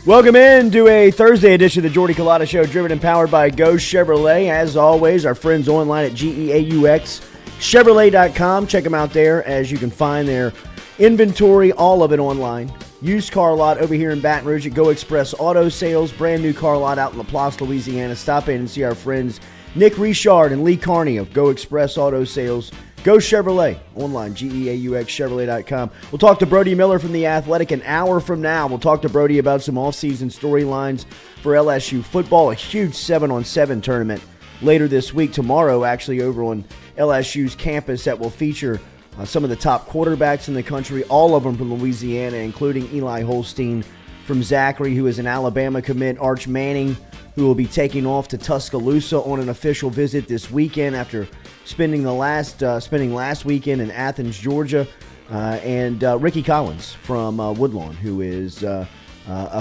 Welcome in to a Thursday edition of the Jordy Culotta Show, driven and powered by Go Chevrolet. As always, our friends online at GEAUXChevrolet.com. Check them out there as you can find their inventory, all of it online. Used car lot over here in Baton Rouge at Go Express Auto Sales. Brand new car lot out in LaPlace, Louisiana. Stop in and see our friends Nick Richard and Lee Carney of Go Express Auto Sales. Go Chevrolet, online, GEAUXChevrolet.com. We'll talk to Brody Miller from The Athletic an hour from now. We'll talk to Brody about some off-season storylines for LSU football, a huge 7-on-7 tournament later this week, tomorrow actually over on LSU's campus that will feature some of the top quarterbacks in the country, all of them from Louisiana, including Eli Holstein from Zachary, who is an Alabama commit, Arch Manning, who will be taking off to Tuscaloosa on an official visit this weekend after spending last weekend in Athens, Georgia, and Ricky Collins from Woodlawn, who is a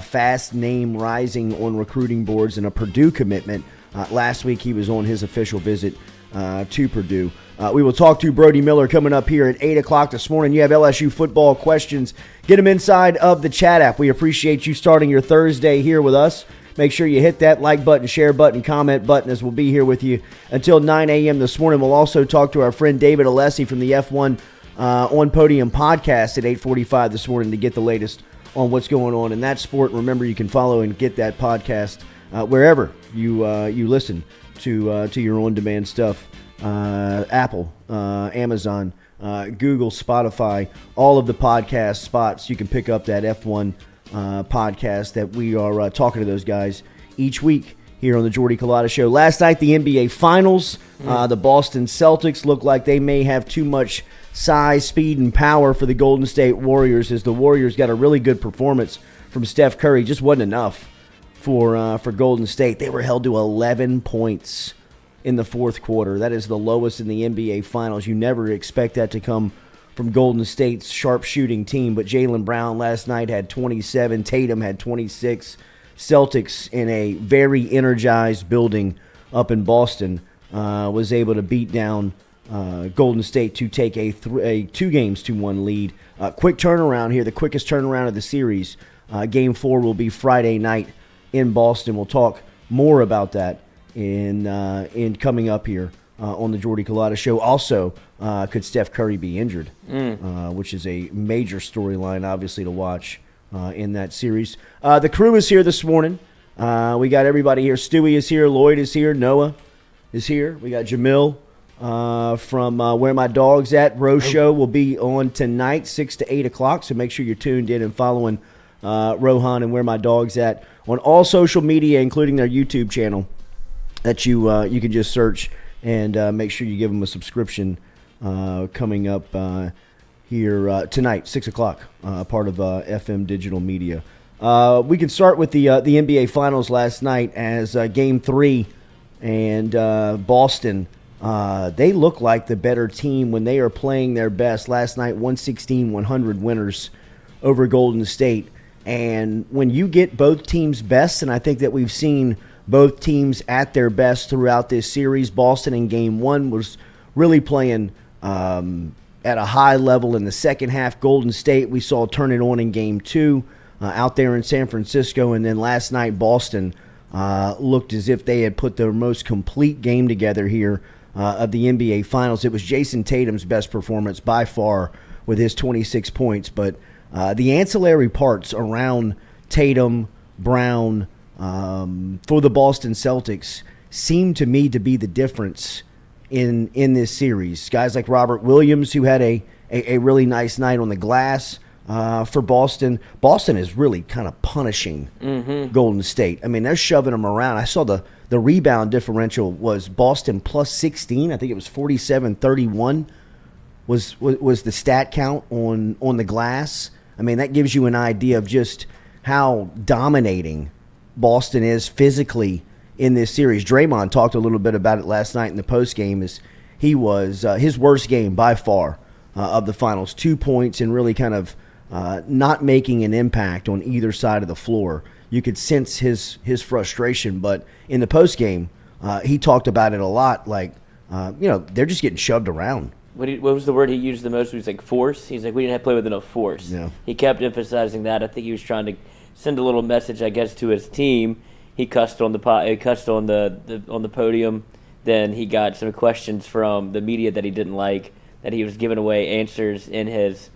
fast name rising on recruiting boards and a Purdue commitment. Last week he was on his official visit to Purdue. We will talk to Brody Miller coming up here at 8 o'clock this morning. You have LSU football questions, get them inside of the chat app. We appreciate you starting your Thursday here with us. Make sure you hit that like button, share button, comment button, as we'll be here with you until 9 a.m. this morning. We'll also talk to our friend David Allessi from the F1 on Podium podcast at 8:45 this morning to get the latest on what's going on in that sport. Remember, you can follow and get that podcast wherever you listen to your on-demand stuff. Apple, Amazon, Google, Spotify, all of the podcast spots. You can pick up that F1 podcast that we are talking to those guys each week here on the Jordy Culotta Show. Last night, the NBA Finals, the Boston Celtics look like they may have too much size, speed, and power for the Golden State Warriors, as the Warriors got a really good performance from Steph Curry. Just wasn't enough for Golden State. They were held to 11 points in the fourth quarter. That is the lowest in the NBA Finals. You never expect that to come from Golden State's sharp-shooting team, but Jaylen Brown last night had 27, Tatum had 26. Celtics, in a very energized building up in Boston, was able to beat down Golden State to take a 2-1 lead. Quick turnaround here, the quickest turnaround of the series. Game 4 will be Friday night in Boston. We'll talk more about that in coming up here on the Jordy Culotta Show. Also, could Steph Curry be injured, which is a major storyline, obviously, to watch in that series. The crew is here this morning. We got everybody here. Stewie is here. Lloyd is here. Noah is here. We got Jamil from Where My Dog's At. Rose Show will be on tonight, 6 to 8 o'clock, so make sure you're tuned in and following Rohan and Where My Dog's At on all social media, including their YouTube channel that you can just search and make sure you give them a subscription coming up here tonight, 6 o'clock, part of FM Digital Media. We can start with the NBA Finals last night as Game 3 and Boston. They look like the better team when they are playing their best. Last night, 116-100 winners over Golden State. And when you get both teams' best, and I think that we've seen both teams at their best throughout this series. Boston in Game 1 was really playing at a high level in the second half. Golden State we saw turn it on in Game 2 out there in San Francisco. And then last night, Boston looked as if they had put their most complete game together here of the NBA Finals. It was Jason Tatum's best performance by far with his 26 points. But the ancillary parts around Tatum, Brown, for the Boston Celtics seem to me to be the difference in this series. Guys like Robert Williams, who had a really nice night on the glass for Boston. Boston is really kind of punishing Golden State. I mean, they're shoving them around. I saw the rebound differential was Boston plus 16. I think it was 47-31 was the stat count on the glass. I mean, that gives you an idea of just how dominating Boston is physically in this series. Draymond talked a little bit about it last night in the postgame. He was his worst game by far of the finals. 2 points and really kind of not making an impact on either side of the floor. You could sense his frustration, but in the postgame, he talked about it a lot. Like, they're just getting shoved around. What was the word he used the most? He was like force. He's like, we didn't have to play with enough force. Yeah. He kept emphasizing that. I think he was trying to send a little message, I guess, to his team. He cussed on the on the podium. Then he got some questions from the media that he didn't like, that he was giving away answers in his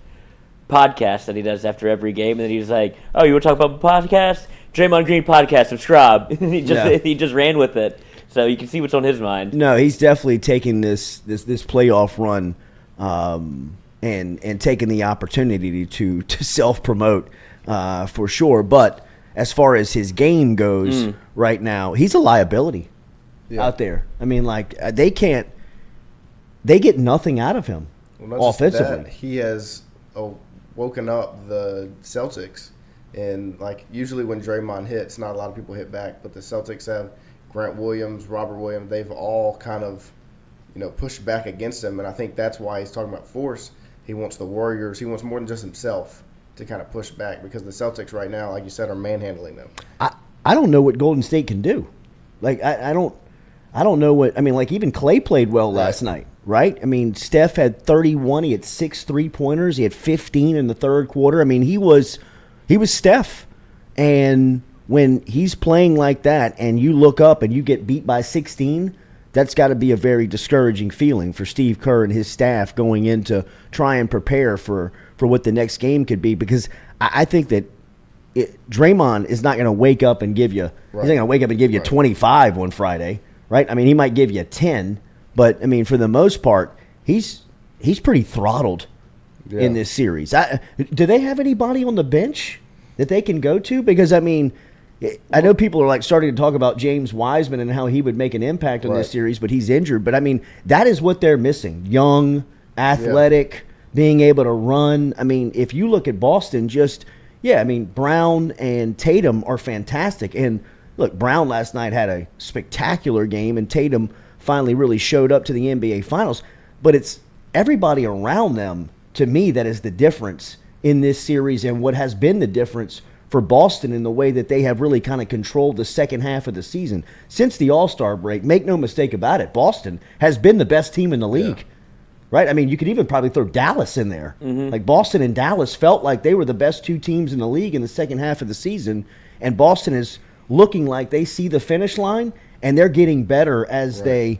podcast that he does after every game. And then he was like, "Oh, you want to talk about the podcast? Draymond Green podcast, subscribe." He just ran with it. So you can see what's on his mind. No, he's definitely taking this playoff run and taking the opportunity to self-promote for sure. But as far as his game goes right now, he's a liability out there. I mean, like, they get nothing out of him offensively. He has woken up the Celtics. And, like, usually when Draymond hits, not a lot of people hit back. But the Celtics have Grant Williams, Robert Williams. They've all kind of, pushed back against him. And I think that's why he's talking about force. He wants the Warriors. He wants more than just himself to kind of push back, because the Celtics right now, like you said, are manhandling them. I don't know what Golden State can do. Like, I don't know what – I mean, like, even Clay played well last night, right? I mean, Steph had 31. He had 6 3-pointers. He had 15 in the third quarter. I mean, he was Steph. And when he's playing like that and you look up and you get beat by 16, that's got to be a very discouraging feeling for Steve Kerr and his staff going in to try and prepare for what the next game could be, because I think that Draymond is not going to wake up and give you he's not going to wake up and give you 25 on Friday, right? I mean, he might give you 10, but I mean, for the most part, he's pretty throttled in this series. Do they have anybody on the bench that they can go to? Because I mean, I know people are like starting to talk about James Wiseman and how he would make an impact on this series, but he's injured. But I mean, that is what they're missing: young, athletic, being able to run. I mean, if you look at Boston, I mean, Brown and Tatum are fantastic. And look, Brown last night had a spectacular game, and Tatum finally really showed up to the NBA Finals. But it's everybody around them, to me, that is the difference in this series, and what has been the difference for Boston in the way that they have really kind of controlled the second half of the season. Since the All-Star break, make no mistake about it, Boston has been the best team in the league. Yeah. Right? I mean, you could even probably throw Dallas in there. Like, Boston and Dallas felt like they were the best 2 teams in the league in the second half of the season, and Boston is looking like they see the finish line, and they're getting better as they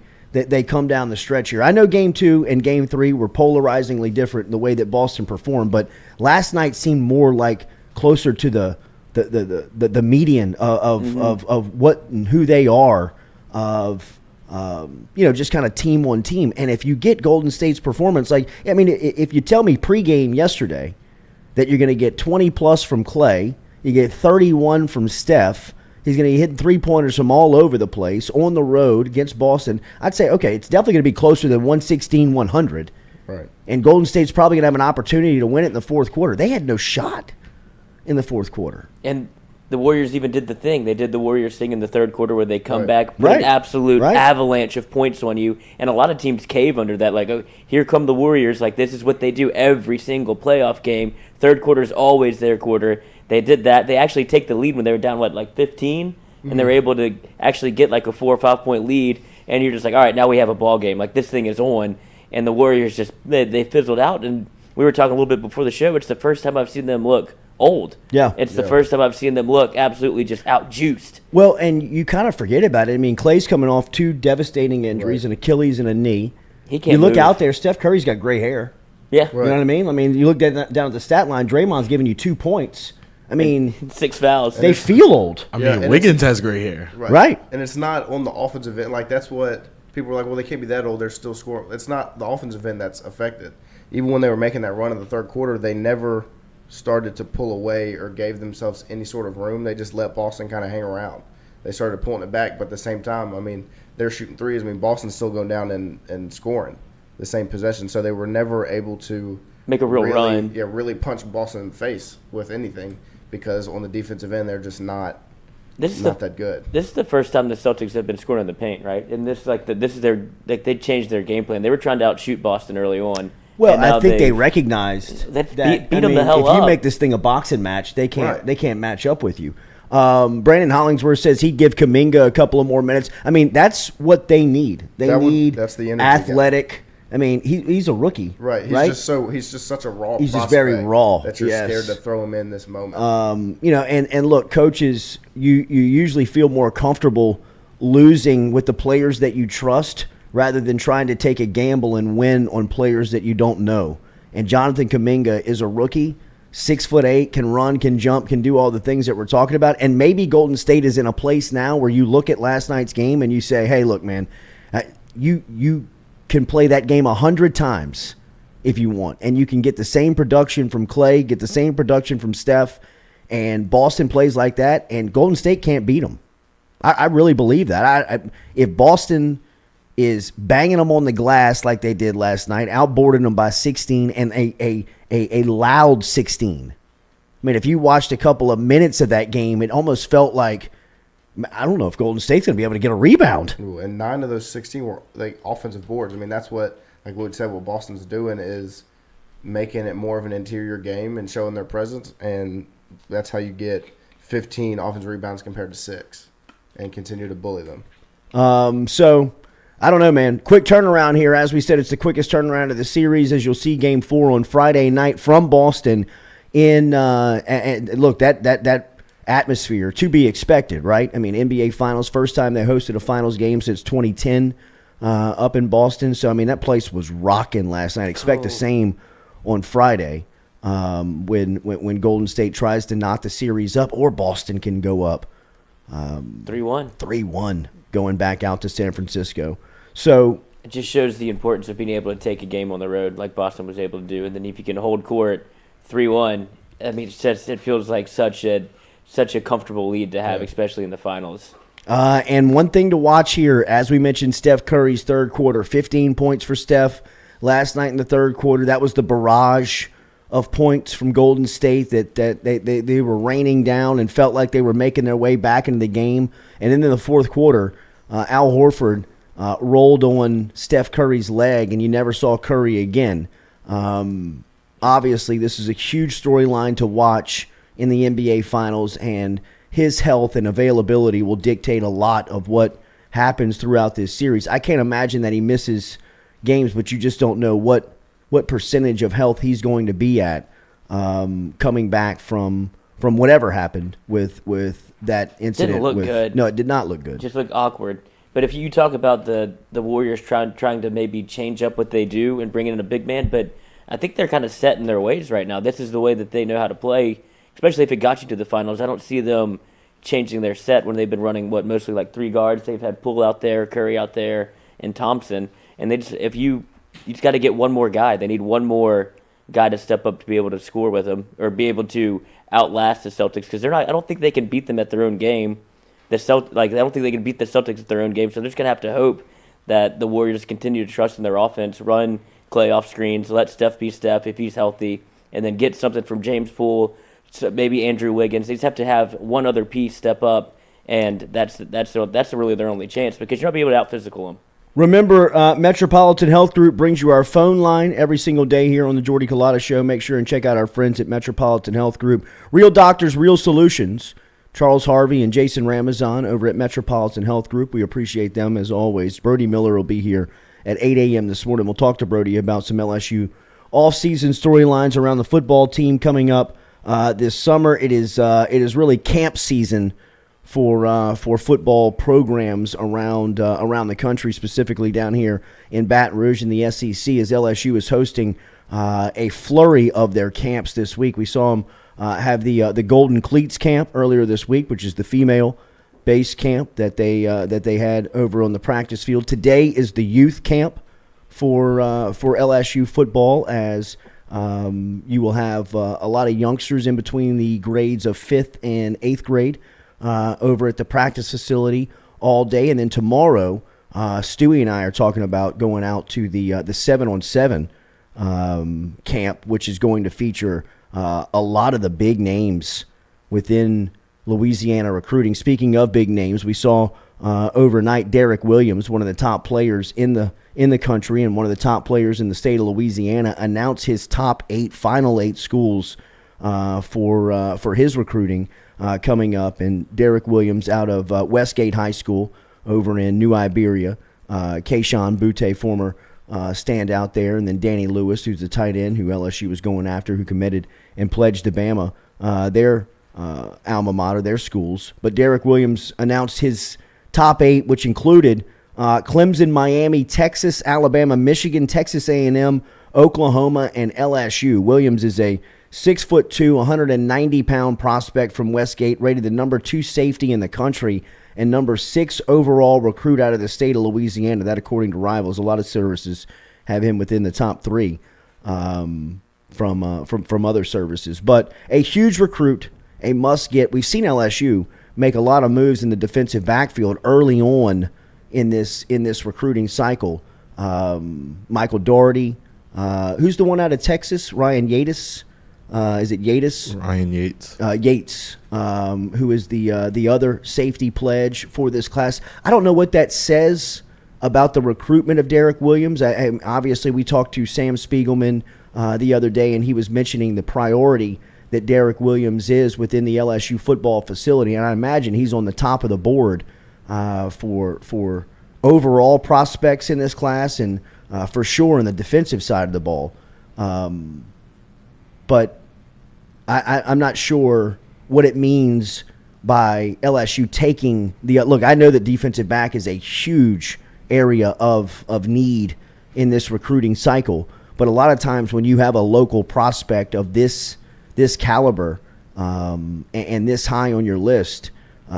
come down the stretch here. I know Game 2 and Game 3 were polarizingly different in the way that Boston performed, but last night seemed more like closer to the median of what and who they are, of just kind of team on team. And if you get Golden State's performance, like, I mean, if you tell me pregame yesterday that you're going to get 20 plus from Clay, you get 31 from Steph, he's going to hit 3-pointers from all over the place on the road against Boston, I'd say, okay, it's definitely going to be closer than 116-100. Right. And Golden State's probably going to have an opportunity to win it in the fourth quarter. They had no shot in the fourth quarter. And the Warriors even did the thing. They did the Warriors thing in the third quarter where they come back, put an absolute avalanche of points on you, and a lot of teams cave under that. Like, oh, here come the Warriors. Like, this is what they do every single playoff game. Third quarter is always their quarter. They did that. They actually take the lead when they were down, 15? And they were able to actually get like a 4 or 5 point lead, and you're just like, all right, now we have a ball game. Like, this thing is on. And the Warriors they fizzled out. And we were talking a little bit before the show. It's the first time I've seen them look old. Yeah. It's the first time I've seen them look absolutely just out-juiced. Well, and you kind of forget about it. I mean, Clay's coming off 2 devastating injuries, an Achilles and a knee. He can't look move. out there, Steph Curry's got gray hair. Yeah. You know what I mean? I mean, you look down at the stat line, Draymond's giving you 2 points. I mean, 6 fouls. They feel old. I mean, Wiggins has gray hair. Right. And it's not on the offensive end. Like, that's what people were like, well, they can't be that old. They're still scoring. It's not the offensive end that's affected. Even when they were making that run in the third quarter, they never started to pull away or gave themselves any sort of room. They just let Boston kind of hang around. They started pulling it back, but at the same time, I mean, they're shooting threes. I mean, Boston's still going down and scoring the same possession. So they were never able to make a real run. Yeah, really punch Boston in the face with anything, because on the defensive end, they're just not that good. This is the first time the Celtics have been scoring in the paint, right? And this is they changed their game plan. They were trying to outshoot Boston early on. Well, I think they recognized that beat them the hell up. If you make this thing a boxing match, they can't match up with you. Brandon Hollingsworth says he'd give Kuminga a couple of more minutes. I mean, that's what they need. That's the athletic, I mean, he's a rookie, right? He's just such a raw. He's just very raw that you're scared to throw him in this moment. And look, coaches, you usually feel more comfortable losing with the players that you trust rather than trying to take a gamble and win on players that you don't know. And Jonathan Kuminga is a rookie, 6'8", can run, can jump, can do all the things that we're talking about. And maybe Golden State is in a place now where you look at last night's game and you say, hey, look, man, you can play that game 100 times if you want. And you can get the same production from Clay, get the same production from Steph, and Boston plays like that, and Golden State can't beat them. I really believe that. If Boston is banging them on the glass like they did last night, outboarding them by 16 and a loud 16. I mean, if you watched a couple of minutes of that game, it almost felt like, I don't know if Golden State's going to be able to get a rebound. Ooh, and 9 of those 16 were like offensive boards. I mean, that's what, like Lloyd said, what Boston's doing is making it more of an interior game and showing their presence, and that's how you get 15 offensive rebounds compared to 6 and continue to bully them. So, I don't know, man. Quick turnaround here. As we said, it's the quickest turnaround of the series, as you'll see Game 4 on Friday night from Boston. And look, that atmosphere to be expected, right? I mean, NBA Finals, first time they hosted a Finals game since 2010 up in Boston. So, I mean, that place was rocking last night. Expect the same on Friday when Golden State tries to knock the series up, or Boston can go up 3-1 going back out to San Francisco. So it just shows the importance of being able to take a game on the road like Boston was able to do. And then if you can hold court 3-1, I mean, it feels like such a comfortable lead to have, especially in the finals. And one thing to watch here, as we mentioned, Steph Curry's third quarter, 15 points for Steph last night in the third quarter. That was the barrage of points from Golden State that they were raining down and felt like they were making their way back into the game. And then in the fourth quarter, Al Horford rolled on Steph Curry's leg, and you never saw Curry again. Obviously, this is a huge storyline to watch in the NBA Finals, and his health and availability will dictate a lot of what happens throughout this series. I can't imagine that he misses games, but you just don't know what percentage of health he's going to be at coming back from whatever happened with that incident. Didn't look good. No, it did not look good. Just looked awkward. But if you talk about the Warriors trying to maybe change up what they do and bring in a big man, but I think they're kind of set in their ways right now. This is the way that they know how to play, especially if it got you to the finals. I don't see them changing their set when they've been running mostly like 3 guards. They've had Poole out there, Curry out there, and Thompson. And they just you just got to get one more guy. They need one more guy to step up to be able to score with them or be able to outlast the Celtics, because I don't think they can beat them at their own game. I don't think they can beat the Celtics at their own game, so they're just gonna have to hope that the Warriors continue to trust in their offense, run Clay off screens, let Steph be Steph if he's healthy, and then get something from James Poole, so maybe Andrew Wiggins. They just have to have one other piece step up, and that's really their only chance, because you're not going to be able to out-physical them. Remember, Metropolitan Health Group brings you our phone line every single day here on the Jordy Culotta Show. Make sure and check out our friends at Metropolitan Health Group. Real doctors, real solutions. Charles Harvey and Jason Ramazan over at Metropolitan Health Group. We appreciate them as always. Brody Miller will be here at 8 a.m. this morning. We'll talk to Brody about some LSU off-season storylines around the football team coming up this summer. It is really camp season for football programs around the country, specifically down here in Baton Rouge in the SEC, as LSU is hosting a flurry of their camps this week. We saw them have the Golden Cleats camp earlier this week, which is the female-based camp that they had over on the practice field. Today is the youth camp for LSU football, as you will have a lot of youngsters in between the grades of 5th and 8th grade over at the practice facility all day. And then tomorrow, Stewie and I are talking about going out to the 7-on-7 camp, which is going to feature a lot of the big names within Louisiana recruiting. Speaking of big names, we saw overnight Derek Williams, one of the top players in the country and one of the top players in the state of Louisiana, announce his top 8 final 8 schools for his recruiting coming up. And Derek Williams out of Westgate High School over in New Iberia, Keishon Butte, former stand out there. And then Danny Lewis, who's the tight end who LSU was going after, who committed and pledged to Bama, their alma mater, their schools. But Derek Williams announced his top 8, which included Clemson, Miami, Texas, Alabama, Michigan, Texas A&M, Oklahoma, and LSU. Williams is a 6'2", 190-pound prospect from Westgate, rated the number 2 safety in the country and number 6 overall recruit out of the state of Louisiana. That, according to Rivals. A lot of services have him within the top 3 from other services. But a huge recruit, a must-get. We've seen LSU make a lot of moves in the defensive backfield early on in this recruiting cycle. Michael Doherty, who's the one out of Texas? Ryan Yates. Is it Yates? Ryan Yates. Yates, who is the other safety pledge for this class. I don't know what that says about the recruitment of Derek Williams. Obviously, we talked to Sam Spiegelman the other day, and he was mentioning the priority that Derek Williams is within the LSU football facility, and I imagine he's on the top of the board for overall prospects in this class, and for sure in the defensive side of the ball. But I'm not sure what it means by LSU taking the look. I know that defensive back is a huge area of need in this recruiting cycle, but a lot of times when you have a local prospect of this caliber and this high on your list,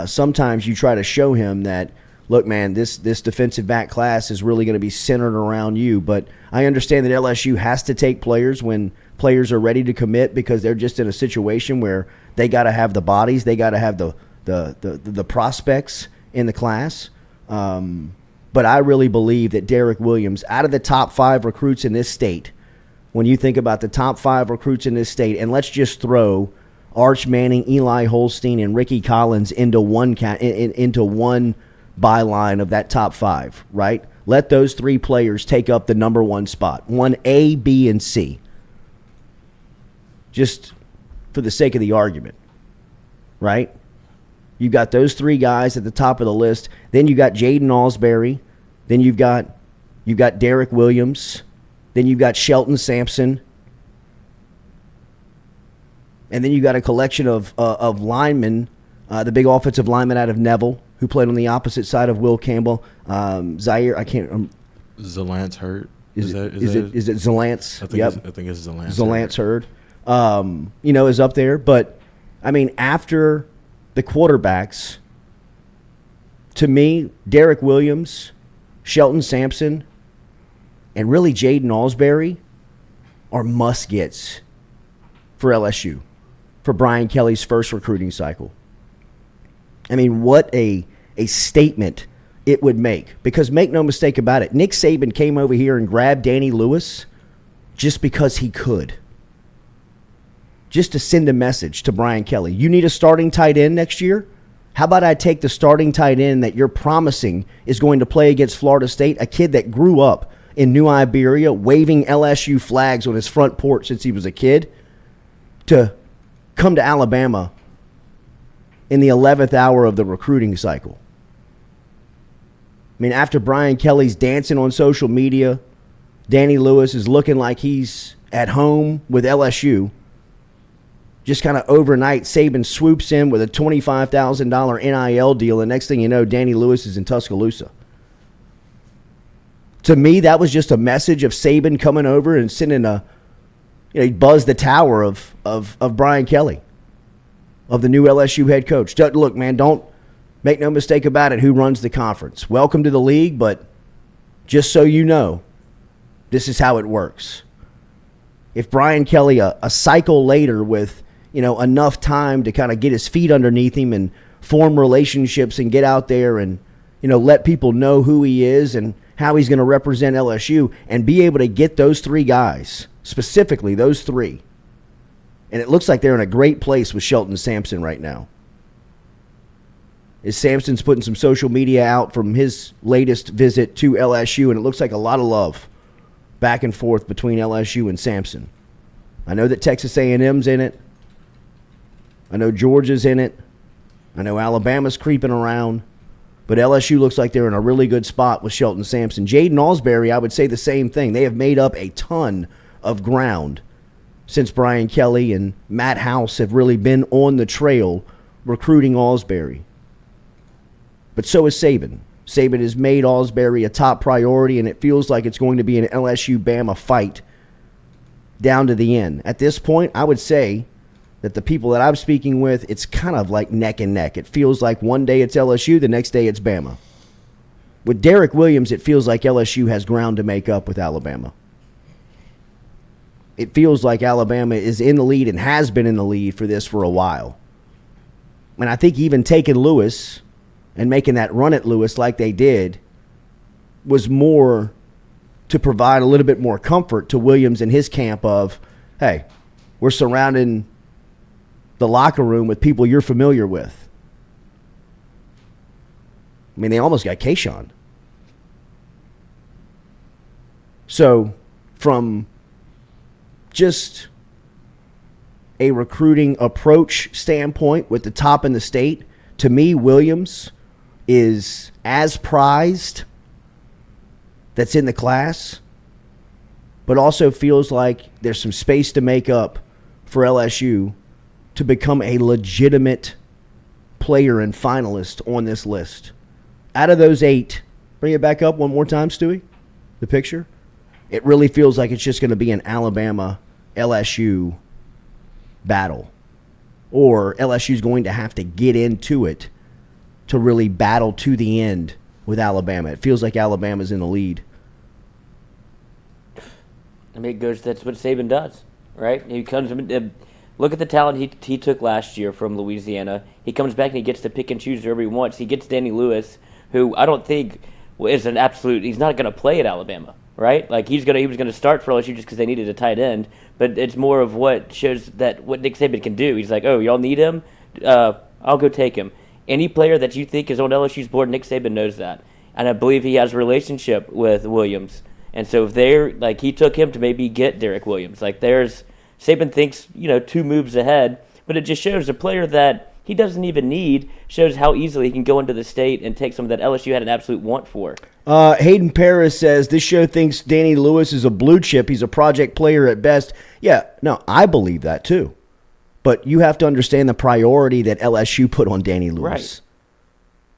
sometimes you try to show him that, look, man, this defensive back class is really going to be centered around you. But I understand that LSU has to take players when players are ready to commit, because they're just in a situation where they got to have the bodies, they got to have the prospects in the class. But I really believe that Derek Williams, out of the top 5 recruits in this state, when you think about the top 5 recruits in this state, and let's just throw Arch Manning, Eli Holstein, and Ricky Collins into one byline of that top 5, right? Let those 3 players take up the number 1 spot, 1A, B, and C, just for the sake of the argument, right? You got those 3 guys at the top of the list. Then you got Jaden Alsbury. Then you've got Derek Williams. Then you've got Shelton Sampson. And then you got a collection of linemen, the big offensive lineman out of Neville, who played on the opposite side of Will Campbell. Zaire, I can't. Zalance Hurd. Is it Zalance? I think it's Zalance. Zalance Hurd. Is up there. But, I mean, after the quarterbacks, to me, Derek Williams, Shelton Sampson, and really Jaden Alsbury are must-gets for LSU, for Brian Kelly's first recruiting cycle. I mean, what a statement it would make. Because make no mistake about it, Nick Saban came over here and grabbed Danny Lewis just because he could. Just to send a message to Brian Kelly. You need a starting tight end next year? How about I take the starting tight end that you're promising is going to play against Florida State, a kid that grew up in New Iberia, waving LSU flags on his front porch since he was a kid, to come to Alabama in the 11th hour of the recruiting cycle. I mean, after Brian Kelly's dancing on social media, Danny Lewis is looking like he's at home with LSU. Just kind of overnight, Saban swoops in with a $25,000 NIL deal, and next thing you know, Danny Lewis is in Tuscaloosa. To me, that was just a message of Saban coming over and sending he buzzed the tower of Brian Kelly, of the new LSU head coach. Look, man, don't make no mistake about it, who runs the conference. Welcome to the league, but just so you know, this is how it works. If Brian Kelly, a cycle later with enough time to kind of get his feet underneath him and form relationships and get out there and let people know who he is and how he's going to represent LSU, and be able to get those 3 guys, specifically those 3. And it looks like they're in a great place with Shelton Sampson right now. As Sampson's putting some social media out from his latest visit to LSU, and it looks like a lot of love back and forth between LSU and Sampson. I know that Texas A&M's in it. I know Georgia's in it. I know Alabama's creeping around. But LSU looks like they're in a really good spot with Shelton Sampson. Jaden Alsbury, I would say the same thing. They have made up a ton of ground since Brian Kelly and Matt House have really been on the trail recruiting Alsbury. But so is Saban. Saban has made Alsbury a top priority, and it feels like it's going to be an LSU-Bama fight down to the end. At this point, I would say that the people that I'm speaking with, it's kind of like neck and neck. It feels like one day it's LSU, the next day it's Bama. With Derek Williams, it feels like LSU has ground to make up with Alabama. It feels like Alabama is in the lead and has been in the lead for this for a while. And I think even taking Lewis and making that run at Lewis like they did was more to provide a little bit more comfort to Williams and his camp of, hey, we're surrounding the locker room with people you're familiar with. I mean, they almost got Kayshawn. So, from just a recruiting approach standpoint with the top in the state, to me, Williams is as prized that's in the class, but also feels like there's some space to make up for LSU to become a legitimate player and finalist on this list. Out of those 8, bring it back up one more time, Stewie, the picture. It really feels like it's just going to be an Alabama-LSU battle. Or LSU's going to have to get into it to really battle to the end with Alabama. It feels like Alabama's in the lead. I mean, that's what Saban does, right? He comes, look at the talent he took last year from Louisiana. He comes back and he gets to pick and choose wherever he wants. He gets Danny Lewis, who I don't think is an absolute, he's not going to play at Alabama, right? Like he was going to start for LSU just because they needed a tight end, but it's more of what shows that what Nick Saban can do. He's like, oh, y'all need him? I'll go take him. Any player that you think is on LSU's board, Nick Saban knows that. And I believe he has a relationship with Williams. And so if they're, like, he took him to maybe get Derek Williams. Like, Saban thinks, 2 moves ahead, but it just shows a player that he doesn't even need, shows how easily he can go into the state and take some that LSU had an absolute want for. Hayden Paris says, this show thinks Danny Lewis is a blue chip. He's a project player at best. Yeah, no, I believe that too. But you have to understand the priority that LSU put on Danny Lewis.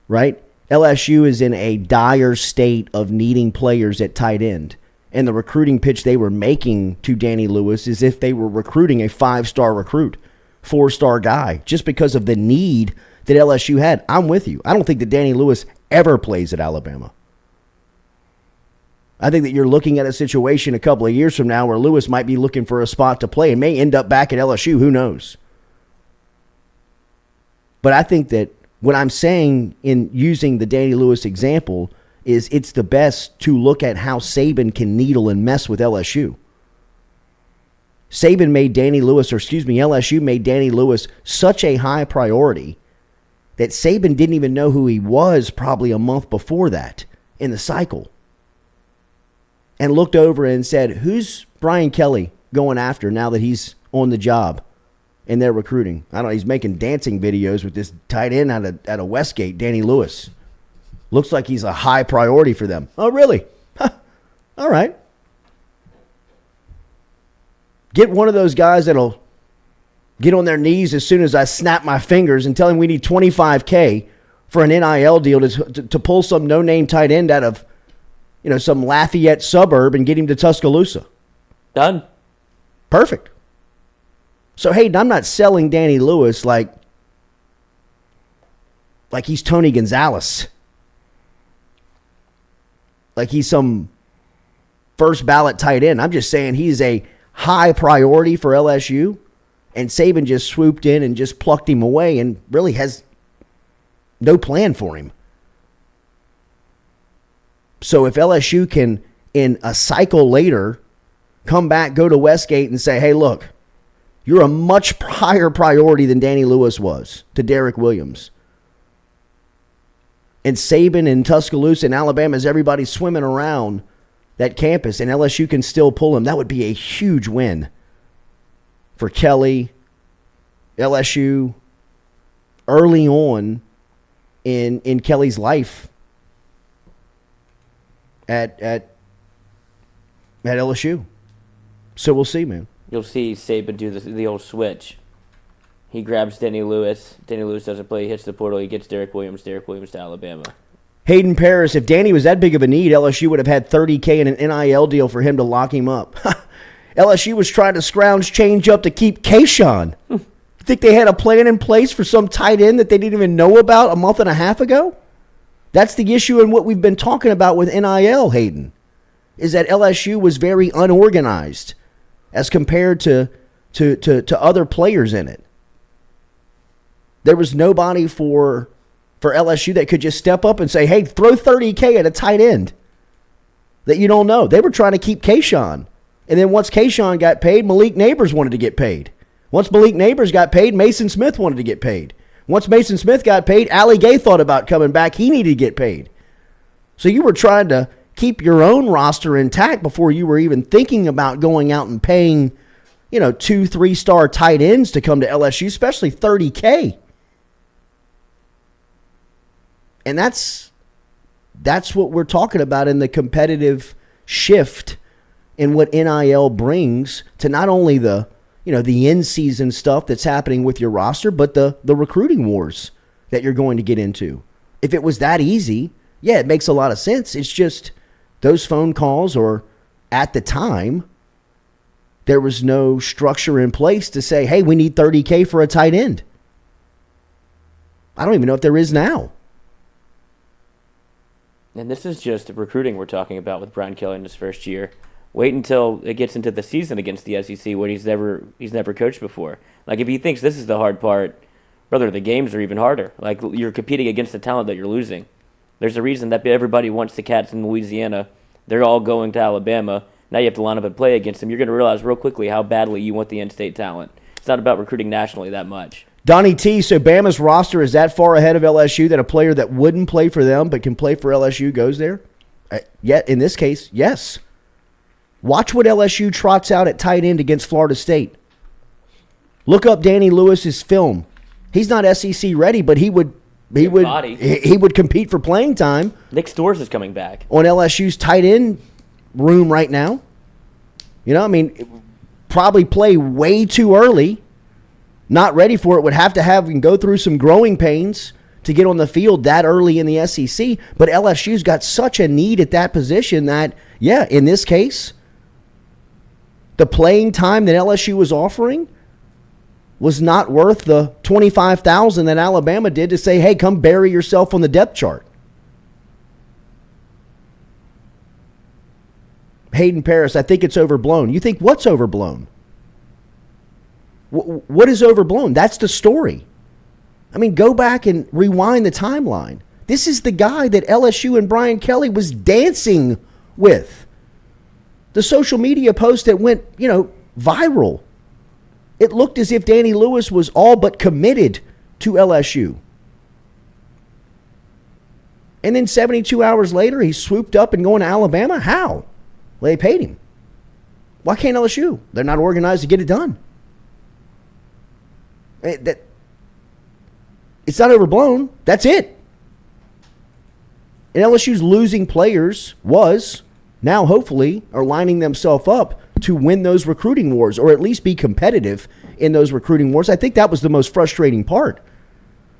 Right? LSU is in a dire state of needing players at tight end. And the recruiting pitch they were making to Danny Lewis is if they were recruiting a 5-star recruit, 4-star guy, just because of the need that LSU had. I'm with you. I don't think that Danny Lewis ever plays at Alabama. I think that you're looking at a situation a couple of years from now where Lewis might be looking for a spot to play and may end up back at LSU. Who knows? But I think that what I'm saying in using the Danny Lewis example is it's the best to look at how Saban can needle and mess with LSU. LSU made Danny Lewis such a high priority that Saban didn't even know who he was probably a month before that in the cycle. And looked over and said, who's Brian Kelly going after now that he's on the job in their recruiting? I don't know, he's making dancing videos with this tight end out of Westgate, Danny Lewis. Looks like he's a high priority for them. Oh, really? Huh. All right. Get one of those guys that'll get on their knees as soon as I snap my fingers and tell him we need $25K for an NIL deal to pull some no-name tight end out of some Lafayette suburb and get him to Tuscaloosa. Done. Perfect. So, Hayden, I'm not selling Danny Lewis like he's Tony Gonzalez. Like he's some first ballot tight end. I'm just saying he's a high priority for LSU, and Saban just swooped in and just plucked him away and really has no plan for him. So if LSU can, in a cycle later, come back, go to Westgate and say, hey, look, you're a much higher priority than Danny Lewis was to Derek Williams. And Saban and Tuscaloosa and Alabama, as everybody's swimming around that campus, and LSU can still pull him, that would be a huge win for Kelly, LSU, early on in Kelly's life at LSU. So we'll see, man. You'll see Saban do the old switch. He grabs Denny Lewis. Denny Lewis doesn't play. He hits the portal. He gets Derek Williams. Derek Williams to Alabama. Hayden Paris, if Danny was that big of a need, LSU would have had $30K in an NIL deal for him to lock him up. LSU was trying to scrounge change up to keep Kayshawn. You think they had a plan in place for some tight end that they didn't even know about a month and a half ago? That's the issue in what we've been talking about with NIL, Hayden, is that LSU was very unorganized as compared to other players in it. There was nobody for LSU that could just step up and say, hey, throw $30K at a tight end that you don't know. They were trying to keep Kayshawn. And then once Kayshawn got paid, Malik Neighbors wanted to get paid. Once Malik Neighbors got paid, Mason Smith wanted to get paid. Once Mason Smith got paid, Allie Gay thought about coming back. He needed to get paid. So you were trying to keep your own roster intact before you were even thinking about going out and paying, 2-3-star tight ends to come to LSU, especially $30K. And that's what we're talking about in the competitive shift in what NIL brings to not only the in-season stuff that's happening with your roster, but the recruiting wars that you're going to get into. If it was that easy, yeah, it makes a lot of sense. It's just those phone calls, or at the time, there was no structure in place to say, hey, we need $30K for a tight end. I don't even know if there is now. And this is just recruiting we're talking about with Brian Kelly in his first year. Wait until it gets into the season against the SEC when he's never coached before. Like, if he thinks this is the hard part, brother, the games are even harder. Like, you're competing against the talent that you're losing. There's a reason that everybody wants the Cats in Louisiana. They're all going to Alabama. Now you have to line up and play against them. You're going to realize real quickly how badly you want the in-state talent. It's not about recruiting nationally that much. Donnie T, so Bama's roster is that far ahead of LSU that a player that wouldn't play for them but can play for LSU goes there? Yet in this case, yes. Watch what LSU trots out at tight end against Florida State. Look up Danny Lewis's film. He's not SEC ready, but he would compete for playing time. Nick Storrs is coming back on LSU's tight end room right now. Probably play way too early. Not ready for it, would have to have and go through some growing pains to get on the field that early in the SEC. But LSU's got such a need at that position that, yeah, in this case, the playing time that LSU was offering was not worth the $25,000 that Alabama did to say, hey, come bury yourself on the depth chart. Hayden Paris, I think it's overblown. You think what's overblown? What is overblown? That's the story. Go back and rewind the timeline. This is the guy that LSU and Brian Kelly was dancing with. The social media post that went, viral. It looked as if Danny Lewis was all but committed to LSU. And then 72 hours later, he swooped up and going to Alabama? How? Well, they paid him. Why can't LSU? They're not organized to get it done. It's not overblown. That's it. And LSU's losing players now hopefully are lining themselves up to win those recruiting wars, or at least be competitive in those recruiting wars. I think that was the most frustrating part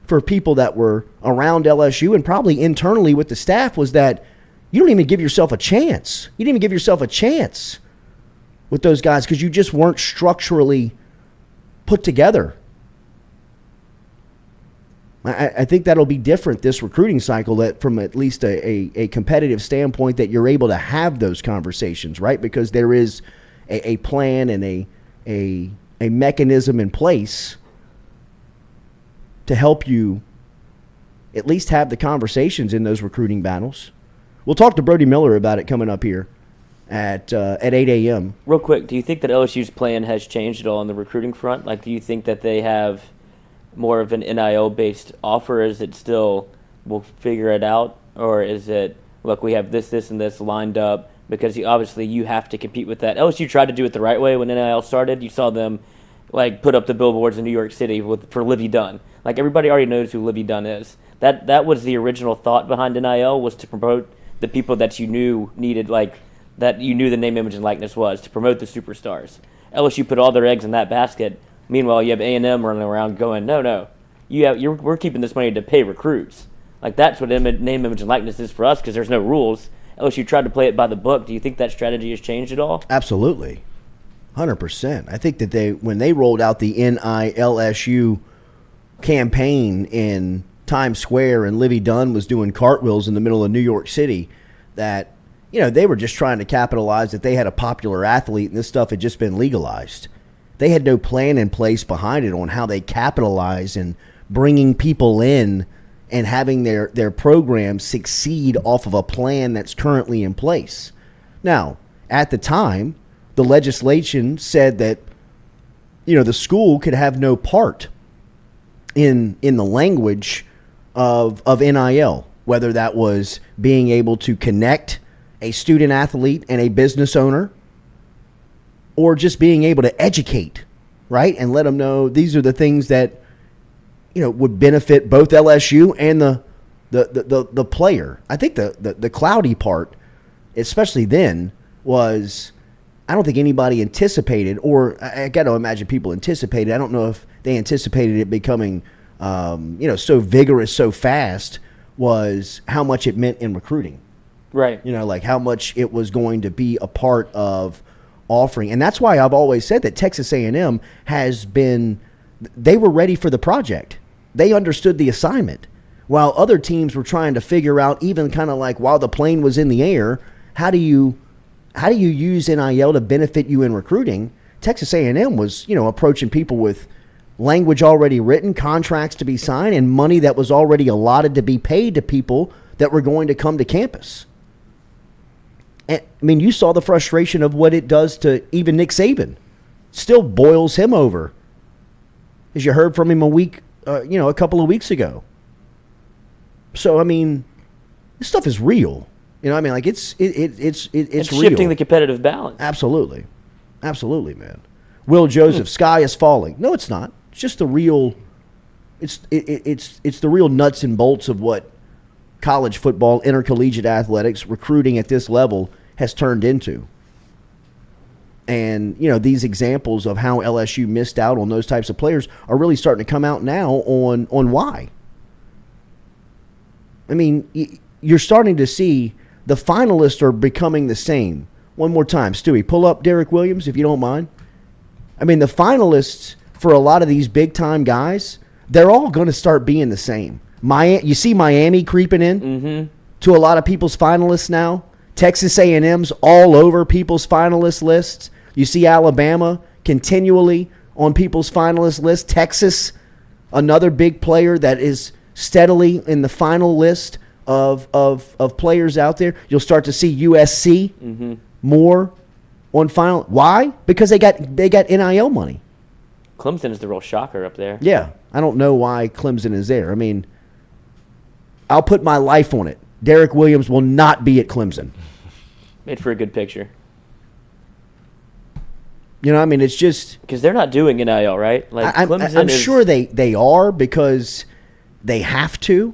for people that were around LSU and probably internally with the staff, was that you don't even give yourself a chance. You didn't even give yourself a chance with those guys because you just weren't structurally put together. I think that'll be different this recruiting cycle, that from at least a competitive standpoint, that you're able to have those conversations, right? Because there is a plan and a mechanism in place to help you at least have the conversations in those recruiting battles. We'll talk to Brody Miller about it coming up here at 8 a.m. Real quick, do you think that LSU's plan has changed at all on the recruiting front? Like, do you think that they have more of an NIL-based offer? Is it still, we'll figure it out? Or is it, look, we have this, and this lined up? Because obviously you have to compete with that. LSU tried to do it the right way when NIL started. You saw them put up the billboards in New York City for Livy Dunn. Everybody already knows who Livy Dunn is. That was the original thought behind NIL, was to promote the people that you knew needed, like, that you knew the name, image, and likeness was, to promote the superstars. LSU put all their eggs in that basket. Meanwhile, you have A&M running around going, no, we're keeping this money to pay recruits. Like, that's what name, image, and likeness is for us, because there's no rules. LSU tried to play it by the book. Do you think that strategy has changed at all? Absolutely. 100%. I think that when they rolled out the NILSU campaign in Times Square and Livy Dunn was doing cartwheels in the middle of New York City, that, they were just trying to capitalize that they had a popular athlete and this stuff had just been legalized. They had no plan in place behind it on how they capitalize and bringing people in and having their program succeed off of a plan that's currently in place. Now, at the time, the legislation said that, the school could have no part in the language of NIL, whether that was being able to connect a student athlete and a business owner, or just being able to educate, right? And let them know these are the things that, would benefit both LSU and the player. I think the cloudy part, especially then, was I don't think anybody anticipated, or I got to imagine people anticipated. I don't know if they anticipated it becoming, so vigorous so fast, was how much it meant in recruiting. Right. Like how much it was going to be a part of offering. And that's why I've always said that Texas A&M they were ready for the project. They understood the assignment. While other teams were trying to figure out, even kind of like while the plane was in the air, how do you use NIL to benefit you in recruiting? Texas A&M was, approaching people with language already written, contracts to be signed, and money that was already allotted to be paid to people that were going to come to campus. And, you saw the frustration of what it does to even Nick Saban. Still boils him over, as you heard from him a couple of weeks ago. So, this stuff is real. It's real. Shifting the competitive balance. Absolutely, man. Will Joseph, sky is falling. No, it's not. It's just the real. It's the real nuts and bolts of what college football, intercollegiate athletics, recruiting at this level has turned into. And, these examples of how LSU missed out on those types of players are really starting to come out now on why. You're starting to see the finalists are becoming the same. One more time, Stewie, pull up Derek Williams if you don't mind. The finalists for a lot of these big-time guys, they're all going to start being the same. You see Miami creeping in to a lot of people's finalists now. Texas A&M's all over people's finalist lists. You see Alabama continually on people's finalist list. Texas, another big player that is steadily in the final list of players out there. You'll start to see USC more on final. Why? Because they got NIL money. Clemson is the real shocker up there. Yeah, I don't know why Clemson is there. I'll put my life on it. Derek Williams will not be at Clemson. Made for a good picture. It's just because they're not doing NIL, right? Like I'm sure they are because they have to,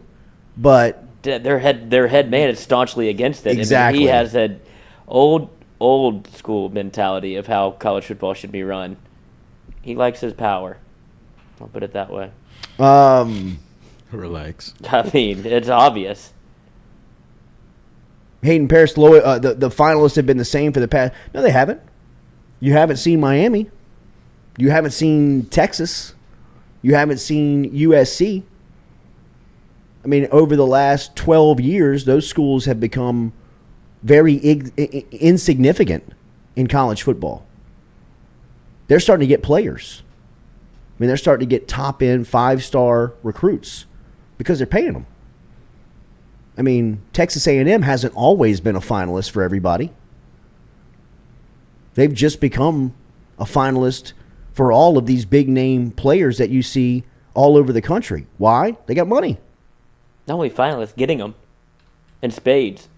but their head man is staunchly against it. Exactly. He has that old school mentality of how college football should be run. He likes his power. I'll put it that way. Relax. It's obvious. Hayden Paris, the finalists have been the same for the past. No, they haven't. You haven't seen Miami. You haven't seen Texas. You haven't seen USC. Over the last 12 years, those schools have become very insignificant in college football. They're starting to get players. They're starting to get top-end 5-star recruits because they're paying them. Texas A&M hasn't always been a finalist for everybody. They've just become a finalist for all of these big-name players that you see all over the country. Why? They got money. Not only finalists, getting them in spades.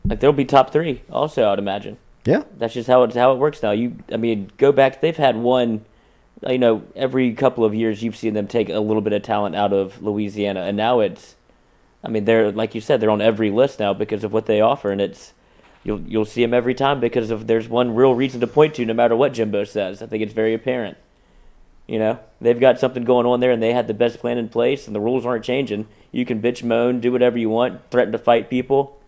They'll be top 3 also, I would imagine. Yeah. That's just how it works now. Go back. They've had one every couple of years you've seen them take a little bit of talent out of Louisiana, and now they're, like you said, they're on every list now because of what they offer, and you'll see them every time because there's one real reason to point to no matter what Jimbo says. I think it's very apparent. They've got something going on there, and they had the best plan in place, and the rules aren't changing. You can bitch, moan, do whatever you want, threaten to fight people.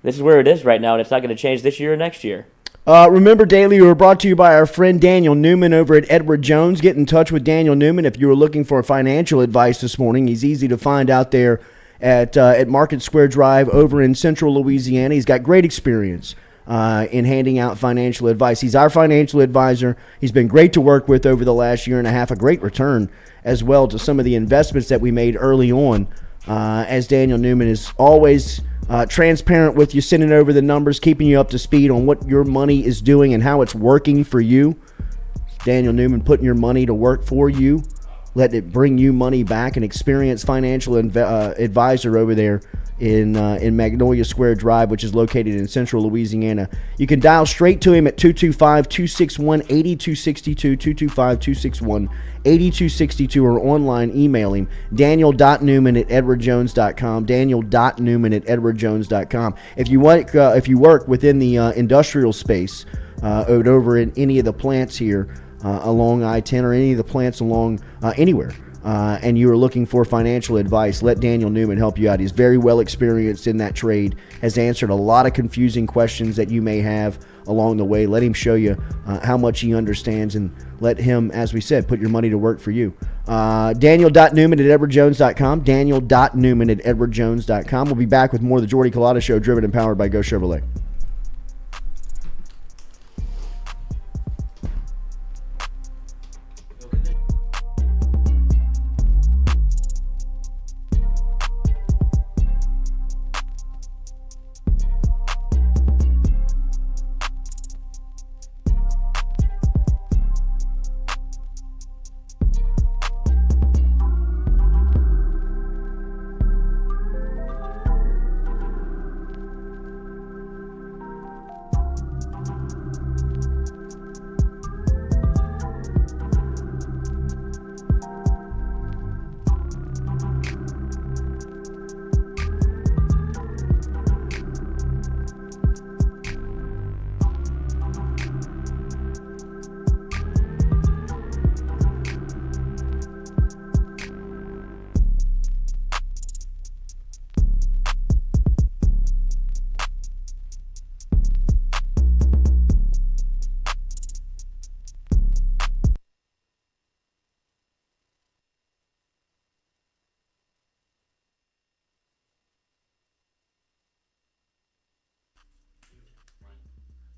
This is where it is right now, and it's not going to change this year or next year. Remember, Daily, we were brought to you by our friend Daniel Newman over at Edward Jones. Get in touch with Daniel Newman if you were looking for financial advice this morning. He's easy to find out there at Market Square Drive over in central Louisiana. He's got great experience in handing out financial advice. He's our financial advisor. He's been great to work with over the last year and a half, a great return as well to some of the investments that we made early on, as Daniel Newman is always transparent with you, sending over the numbers, keeping you up to speed on what your money is doing and how it's working for you. Daniel Newman putting your money to work for you, letting it bring you money back. An experienced financial advisor over there in Magnolia Square Drive, which is located in central Louisiana. You can dial straight to him at 225-261-8262, 225-261-8262, or online email him, daniel.newman@edwardjones.com, daniel.newman@edwardjones.com. If you work within the industrial space over in any of the plants here along I-10 or any of the plants along anywhere, and you are looking for financial advice, let Daniel Newman help you out. He's very well experienced in that trade, has answered a lot of confusing questions that you may have along the way. Let him show you how much he understands, and let him, as we said, put your money to work for you. Daniel.Newman@EdwardJones.com, Daniel.Newman@EdwardJones.com. We'll be back with more of the Jordy Culotta Show, driven and powered by Go Chevrolet.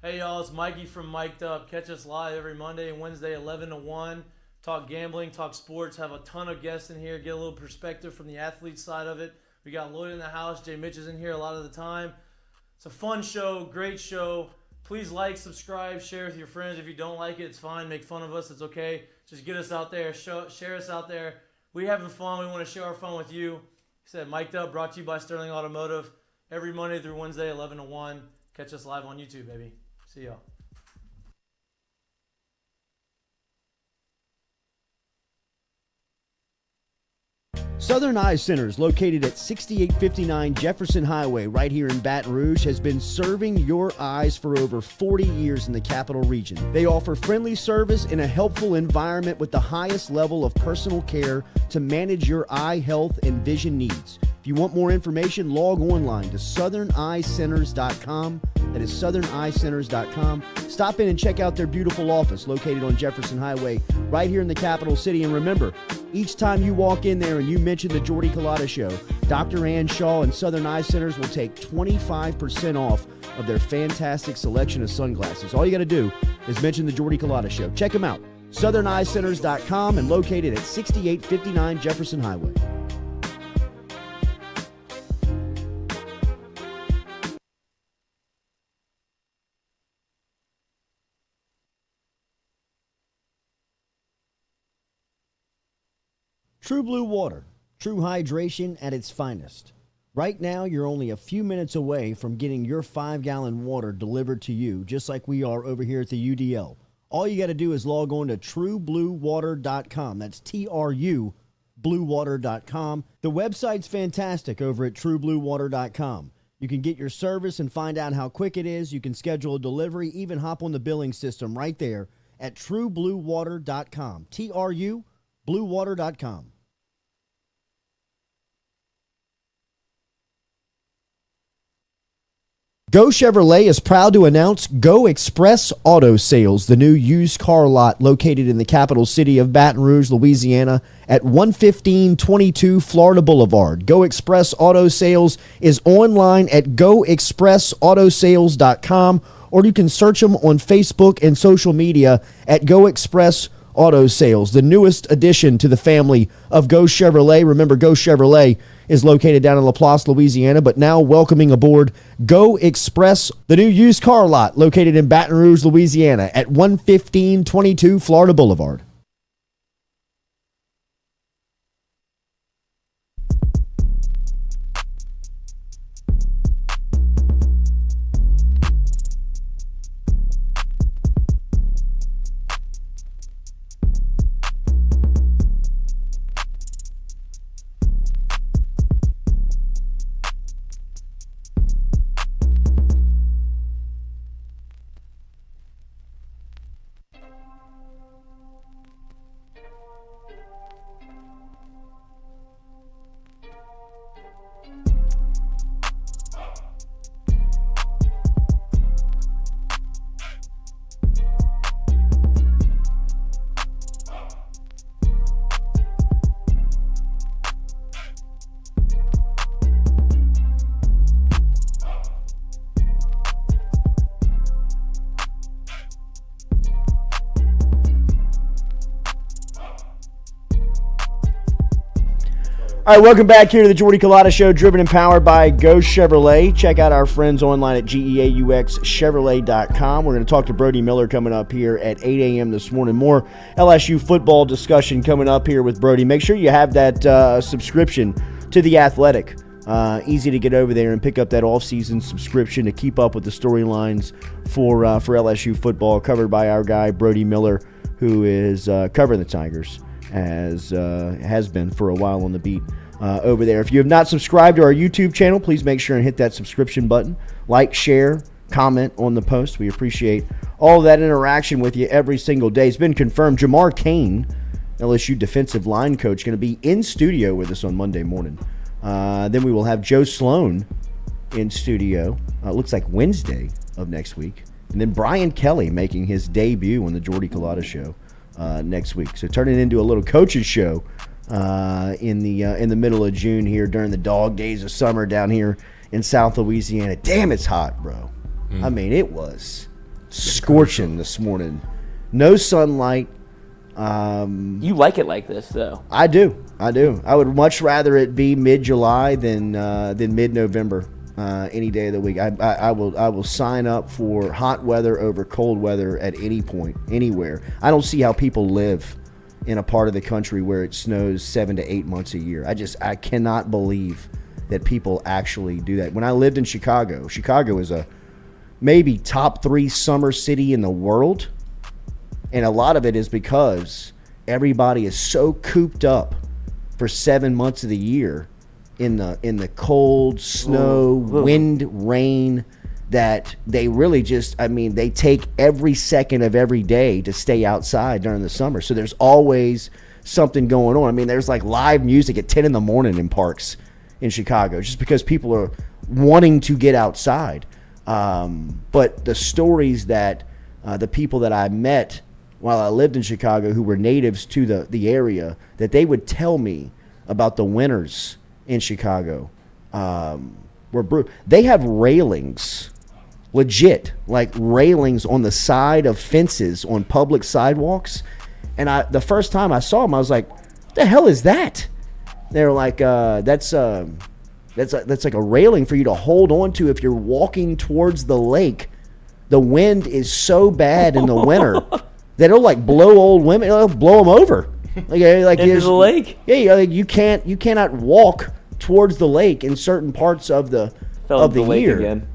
Hey y'all, it's Mikey from Mic'd Up. Catch us live every Monday and Wednesday, 11 to 1. Talk gambling, talk sports, have a ton of guests in here, get a little perspective from the athlete side of it. We got Lloyd in the house, Jay Mitch is in here a lot of the time. It's a fun show, great show. Please like, subscribe, share with your friends. If you don't like it, it's fine. Make fun of us, it's okay. Just get us out there, share us out there. We having fun, we want to share our fun with you. Like I said, Mic'd Up, brought to you by Sterling Automotive. Every Monday through Wednesday, 11 to 1. Catch us live on YouTube, baby. See y'all. Southern Eye Centers, located at 6859 Jefferson Highway right here in Baton Rouge, has been serving your eyes for over 40 years in the capital region. They offer friendly service in a helpful environment with the highest level of personal care to manage your eye health and vision needs. If you want more information, log online to southerneyecenters.com. That is southerneyecenters.com. Stop in and check out their beautiful office located on Jefferson Highway right here in the capital city. And remember, each time you walk in there and you mention the Jordy Culotta Show, Dr. Ann Shaw and Southern Eye Centers will take 25% off of their fantastic selection of sunglasses. All you got to do is mention the Jordy Culotta Show. Check them out. southerneyecenters.com, and located at 6859 Jefferson Highway. True Blue Water, true hydration at its finest. Right now, you're only a few minutes away from getting your 5-gallon water delivered to you, just like we are over here at the UDL. all you got to do is log on to truebluewater.com. That's TRU bluewater.com. The website's fantastic over at truebluewater.com. You can get your service and find out how quick it is. You can schedule a delivery, even hop on the billing system right there at truebluewater.com. TRU bluewater.com. Go Chevrolet is proud to announce Go Express Auto Sales, the new used car lot located in the capital city of Baton Rouge, Louisiana at 11522 Florida Boulevard. Go Express Auto Sales is online at goexpressautosales.com, or you can search them on Facebook and social media at Go Express Auto Sales, the newest addition to the family of Go Chevrolet. Remember, Go Chevrolet is located down in Laplace, Louisiana, but now welcoming aboard Go Express, the new used car lot located in Baton Rouge, Louisiana at 11522 Florida Boulevard. All right, welcome back here to the Jordy Culotta Show, driven and powered by Go Chevrolet. Check out our friends online at GEAUXChevrolet.com. We're going to talk to Brody Miller coming up here at 8 a.m. this morning. More LSU football discussion coming up here with Brody. Make sure you have that subscription to The Athletic. Easy to get over there and pick up that off-season subscription to keep up with the storylines for LSU football, covered by our guy Brody Miller, who is covering the Tigers, as has been for a while on the beat over there. If you have not subscribed to our YouTube channel, please make sure and hit that subscription button. Like, share, comment on the post. We appreciate all of that interaction with you every single day. It's been confirmed Jamar Cain, LSU defensive line coach, going to be in studio with us on Monday morning. Then we will have Joe Sloan in studio. Looks like Wednesday of next week. And then Brian Kelly making his debut on the Jordy Culotta Show next week. So turning into a little coaches show in the middle of June here during the dog days of summer down here in South Louisiana. Damn, it's hot, bro. I mean, it was scorching this morning. No sunlight. You like it like this, though. I do. I would much rather it be mid-July than mid-November. Any day of the week. I will sign up for hot weather over cold weather at any point, anywhere. I don't see how people live in a part of the country where it snows 7 to 8 months a year. I cannot believe that people actually do that. When I lived in Chicago is a maybe top 3 summer city in the world, and a lot of it is because everybody is so cooped up for 7 months of the year in the cold, snow, wind, rain, that they really just, they take every second of every day to stay outside during the summer. So there's always something going on. There's like live music at 10 in the morning in parks in Chicago just because people are wanting to get outside. But the stories that the people that I met while I lived in Chicago who were natives to the area, that they would tell me about the winters in Chicago were brutal. They have railings, legit, like railings on the side of fences on public sidewalks. And the first time I saw them, I was like, "What the hell is that?" They were like, "That's like a railing for you to hold on to if you're walking towards the lake. The wind is so bad in the winter that it'll like blow old women, it'll blow them over." Like into the lake? Yeah, you cannot walk towards the lake in certain parts of the year. Again.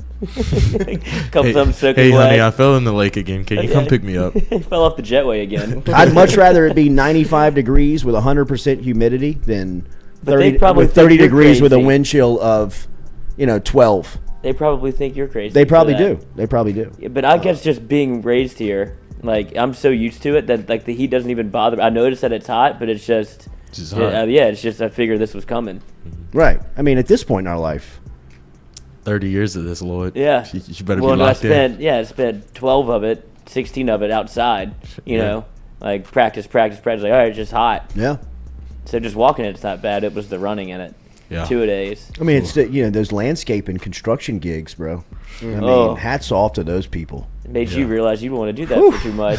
Comes up soaking Hey, wet. honey, I fell in the lake again. Can you come pick me up? Fell off the jetway again. I'd much rather it be 95 degrees with 100% humidity than But they 30, probably with 30 think you're degrees with a crazy. wind chill of, 12. They probably think you're crazy. They for probably that. do. They probably do. Yeah, but I guess just being raised here, like I'm so used to it that like the heat doesn't even bother me. I notice that it's hot, but it's just, Just hot. it's just I figured this was coming. Right. I mean, at this point in our life. 30 years of this, Lord. Yeah. You better Well, be no, locked in. I spent 12 of it, 16 of it outside. You Yeah. know, like practice. Like, all right, it's just hot. Yeah. So just walking it's not bad. It was the running in it. Yeah. 2 days. I mean, it's those landscape and construction gigs, bro. I mean, Oh. hats off to those people. It made you Yeah. realize you don't want to do that for too much.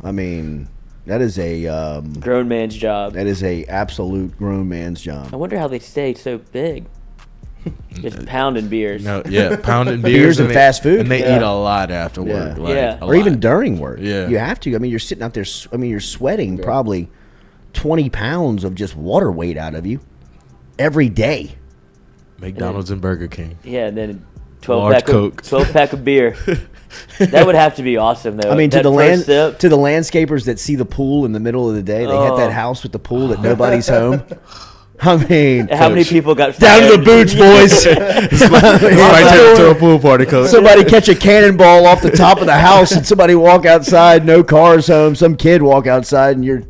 I mean, that is a Grown man's job. that is a absolute grown man's I job. wonder how they stay so big. Just pounding beers. No, yeah, pounding Beers and they- fast food. and they Yeah. eat a lot after Yeah. work. Like, Yeah. a Or even lot. during work. Yeah. You have to. I mean, you're sitting out there. You're sweating probably 20 pounds of just water weight out of you every day. McDonald's and Burger King. Yeah, and then 12 Large pack Coke. of 12 pack of beer. That would have to be awesome though. I mean, to That the first sip, to the landscapers that see the pool in the middle of the day, they hit Oh. that house with the pool that nobody's home. I mean, how many people got down to fired? the boots, boys. Might take it to a pool party, coach. Somebody catch a cannonball off the top of the house, and somebody walk outside. No cars home. Some kid walk outside, and you're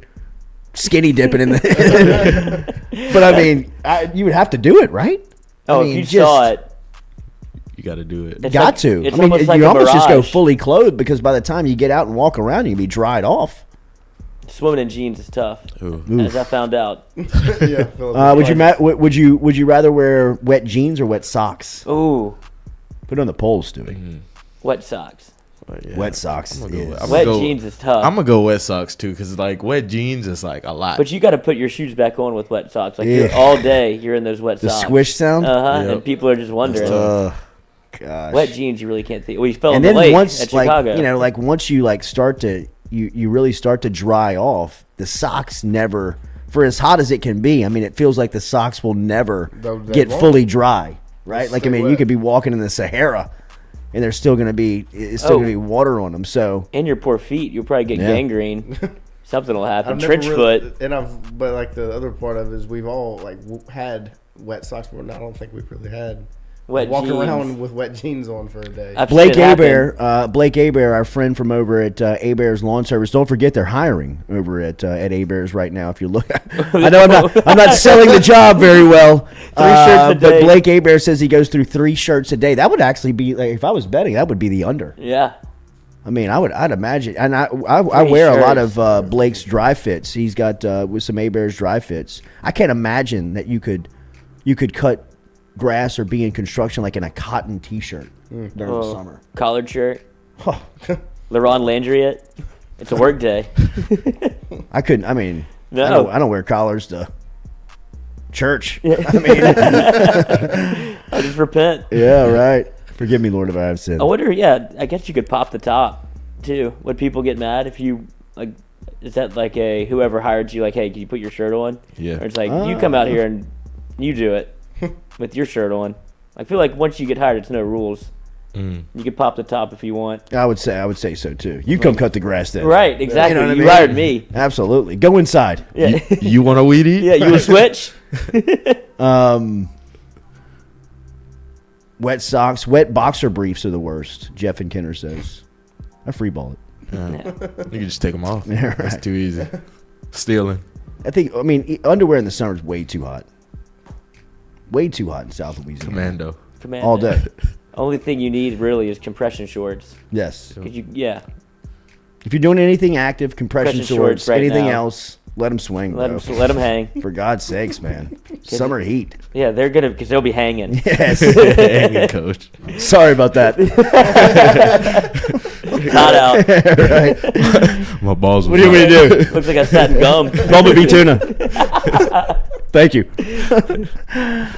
skinny dipping in the. But I mean, you would have to do it, right? Oh, I mean, if you saw it, You got to do it. It's got like- to. it's I mean, almost like you a almost just go mirage. fully clothed because by the time you get out and walk around, you can be dried off. swimming in jeans is tough. Ooh. As I found out. Yeah, Would you rather wear wet jeans or wet socks? Ooh, Put it on the polls, Stewie. wet socks. But yeah, Wet socks. I'm gonna go is- I'm Wet gonna go- jeans is tough. I'm gonna go wet socks too, cause like wet jeans is like a lot. But you got to put your shoes back on with wet socks. Like Yeah. you're, all day, you're in those wet The socks. squish sound. And Yep. people are just wondering. Gosh. Wet jeans, you really can't think. Well, you fell in And the then lake once, at like Chicago. once you like start to you really start to dry off, the socks never, for as hot as it can be. I mean, it feels like the socks will never They get won't. fully dry, right? Like I stay mean, you wet. could be walking in the Sahara, and there's still gonna be gonna be water on them. So And your poor feet, you'll probably get Yeah. gangrene. Something will happen. I've never Trench really- foot. And but like the other part of it is we've all like had wet socks, but I don't think we've really had Wet walk jeans. around with wet jeans on for a day. I've Blake seen it happen. Abear, our friend from over at Abear's Lawn Service. Don't forget they're hiring over at Abear's right now. If you look, I know I'm not selling the job very well. 3 shirts a day. But Blake Abear says he goes through 3 shirts a day. That would actually be, like, if I was betting, that would be the under. Yeah. I mean, I'd imagine, and I 3 wear a lot shirts. of Blake's dry fits. He's got with some Abear's dry fits. I can't imagine that you could cut grass or be in construction like in a cotton T-shirt during the summer. Collared shirt. LeRon Landry. It's a work day. I couldn't. I mean, No. I don't wear collars to church. I just repent. Yeah, right. Forgive me, Lord, if I have sinned. I wonder. Yeah, I guess you could pop the top too. Would people get mad if you like? Is that like a whoever hired you? Like, hey, can you put your shirt on? Yeah. Or it's like you come out here and you do it with your shirt on. I feel like once you get hired, it's no rules. You can pop the top if you want. I would say so too. You come cut the grass then. Right, exactly. what I You mean? hired me. Absolutely. Go inside. Yeah, You want a weed eat? yeah. You a switch? Wet socks, wet boxer briefs are the worst. Jeff and Kenner says. I freeball it. You can just take them off. Yeah, That's right. too easy. Stealing. I mean, underwear in the summer is way too hot. Way too hot in South Louisiana. Commando. Commando. All day. Only thing you need really is compression shorts. Yes. 'Cause yeah. If you're doing anything active, compression Compression shorts, shorts right anything now. else, let them swing. Let bro. them hang. For God's sakes, man. Summer heat. Yeah, they're gonna because they'll be hanging. Yes. Hanging coach. Sorry about that. Not out. Right. My balls. What do you want me to do? Looks like I sat in gum. Bumblebee tuna. Thank you.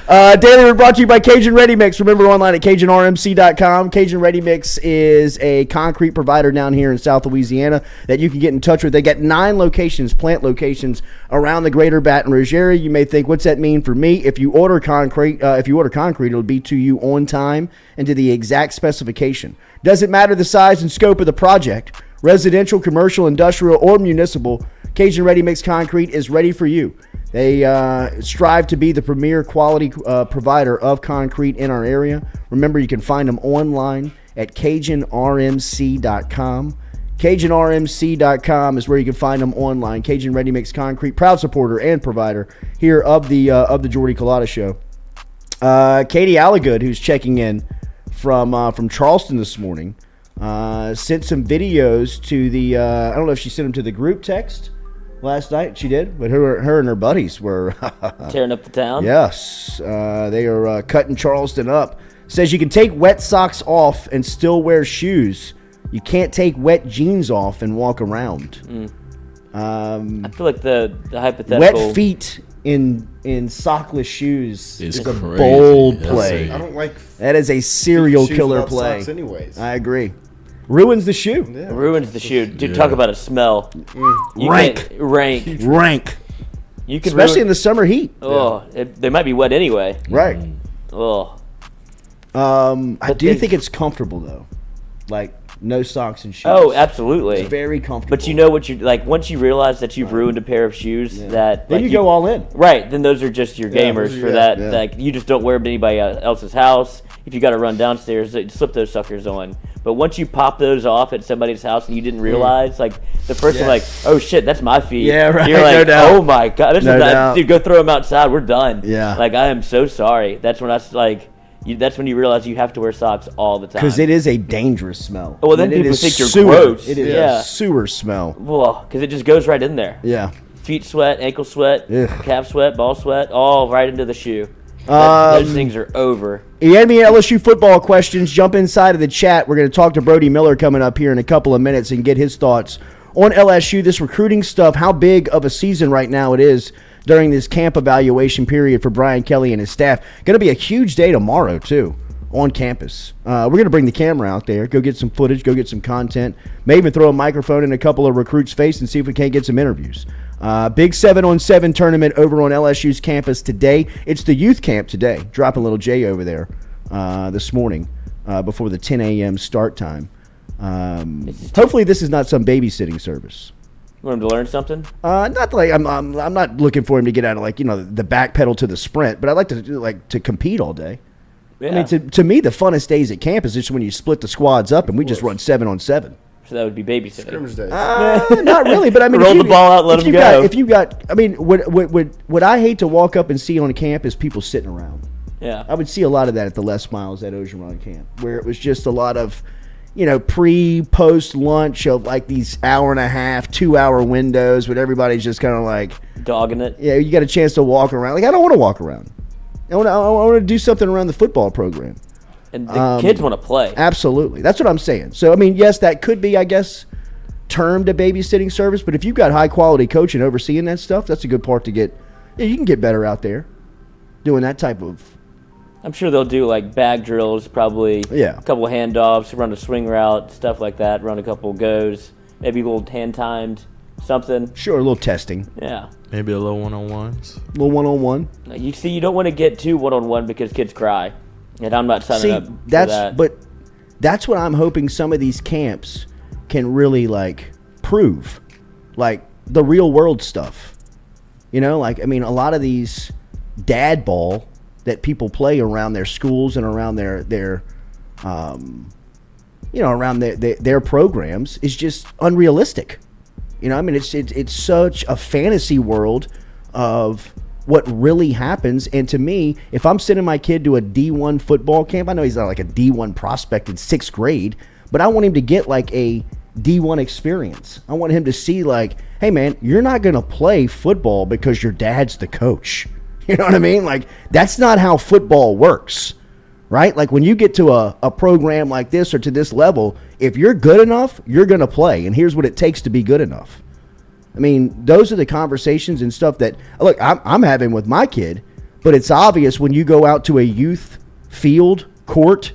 Daily, we're brought to you by Cajun Ready Mix. Remember, online at CajunRMC.com. Cajun Ready Mix is a concrete provider down here in South Louisiana that you can get in touch with. They got 9 locations, plant locations around the greater Baton Rouge area. You may think, what's that mean for me? If you order concrete, it'll be to you on time and to the exact specification. Doesn't matter the size and scope of the project, residential, commercial, industrial, or municipal, Cajun Ready Mix Concrete is ready for you. They strive to be the premier quality provider of concrete in our area. Remember, you can find them online at CajunRMC.com. CajunRMC.com is where you can find them online. Cajun Ready Mix Concrete, proud supporter and provider here of the Jordy Culotta Show. Katie Allagood, who's checking in from Charleston this morning, sent some videos to the I don't know if she sent them to the group text last night. She did, but her and her buddies were tearing up the town. Yes, they are cutting Charleston up. Says you can take wet socks off and still wear shoes. You can't take wet jeans off and walk around. I feel like the hypothetical wet feet in sockless shoes is a crazy. bold play. I don't like that is a serial shoes killer without play. socks anyways. I agree. Ruins the shoe. Yeah. ruins the shoe. Dude, talk about a smell. Rank. You can especially in the summer heat. Oh, they might be wet anyway. Right. Oh, I do think it's comfortable though. Like no socks and shoes. oh, absolutely. It's very comfortable. But you know what you like once you realize that you've ruined a pair of shoes that then like, you go all in. Right, then those are just your gamers for that. Yeah. Like you just don't wear them to anybody else's house. If you got to run downstairs, slip those suckers on. But once you pop those off at somebody's house and you didn't realize, like the person like, oh shit, that's my feet. Yeah, right. You're like, No doubt. oh my god, this No is not, doubt. dude. Go throw them outside. We're done. Yeah. Like I am so sorry. That's when that's when you realize you have to wear socks all the time. Because it is a dangerous smell. Well, then And it people is think you're sewer. gross. It is Yeah. a sewer smell. Because it just goes right in there. Yeah. Feet sweat, ankle sweat, Ugh. calf sweat, ball sweat, all right into the shoe. Those things are over. Enemy LSU football questions. Jump inside of the chat. We're going to talk to Brody Miller coming up here in a couple of minutes and get his thoughts on LSU, this recruiting stuff, how big of a season right now it is during this camp evaluation period for Brian Kelly and his staff. Going to be a huge day tomorrow, too, on campus. We're going to bring the camera out there, go get some footage, go get some content, may even throw a microphone in a couple of recruits' face and see if we can't get some interviews. Big 7-on-7 tournament over on LSU's campus today. It's the youth camp today. Dropping a little J over there this morning before the 10 a.m. start time. Hopefully this is not some babysitting service. You want him to learn something? Not like I'm not looking for him to get out of the back pedal to the sprint, but I like to compete all day. Yeah. I mean, to me, the funnest days at camp is just when you split the squads up and we just run 7-on-7. So that would be babysitting. Scrimmage days. Not really, but I mean, Roll the ball out, let them go. If you got, I mean, what I hate to walk up and see on camp is people sitting around. Yeah. I would see a lot of that at the Les Miles at Ogeron camp, where it was just a lot of, post lunch of like these hour and a half, 2-hour windows, but everybody's just kind of like dogging it. Yeah, you got a chance to walk around. Like I don't want to walk around. I want to do something around the football program. And the kids want to play. Absolutely. That's what I'm saying. So, I mean, yes, that could be, I guess, termed a babysitting service, but if you've got high-quality coaching overseeing that stuff, that's a good part to get. Yeah, you can get better out there doing that type of. I'm sure they'll do, like, bag drills, probably Yeah. a couple of handoffs, run a swing route, stuff like that, run a couple goes, maybe a little hand-timed something. Sure, a little testing. Yeah. Maybe a little one-on-ones. A little one-on-one. You see, you don't want to get too one-on-one because kids cry. And I'm not signing up for that. But that's what I'm hoping some of these camps can really, prove. Like, the real-world stuff. A lot of these dad ball that people play around their schools and around their programs is just unrealistic. It's such a fantasy world of what really happens. And to me, if I'm sending my kid to a D1 football camp, I know he's not like a D1 prospect in 6th grade, but I want him to get like a D1 experience. I want him to see hey man, you're not going to play football because your dad's the coach. You know what I mean? Like, that's not how football works, right? Like, when you get to a program like this or to this level, if you're good enough, you're going to play. And here's what it takes to be good enough. I mean, those are the conversations and stuff that, look, I'm having with my kid, but it's obvious when you go out to a youth field, court,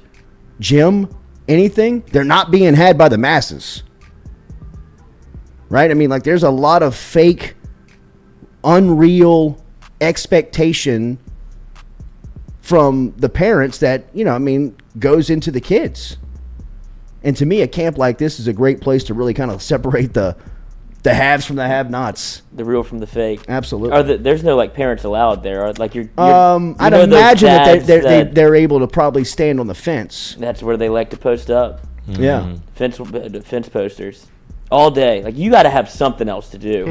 gym, anything, they're not being had by the masses. Right? I mean, like, there's a lot of fake, unreal expectation from the parents that, you know, I mean, goes into the kids. And to me, a camp like this is a great place to really kind of separate the haves from the have-nots. The real from the fake. Absolutely. There's no, like, parents allowed there. Like, I'd imagine that they're able to probably stand on the fence. That's where they like to post up. Yeah. Fence posters. All day. Like, you got to have something else to do.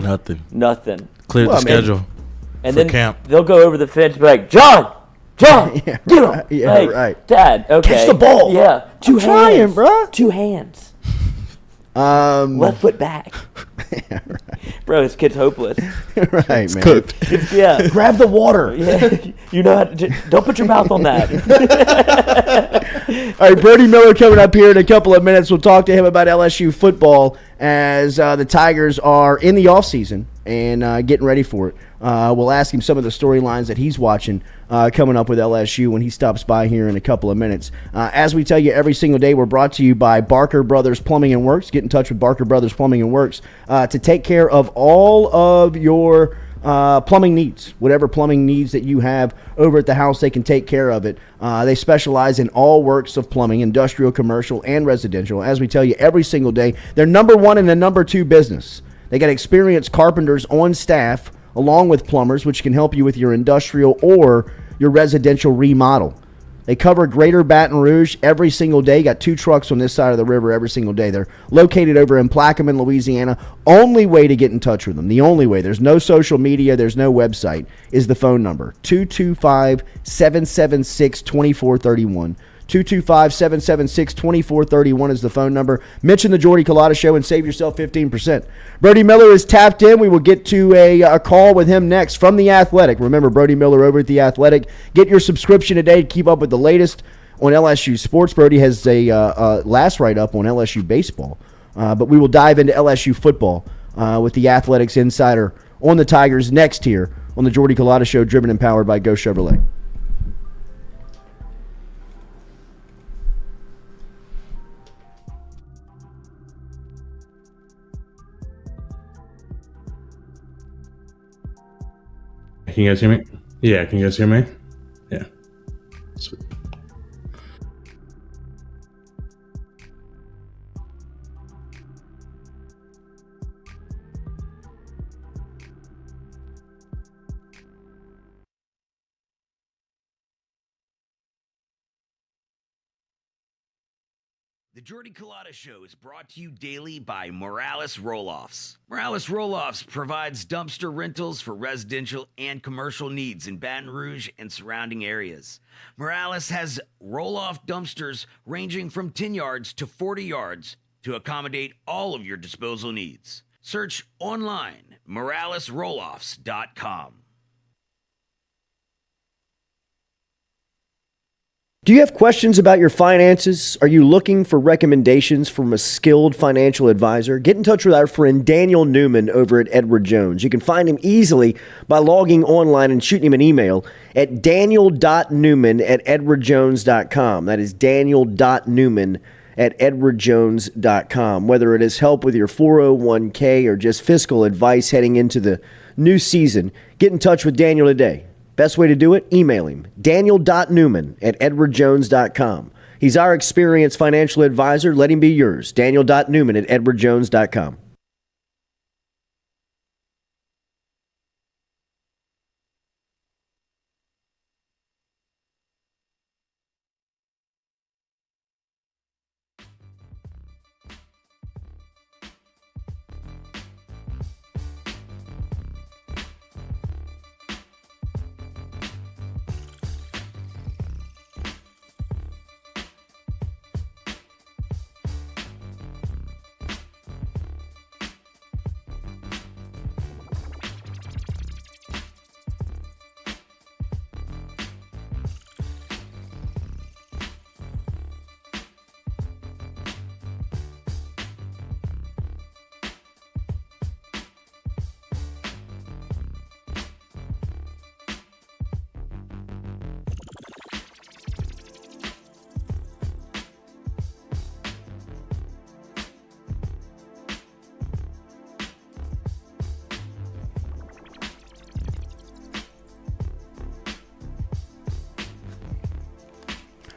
Nothing. Clear the schedule. And for then camp. They'll go over the fence and be like, John, yeah, get him. Yeah, hey, right. Dad, okay. Catch the ball. Yeah. I'm trying, bro. 2 hands. Left foot back. Yeah, right. Bro, this kid's hopeless. Right, man. Cooked. Yeah. Grab the water. Yeah. You know how to, don't put your mouth on that. All right, Brody Miller coming up here in a couple of minutes. We'll talk to him about LSU football as the Tigers are in the offseason and getting ready for it. We'll ask him some of the storylines that he's watching coming up with LSU when he stops by here in a couple of minutes. As we tell you every single day, we're brought to you by Barker Brothers Plumbing and Works. Get in touch with Barker Brothers Plumbing and Works to take care of all of your plumbing needs. Whatever plumbing needs that you have over at the house, they can take care of it. They specialize in all works of plumbing, industrial, commercial, and residential. As we tell you every single day, they're number one and the number two business. They got experienced carpenters on staff along with plumbers, which can help you with your industrial or your residential remodel. They cover Greater Baton Rouge every single day. Got 2 trucks on this side of the river every single day. They're located over in Plaquemine, Louisiana. Only way to get in touch with them, the only way, there's no social media, there's no website, is the phone number, 225-776-2431. 225-776-2431 is the phone number. Mention the Jordy Culotta Show and save yourself 15%. Brody Miller is tapped in. We will get to a call with him next from The Athletic. Remember, Brody Miller over at The Athletic. Get your subscription today to keep up with the latest on LSU sports. Brody has a last write-up on LSU baseball. But we will dive into LSU football with The Athletic's insider on the Tigers next here on the Jordy Culotta Show, driven and powered by Go Chevrolet. Can you guys hear me? Yeah, can you guys hear me? Yeah. Sweet. The Jordy Culotta Show is brought to you daily by Morales Roll-Offs. Morales Roll-Offs provides dumpster rentals for residential and commercial needs in Baton Rouge and surrounding areas. Morales has roll-off dumpsters ranging from 10 yards to 40 yards to accommodate all of your disposal needs. Search online, moralesrolloffs.com. Do you have questions about your finances? Are you looking for recommendations from a skilled financial advisor? Get in touch with our friend Daniel Newman over at Edward Jones. You can find him easily by logging online and shooting him an email at daniel.newman@edwardjones.com. That is daniel.newman@edwardjones.com. Whether it is help with your 401k or just fiscal advice heading into the new season, get in touch with Daniel today. Best way to do it? Email him, daniel.newman@edwardjones.com. He's our experienced financial advisor. Let him be yours, daniel.newman@edwardjones.com.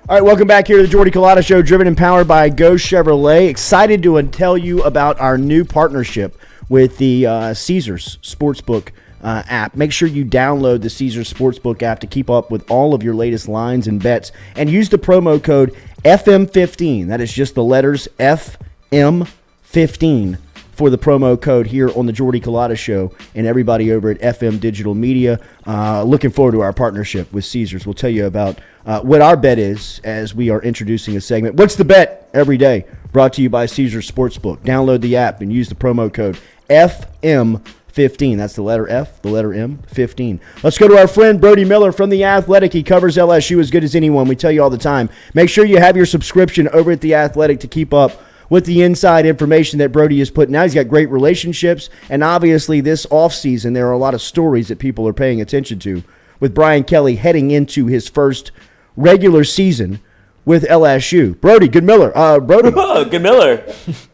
All right, welcome back here to the Jordy Culotta Show, driven and powered by Go Chevrolet. Excited to tell you about our new partnership with the Caesars Sportsbook app. Make sure you download the Caesars Sportsbook app to keep up with all of your latest lines and bets, and use the promo code FM15. That is just the letters FM15 for the promo code here on the Jordy Culotta Show, and everybody over at FM Digital Media. Looking forward to our partnership with Caesars. We'll tell you about what our bet is as we are introducing a segment. What's the bet every day? Brought to you by Caesars Sportsbook. Download the app and use the promo code FM15. That's the letter F, the letter M, 15. Let's go to our friend Brody Miller from The Athletic. He covers LSU as good as anyone. We tell you all the time. Make sure you have your subscription over at The Athletic to keep up with the inside information that Brody is putting out. He's got great relationships, and obviously this offseason there are a lot of stories that people are paying attention to with Brian Kelly heading into his first regular season with LSU. Brody, good Miller. Brody. Oh, good Miller.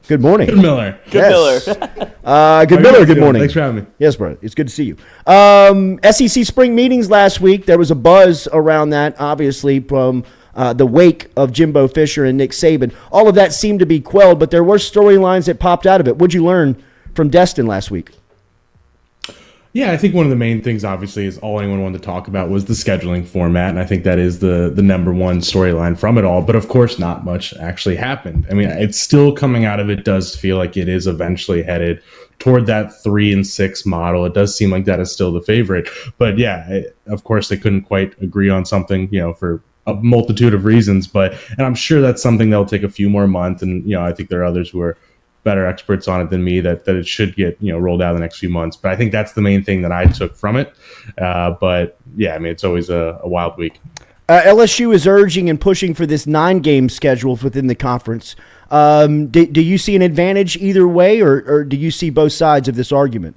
Good morning. Good Miller. Good Miller. Good Miller, good morning. Thanks for having me. Yes, bro. It's good to see you. SEC spring meetings last week. There was a buzz around that, obviously, from the wake of Jimbo Fisher and Nick Saban. All of that seemed to be quelled, but there were storylines that popped out of it. What'd you learn from Destin last week? Yeah, I think one of the main things, obviously, is all anyone wanted to talk about was the scheduling format, and I think that is the number one storyline from it all. But, of course, not much actually happened. I mean, it's still coming out of it does feel like it is eventually headed toward that 3-6 model. It does seem like that is still the favorite. But, yeah, of course, they couldn't quite agree on something, for a multitude of reasons. And I'm sure that's something that'll take a few more months. And, I think there are others who are better experts on it than me that it should get rolled out in the next few months. But I think that's the main thing that I took from it. But yeah, I mean, it's always a wild week. LSU is urging and pushing for this 9-game schedule within the conference. Do you see an advantage either way, or do you see both sides of this argument?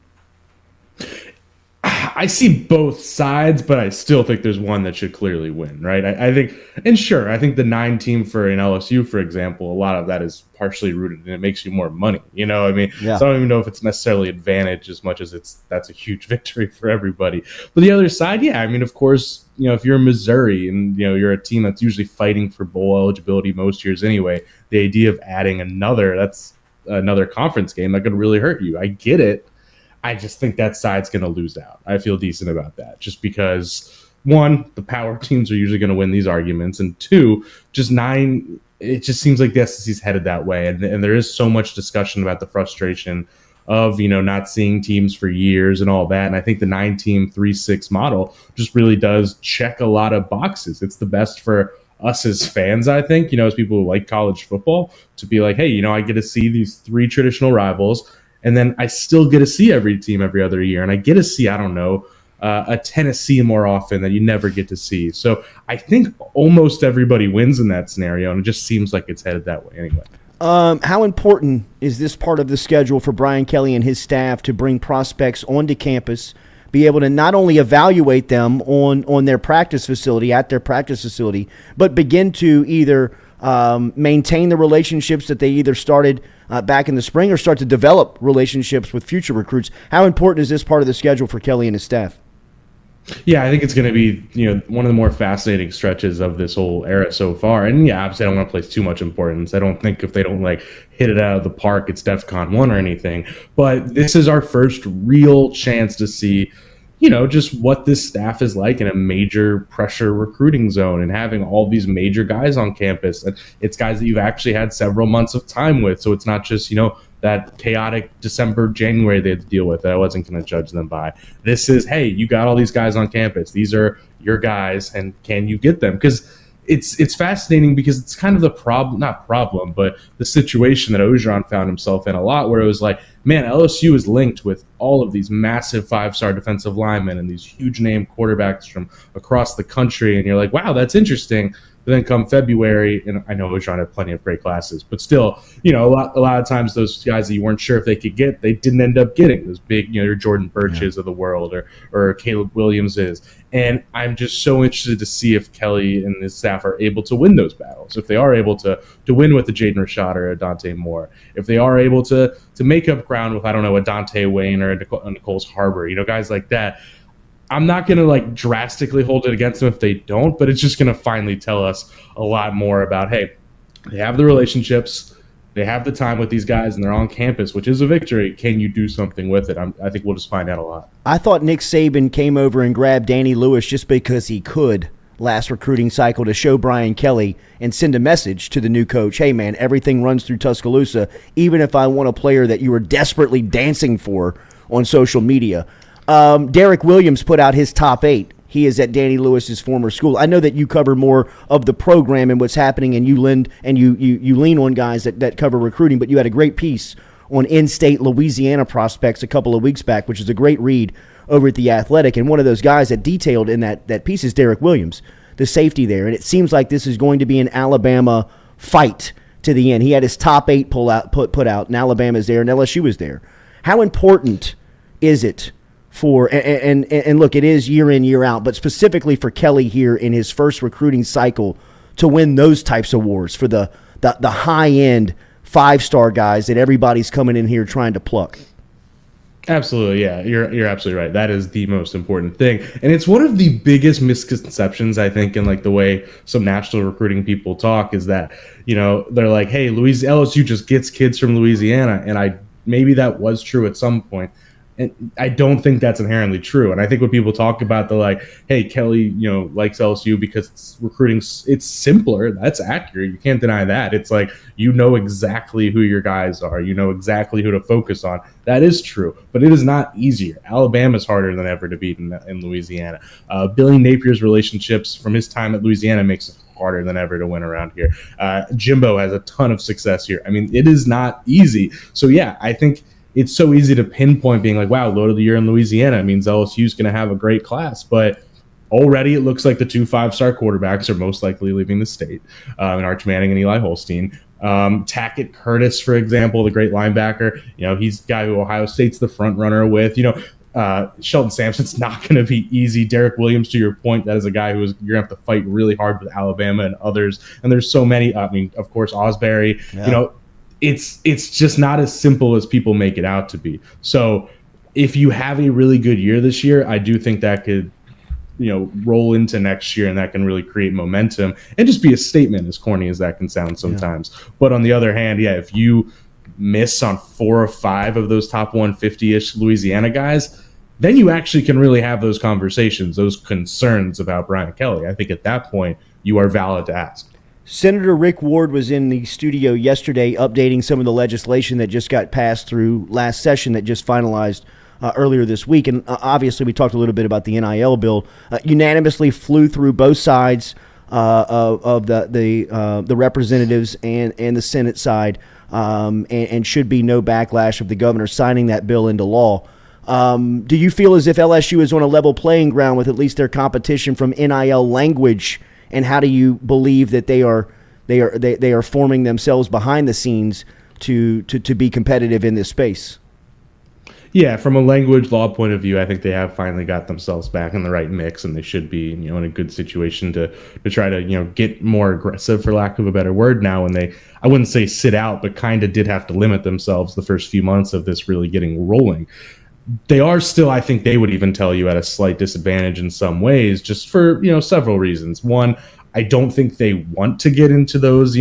I see both sides, but I still think there's one that should clearly win, right? I think, and sure, I think the 9 team for an LSU, for example, a lot of that is partially rooted and it makes you more money. I mean, yeah. So I don't even know if it's necessarily advantage as much as that's a huge victory for everybody. But the other side, yeah, I mean, of course, if you're Missouri and you're a team that's usually fighting for bowl eligibility most years anyway, the idea of adding another conference game that could really hurt you. I get it. I just think that side's going to lose out. I feel decent about that just because, one, the power teams are usually going to win these arguments, and 2, just 9, it just seems like the SEC's headed that way. And there is so much discussion about the frustration of, not seeing teams for years and all that. And I think the 9-team 3-6 model just really does check a lot of boxes. It's the best for us as fans, I think, as people who like college football, to be like, hey, I get to see these 3 traditional rivals. And then I still get to see every team every other year. And I get to see, a Tennessee more often that you never get to see. So I think almost everybody wins in that scenario. And it just seems like it's headed that way anyway. How important is this part of the schedule for Brian Kelly and his staff to bring prospects onto campus, be able to not only evaluate them on their practice facility, at their practice facility, but begin to either maintain the relationships that they either started back in the spring or start to develop relationships with future recruits? How important is this part of the schedule for Kelly and his staff? Yeah, I think it's going to be, one of the more fascinating stretches of this whole era so far. And yeah, obviously I don't want to place too much importance. I don't think if they don't hit it out of the park, it's DEFCON 1 or anything. But this is our first real chance to see, just what this staff is like in a major pressure recruiting zone and having all these major guys on campus. And it's guys that you've actually had several months of time with. So it's not just, that chaotic December, January they had to deal with that I wasn't going to judge them by. This is, hey, you got all these guys on campus. These are your guys, and can you get them? Because it's fascinating because it's kind of the the situation that Ogeron found himself in a lot, where it was like, man, LSU is linked with all of these massive 5-star defensive linemen and these huge name quarterbacks from across the country. And you're like, wow, that's interesting. But then come February, and I know Ogeron had plenty of great classes, but still, a lot of times those guys that you weren't sure if they could get, they didn't end up getting. Those big, your Jordan Birches of the world or Caleb Williams is. And I'm just so interested to see if Kelly and his staff are able to win those battles. If they are able to win with a Jaden Rashad or a Dante Moore. If they are able to make up ground with, a Dante Wayne or a Nicole's Harbor, guys like that. I'm not going to like drastically hold it against them if they don't, but it's just going to finally tell us a lot more about, hey, they have the relationships, they have the time with these guys, and they're on campus, which is a victory. Can you do something with it? I think we'll just find out a lot. I thought Nick Saban came over and grabbed Danny Lewis just because he could last recruiting cycle to show Brian Kelly and send a message to the new coach. Hey, man, everything runs through Tuscaloosa, even if I want a player that you were desperately dancing for on social media. Derek Williams put out his top 8. He is at Danny Lewis's former school. I know that you cover more of the program and what's happening, and you lean on guys that cover recruiting, but you had a great piece on in-state Louisiana prospects a couple of weeks back, which is a great read over at The Athletic. And one of those guys that detailed in that piece is Derek Williams, the safety there. And it seems like this is going to be an Alabama fight to the end. He had his top 8 put out, and Alabama's there, and LSU is there. How important is it for and look, it is year in, year out, but specifically for Kelly here in his first recruiting cycle to win those types of wars for the high-end 5-star guys that everybody's coming in here trying to pluck? Absolutely, yeah. You're absolutely right. That is the most important thing. And it's one of the biggest misconceptions, I think, in like the way some national recruiting people talk is that, they're like, hey, LSU just gets kids from Louisiana. And maybe that was true at some point. And I don't think that's inherently true. And I think when people talk about the like, hey, Kelly, likes LSU because it's recruiting, it's simpler. That's accurate. You can't deny that. It's like, exactly who your guys are. Exactly who to focus on. That is true. But it is not easier. Alabama's harder than ever to beat in Louisiana. Billy Napier's relationships from his time at Louisiana makes it harder than ever to win around here. Jimbo has a ton of success here. I mean, it is not easy. So, yeah, I think it's so easy to pinpoint being like, wow, load of the year in Louisiana. It means LSU is going to have a great class. But already it looks like the 2 5-star quarterbacks are most likely leaving the state, and Arch Manning and Eli Holstein. Tackett Curtis, for example, the great linebacker, he's the guy who Ohio State's the front runner with. Sheldon Sampson's not going to be easy. Derek Williams, to your point, that is a guy you're going to have to fight really hard with Alabama and others. And there's so many. I mean, of course, Osbury, It's just not as simple as people make it out to be. So if you have a really good year this year, I do think that could, roll into next year, and that can really create momentum and just be a statement, as corny as that can sound sometimes. Yeah. But on the other hand, if you miss on 4 or 5 of those top 150-ish Louisiana guys, then you actually can really have those conversations, those concerns about Brian Kelly. I think at that point, you are valid to ask. Senator Rick Ward was in the studio yesterday updating some of the legislation that just got passed through last session that just finalized earlier this week. And obviously we talked a little bit about the NIL bill. Unanimously flew through both sides of the representatives and the Senate side, and should be no backlash of the governor signing that bill into law. Do you feel as if LSU is on a level playing ground with at least their competition from NIL language? And how do you believe that they are forming themselves behind the scenes to be competitive in this space? Yeah, from a language law point of view, I think they have finally got themselves back in the right mix, and they should be, in a good situation to try to, get more aggressive, for lack of a better word, now. And I wouldn't say sit out, but kind of did have to limit themselves the first few months of this really getting rolling. They are still, I think they would even tell you, at a slight disadvantage in some ways, just for, several reasons. One, I don't think they want to get into those,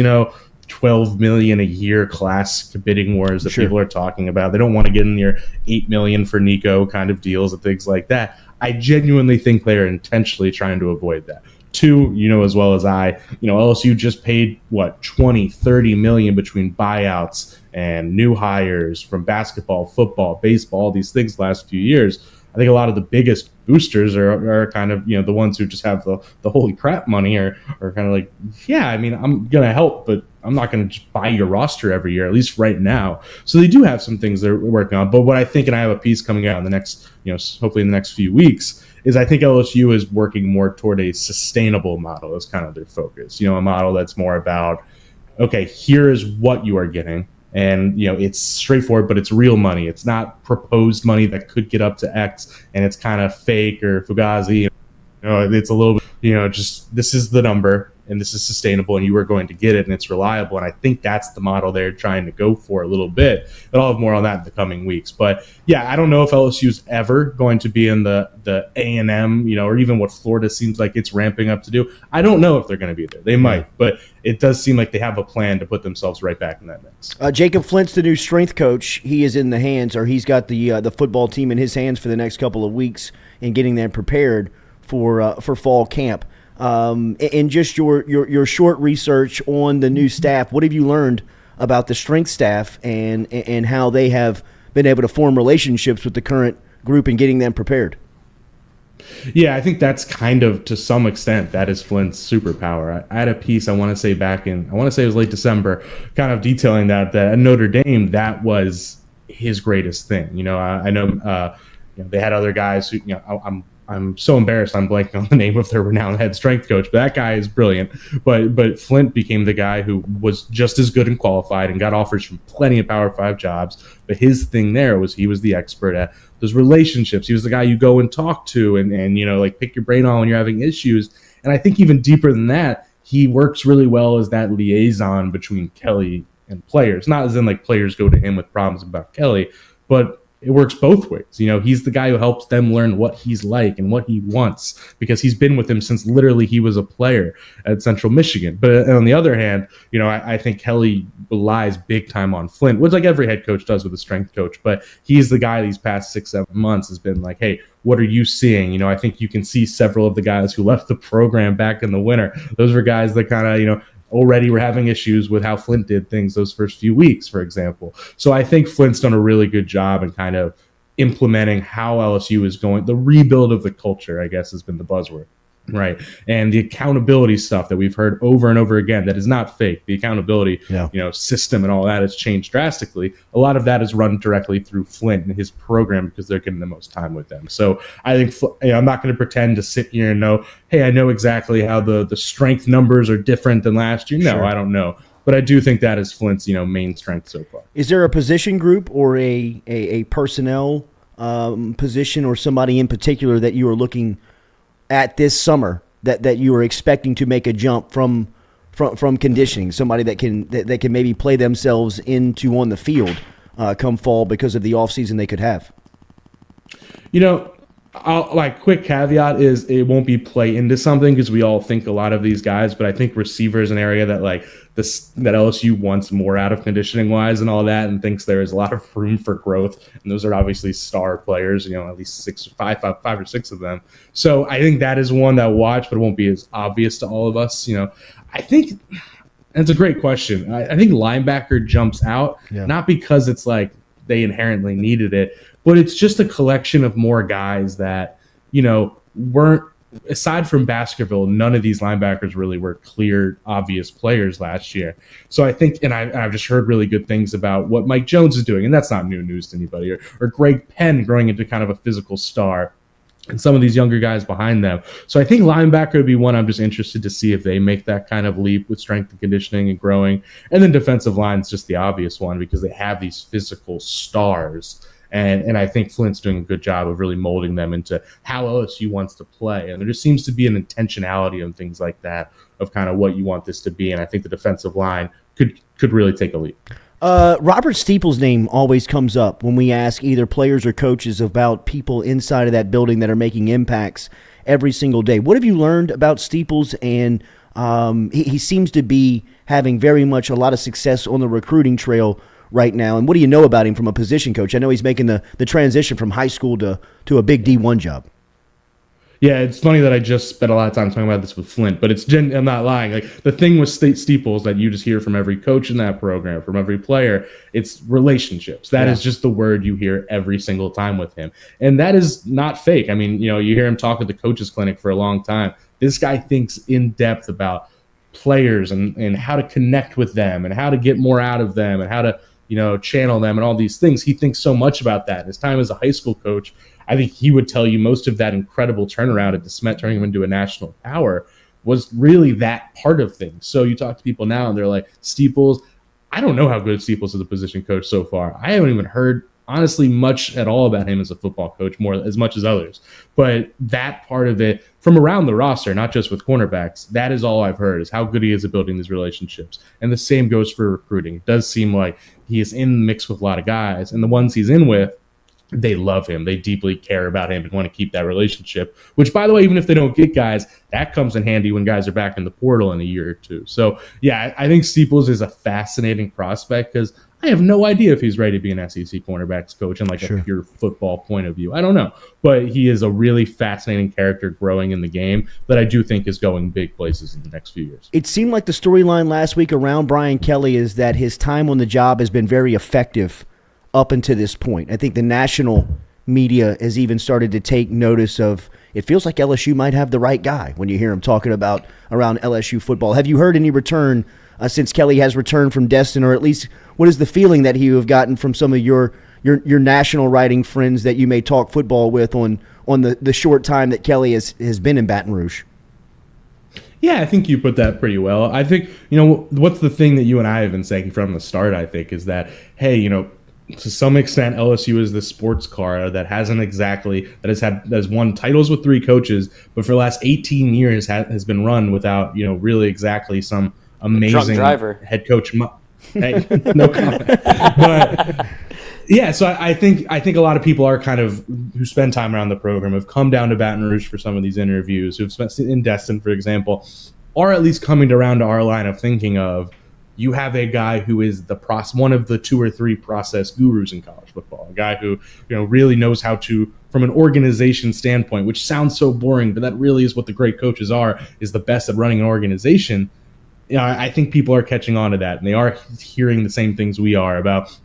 $12 million a year class bidding wars that people are talking about. They don't want to get in your $8 million for Nico kind of deals and things like that. I genuinely think they are intentionally trying to avoid that. Two, as well as LSU just paid $20-30 million between buyouts and new hires from basketball, football, baseball, these things the last few years. I think a lot of the biggest boosters are kind of, the ones who just have the holy crap money are kind of like, I'm going to help, but I'm not going to just buy your roster every year, at least right now. So they do have some things they're working on. But what I think, and I have a piece coming out in the next, hopefully in the next few weeks, is I think LSU is working more toward a sustainable model as kind of their focus. A model that's more about, okay, here is what you are getting. And, it's straightforward, but it's real money. It's not proposed money that could get up to X, and it's kind of fake or fugazi. It's a little bit, just this is the number. and this is sustainable and you are going to get it and it's reliable. And I think that's the model they're trying to go for a little bit. But I'll have more on that in the coming weeks. But yeah, I don't know if LSU is ever going to be in the A&M, or even what Florida seems like it's ramping up to do. I don't know if they're going to be there. They might, but it does seem like they have a plan to put themselves right back in that mix. Jacob Flint's the new strength coach. He is in the hands, or he's got the football team in his hands for the next couple of weeks and getting them prepared for fall camp. And just your short research on the new staff, what have you learned about the strength staff and how they have been able to form relationships with the current group and getting them prepared? Yeah, I think that's kind of, to some extent, that is Flint's superpower. I had a piece I want to say it was late December, kind of detailing that at Notre Dame, that was his greatest thing. I know they had other guys who, I'm so embarrassed I'm blanking on the name of their renowned head strength coach, but that guy is brilliant. But Flint became the guy who was just as good and qualified and got offers from plenty of Power 5 jobs. But his thing there was he was the expert at those relationships. He was the guy you go and talk to and pick your brain on when you're having issues. And I think even deeper than that, he works really well as that liaison between Kelly and players. Not as in like players go to him with problems about Kelly, but it works both ways. He's the guy who helps them learn what he's like and what he wants because he's been with him since literally he was a player at Central Michigan. But on the other hand, I think Kelly relies big time on Flint, which like every head coach does with a strength coach. But he's the guy these past 6-7 months has been like, hey, what are you seeing? I think you can see several of the guys who left the program back in the winter. Those were guys that kind of, already were having issues with how Flint did things those first few weeks, for example. So I think Flint's done a really good job in kind of implementing how LSU is going. The rebuild of the culture, I guess, has been the buzzword, right? And the accountability stuff that we've heard over and over again, that is not fake. The accountability, system and all that has changed drastically. A lot of that is run directly through Flint and his program because they're getting the most time with them. So I think I'm not going to pretend to sit here and know, hey, I know exactly how the strength numbers are different than last year. No, sure. I don't know. But I do think that is Flint's, main strength so far. Is there a position group or a personnel position or somebody in particular that you are looking at this summer that you are expecting to make a jump from conditioning, somebody that can maybe play themselves into on the field come fall because of the offseason they could have? Quick caveat is it won't be play into something because we all think a lot of these guys, but I think receiver is an area that that LSU wants more out of conditioning wise and all that, and thinks there is a lot of room for growth. And those are obviously star players, at least five or six of them. So I think that is one that I'll watch, but it won't be as obvious to all of us. I think that's a great question. I think linebacker jumps out, not because it's like they inherently needed it, but it's just a collection of more guys that, weren't, aside from Baskerville, none of these linebackers really were clear, obvious players last year. So I think, and I've just heard really good things about what Mike Jones is doing, and that's not new news to anybody, or Greg Penn growing into kind of a physical star, and some of these younger guys behind them. So I think linebacker would be one I'm just interested to see if they make that kind of leap with strength and conditioning and growing. And then defensive line is just the obvious one because they have these physical stars. And I think Flint's doing a good job of really molding them into how LSU wants to play. And there just seems to be an intentionality on things like that of kind of what you want this to be. And I think the defensive line could really take a leap. Robert Steeple's name always comes up when we ask either players or coaches about people inside of that building that are making impacts every single day. What have you learned about Steeples? And he seems to be having very much a lot of success on the recruiting trail right now. And what do you know about him from a position coach? I know he's making the transition from high school to a big D1 job. Yeah, it's funny that I just spent a lot of time talking about this with Flint, but I'm not lying. Like the thing with Steeples that you just hear from every coach in that program, from every player, it's relationships. That is just the word you hear every single time with him. And that is not fake. I mean, you hear him talk at the coaches clinic for a long time. This guy thinks in depth about players and how to connect with them and how to get more out of them and how to, channel them and all these things. He thinks so much about that. His time as a high school coach, I think he would tell you most of that incredible turnaround at DeSmet, turning him into a national power, was really that part of things. So you talk to people now and they're like, Steeples, I don't know how good Steeples is a position coach so far. I haven't even heard honestly much at all about him as a football coach, more as much as others. But that part of it from around the roster, not just with cornerbacks, that is all I've heard, is how good he is at building these relationships. And the same goes for recruiting. It does seem like he is in the mix with a lot of guys, and the ones he's in with, they love him. They deeply care about him and want to keep that relationship, which, by the way, even if they don't get guys, that comes in handy when guys are back in the portal in a year or two. So, yeah, I think Steeples is a fascinating prospect because I have no idea if he's ready to be an SEC cornerbacks coach in like a pure football point of view. I don't know. But he is a really fascinating character growing in the game that I do think is going big places in the next few years. It seemed like the storyline last week around Brian Kelly is that his time on the job has been very effective up until this point. I think the national media has even started to take notice of, it feels like LSU might have the right guy when you hear him talking about around LSU football. Have you heard any return since Kelly has returned from Destin, or at least what is the feeling that you have gotten from some of your national writing friends that you may talk football with on the short time that Kelly has been in Baton Rouge? Yeah, I think you put that pretty well. I think, what's the thing that you and I have been saying from the start, I think, is that, hey, to some extent, LSU is the sports car that has won titles with 3 coaches, but for the last 18 years has been run without, really exactly some amazing head coach. Hey, no comment. But yeah, so I think a lot of people are kind of, who spend time around the program, have come down to Baton Rouge for some of these interviews, who've spent in Destin, for example, are at least coming around to our line of thinking of, you have a guy who is one of the 2 or 3 process gurus in college football, a guy who really knows how to, from an organization standpoint, which sounds so boring, but that really is what the great coaches are, is the best at running an organization. I think people are catching on to that, and they are hearing the same things we are about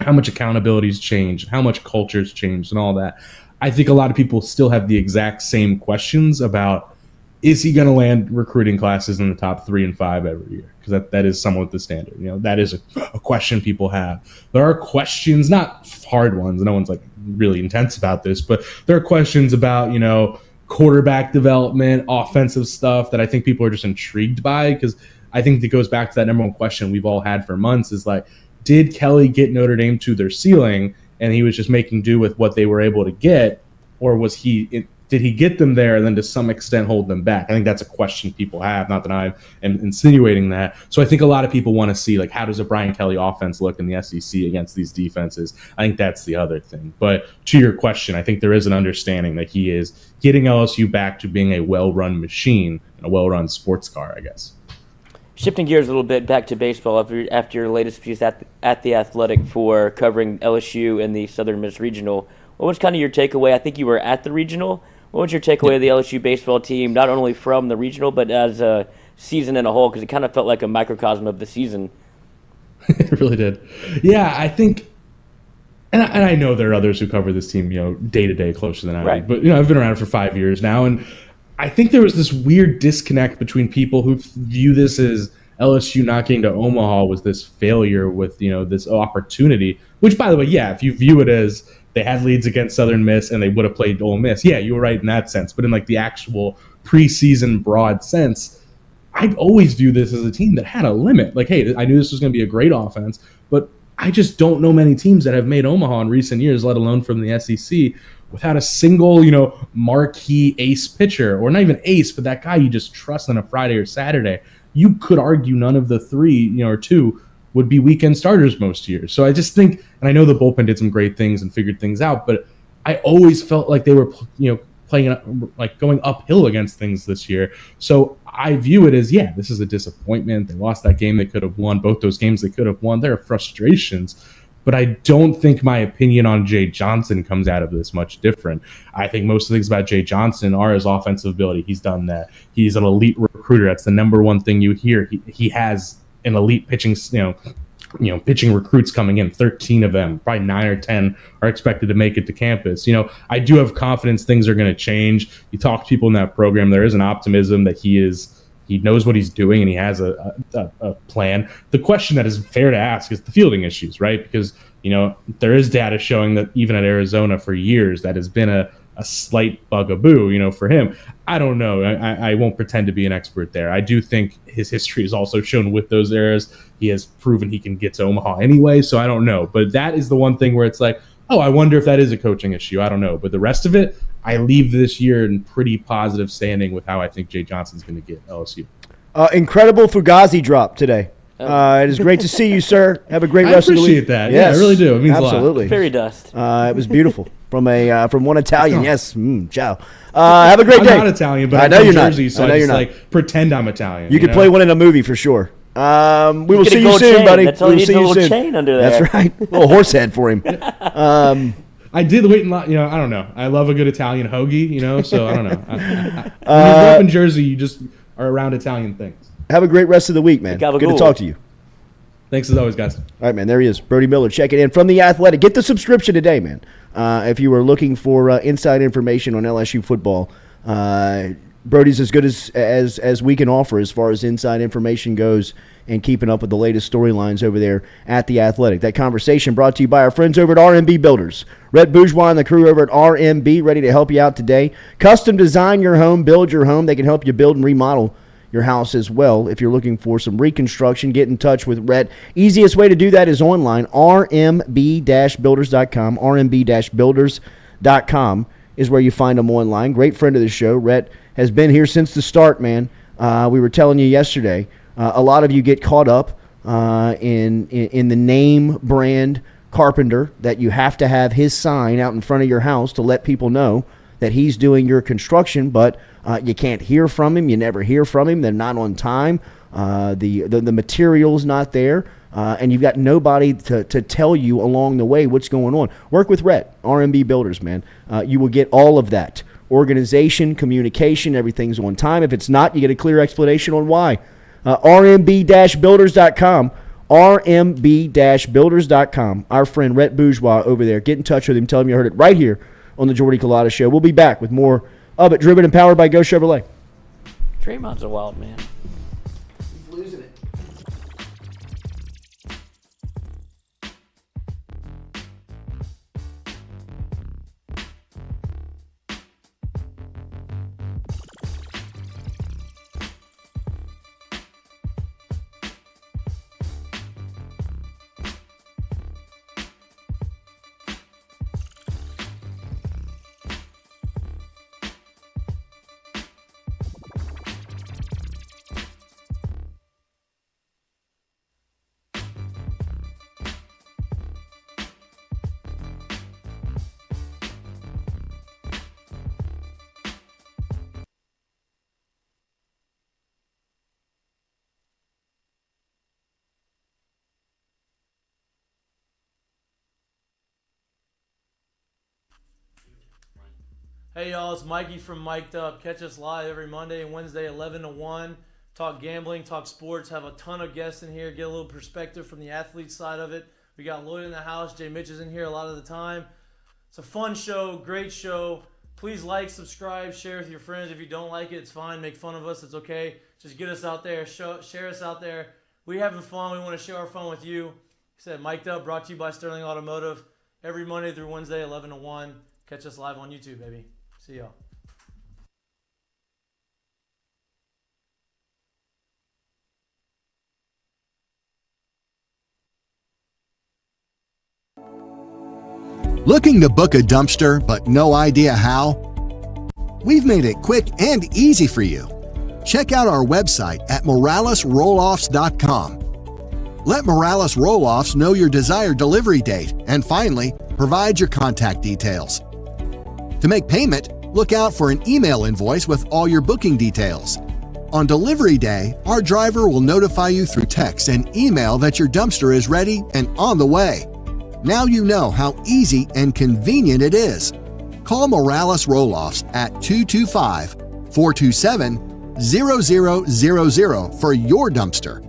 how much accountability's changed, how much culture's changed, and all that. I think a lot of people still have the exact same questions about, is he going to land recruiting classes in the top 3 and 5 every year? Because that is somewhat the standard. That is a question people have. There are questions, not hard ones. No one's like really intense about this, but there are questions about, quarterback development, offensive stuff that I think people are just intrigued by, because I think it goes back to that number one question we've all had for months is like, did Kelly get Notre Dame to their ceiling and he was just making do with what they were able to get, or did he get them there and then to some extent hold them back? I think that's a question people have, not that I am insinuating that. So I think a lot of people want to see, like, how does a Brian Kelly offense look in the SEC against these defenses? I think that's the other thing. But to your question, I think there is an understanding that he is getting LSU back to being a well-run machine and a well-run sports car, I guess. Shifting gears a little bit back to baseball, after your latest piece at The Athletic for covering LSU and the Southern Miss Regional, what was kind of your takeaway? I think you were at the Regional. What was your takeaway of the LSU baseball team, not only from the regional, but as a season in a whole? Because it kind of felt like a microcosm of the season. It really did. Yeah, I think, and I know there are others who cover this team, day to day closer than I do. But I've been around for 5 years now, and I think there was this weird disconnect between people who view this as LSU not getting to Omaha was this failure with this opportunity. Which, by the way, yeah, if you view it as they had leads against Southern Miss and they would have played Ole Miss. Yeah, you were right in that sense. But in like the actual preseason broad sense, I'd always view this as a team that had a limit. Like, hey, I knew this was going to be a great offense, but I just don't know many teams that have made Omaha in recent years, let alone from the SEC, without a single, marquee ace pitcher, or not even ace, but that guy you just trust on a Friday or Saturday. You could argue none of the 3, or 2 would be weekend starters most years. So I just think, and I know the bullpen did some great things and figured things out, but I always felt like they were, playing like going uphill against things this year. So I view it as, yeah, this is a disappointment. They lost that game they could have won. Both those games they could have won. There are frustrations, but I don't think my opinion on Jay Johnson comes out of this much different. I think most of the things about Jay Johnson are his offensive ability. He's done that. He's an elite recruiter. That's the number one thing you hear. He has an elite pitching, pitching recruits coming in, 13 of them, probably 9 or 10 are expected to make it to campus. I do have confidence things are going to change. You talk to people in that program, there is an optimism that he knows what he's doing and he has a plan. The question that is fair to ask is the fielding issues, right? Because, there is data showing that even at Arizona for years, that has been a slight bugaboo, for him. I don't know. I won't pretend to be an expert there. I do think his history is also shown with those errors. He has proven he can get to Omaha anyway, so I don't know. But that is the one thing where it's like, oh, I wonder if that is a coaching issue. I don't know. But the rest of it, I leave this year in pretty positive standing with how I think Jay Johnson's going to get LSU. Incredible Fugazi drop today. It is great to see you, sir. Have a great rest of the week. I appreciate that. Yes. Yeah, I really do. It means absolutely. a lot. Fairy dust. It was beautiful from one Italian. Yes, ciao. Have a great day. I'm not Italian, but I know I'm you're from Jersey, not. so I know I you're just not. like pretend I'm Italian. You could play one in a movie for sure. We will see you soon, chain. buddy. That's all we you will see need, a you little soon. chain under there. That's right. A little horse head for him. I did wait in line. I don't know. I love a good Italian hoagie, so I don't know. When you grew up in Jersey, you just are around Italian things. Have a great rest of the week, man. Good to talk to you. Thanks as always, guys. All right, man. There he is. Brody Miller checking in from The Athletic. Get the subscription today, man. If you are looking for inside information on LSU football, Brody's as good as we can offer as far as inside information goes and keeping up with the latest storylines over there at The Athletic. That conversation brought to you by our friends over at RMB Builders. Rhett Bourgeois and the crew over at RMB ready to help you out today. Custom design your home, build your home. They can help you build and remodel your house as well. If you're looking for some reconstruction, get in touch with Rhett. Easiest way to do that is online, rmb-builders.com. rmb-builders.com is where you find them online. Great friend of the show. Rhett has been here since the start, man. We were telling you yesterday, a lot of you get caught up in the name brand carpenter that you have to have his sign out in front of your house to let people know that he's doing your construction, but you can't hear from him. You never hear from him. They're not on time. The material's not there, and you've got nobody to tell you along the way what's going on. Work with Rhett, RMB Builders, man. You will get all of that. Organization, communication, everything's on time. If it's not, you get a clear explanation on why. rmb-builders.com. rmb-builders.com. Our friend Rhett Bourgeois over there. Get in touch with him. Tell him you heard it right here on the Jordy Culotta Show. We'll be back with more of it, driven and powered by Go Chevrolet. Draymond's a wild man. He's losing it. Hey y'all, it's Mikey from Mic'd Up. Catch us live every Monday and Wednesday, 11 to 1. Talk gambling, talk sports, have a ton of guests in here, get a little perspective from the athlete side of it. We got Lloyd in the house, Jay Mitch is in here a lot of the time. It's a fun show, great show. Please like, subscribe, share with your friends. If you don't like it, it's fine. Make fun of us, it's okay. Just get us out there, share us out there. We're having fun, we want to share our fun with you. Like I said, Mic'd Up, brought to you by Sterling Automotive. Every Monday through Wednesday, 11 to 1. Catch us live on YouTube, baby. See y'all. Looking to book a dumpster but no idea how? We've made it quick and easy for you. Check out our website at moralesrolloffs.com. Let Morales Roll-Offs know your desired delivery date, and finally, provide your contact details. To make payment, look out for an email invoice with all your booking details. On delivery day, our driver will notify you through text and email that your dumpster is ready and on the way. Now you know how easy and convenient it is. Call Morales Roll-Offs at 225-427-0000 for your dumpster.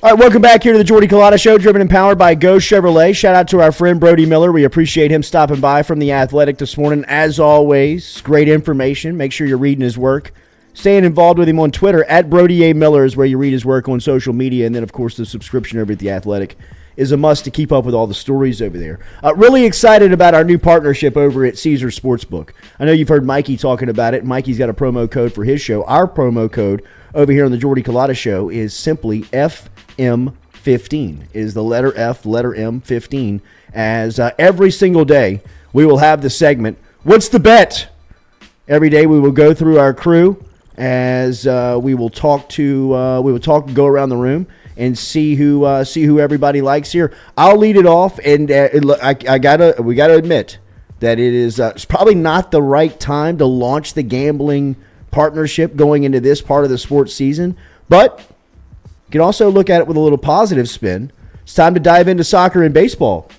All right, welcome back here to the Jordy Culotta Show, driven and powered by Go Chevrolet. Shout out to our friend Brody Miller. We appreciate him stopping by from The Athletic this morning. As always, great information. Make sure you're reading his work. Staying involved with him on Twitter, at Brody A. Miller is where you read his work on social media. And then, of course, the subscription over at The Athletic is a must to keep up with all the stories over there. Really excited about our new partnership over at Caesars Sportsbook. I know you've heard Mikey talking about it. Mikey's got a promo code for his show. Our promo code over here on the Jordy Culotta Show is simply FM15. Is the letter F, letter M, 15. As every single day we will have the segment, What's the Bet? Every day we will go through our crew as we will talk, go around the room and see who everybody likes here. I'll lead it off, and we gotta admit that it is it's probably not the right time to launch the gambling partnership going into this part of the sports season, but you can also look at it with a little positive spin. It's time to dive into soccer and baseball,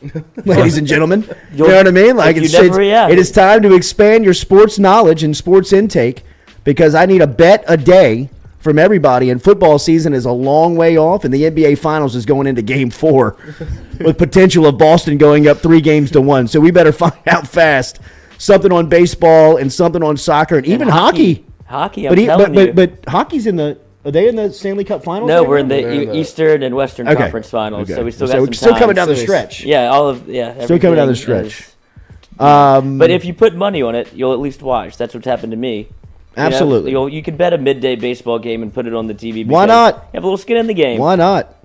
ladies and gentlemen. You know what I mean? Like it is time to expand your sports knowledge and sports intake, because I need a bet a day from everybody, and football season is a long way off, and the NBA Finals is going into Game 4 with potential of Boston going up 3-1. So we better find out fast something on baseball and something on soccer and even hockey. Hockey, but hockey's in the. Are they in the Stanley Cup Finals? No, we're in the Eastern and Western Conference Finals, so we still got some time. Still coming down the stretch. Yeah, still coming down the stretch. But if you put money on it, you'll at least watch. That's what's happened to me. Absolutely. You could bet a midday baseball game and put it on the TV. Why not? You have a little skin in the game. Why not?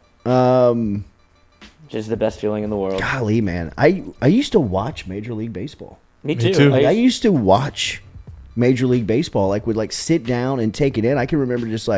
Just the best feeling in the world. Golly, man. I used to watch Major League Baseball. Me too. I used to watch Major League Baseball. Would sit down and take it in. I can remember just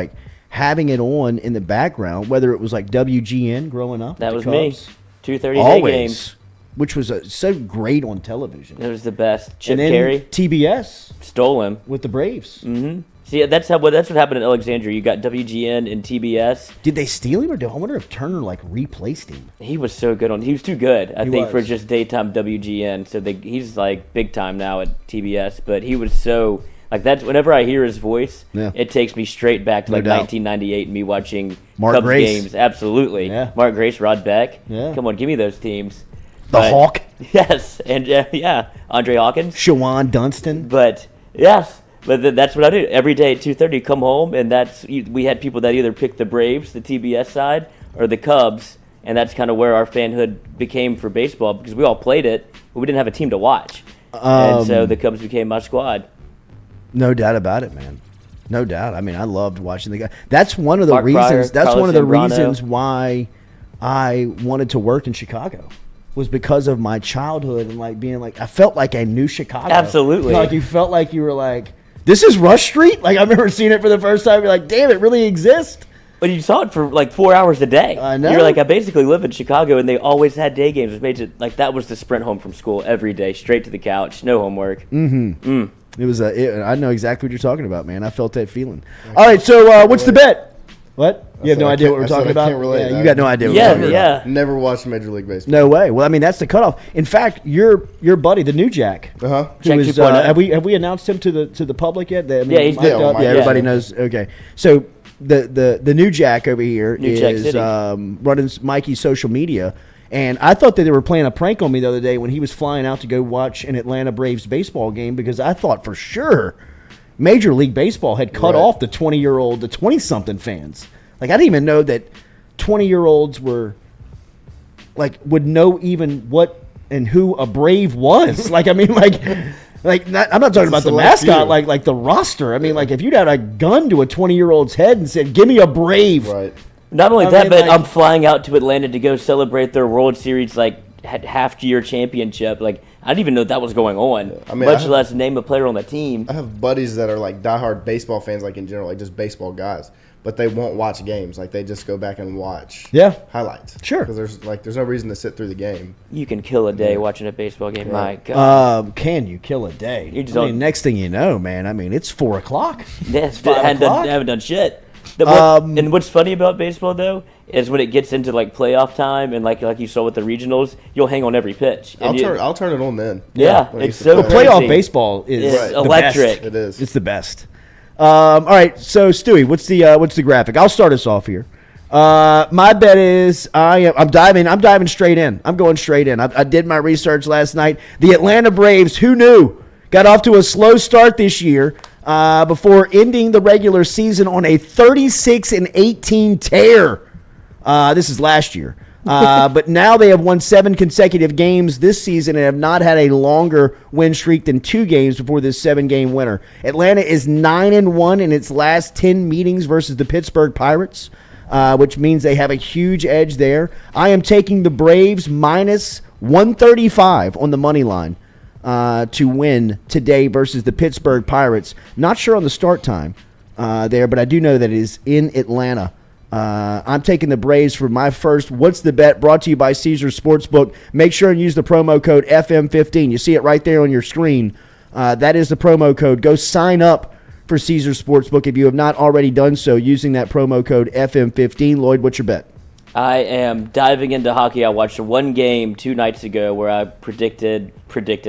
having it on in the background, whether it was WGN growing up. That was Cubs. me. 2:30 games. Which was so great on television. It was the best. Chip and then Carey. TBS stole him with the Braves. Mm-hmm. See, that's what happened at Alexandria. You got WGN and TBS. Did they steal him, or I wonder if Turner replaced him? He was so good he was too good, I think, for just daytime WGN. So he's big time now at TBS. But he was so that's whenever I hear his voice, it takes me straight back to 1998 and me watching Cubs games. Absolutely, Mark Grace, Rod Beck. Yeah. Come on, give me those teams. The Hawk. Yes, and Andre Hawkins. Shawan Dunston. But that's what I do every day at 2:30. Come home, and we had people that either picked the Braves, the TBS side, or the Cubs, and that's kind of where our fanhood became for baseball, because we all played it, but we didn't have a team to watch, and so the Cubs became my squad. No doubt about it, man. No doubt. I mean, I loved watching the guy. That's one of the Mark reasons. Pryor, that's Carlos one of the Zambrano. reasons why I wanted to work in Chicago. Was because of my childhood and being I felt like I knew Chicago. Absolutely. You felt like you were this is Rush Street? I remember seeing it for the first time. You're damn, it really exists. But you saw it for 4 hours a day. I know. You're I basically live in Chicago, and they always had day games, which made it that was the sprint home from school every day, straight to the couch, no homework. Mm-hmm. It was I know exactly what you're talking about, man. I felt that feeling. All right, so what's the bet? What? You have no idea what we're talking about? Yeah, you got no idea what we're talking about. Never watched Major League Baseball. No way. Well, I mean, that's the cutoff. In fact, your buddy, the New Jack. Uh-huh. Have we announced him to the public yet? He's everybody knows. Okay. So the New Jack over here is running Mikey's social media. And I thought that they were playing a prank on me the other day when he was flying out to go watch an Atlanta Braves baseball game, because I thought for sure Major League Baseball had cut off the 20-something fans. I didn't even know that 20-year-olds were would know even what and who a Brave was. I'm not talking about the mascot, like the roster. I mean, if you'd had a gun to a 20-year-old's head and said, "Give me a Brave," right? Not only but I'm flying out to Atlanta to go celebrate their World Series half-year championship. I didn't even know that was going on. I mean, much less name a player on the team. I have buddies that are diehard baseball fans, in general, just baseball guys. But they won't watch games. They just go back and watch highlights. Sure. Because there's no reason to sit through the game. You can kill a day watching a baseball game. Right. My God. Can you kill a day? Next thing you know, man, it's 4 o'clock. Yes, I haven't done shit. And what's funny about baseball, though, is when it gets into playoff time and like you saw with the regionals, you'll hang on every pitch. I'll turn it on then. Yeah, it's so crazy. Playoff baseball is electric. It is. It's the best. All right, so Stewie, what's the graphic? I'll start us off here. My bet is I'm diving straight in. I'm going straight in. I did my research last night. The Atlanta Braves, who knew, got off to a slow start this year before ending the regular season on a 36-18 tear. This is last year. But now they have won 7 consecutive games this season and have not had a longer win streak than 2 games before this 7-game winner. Atlanta is 9-1 in its last 10 meetings versus the Pittsburgh Pirates, which means they have a huge edge there. I am taking the Braves minus 135 on the money line to win today versus the Pittsburgh Pirates. Not sure on the start time there, but I do know that it is in Atlanta. I'm taking the Braves for my first What's the Bet, brought to you by Caesars Sportsbook. Make sure and use the promo code FM15. You see it right there on your screen. That is the promo code. Go sign up for Caesars Sportsbook if you have not already done so using that promo code FM15. Lloyd, what's your bet? I am diving into hockey. I watched one game 2 nights ago where I predicted.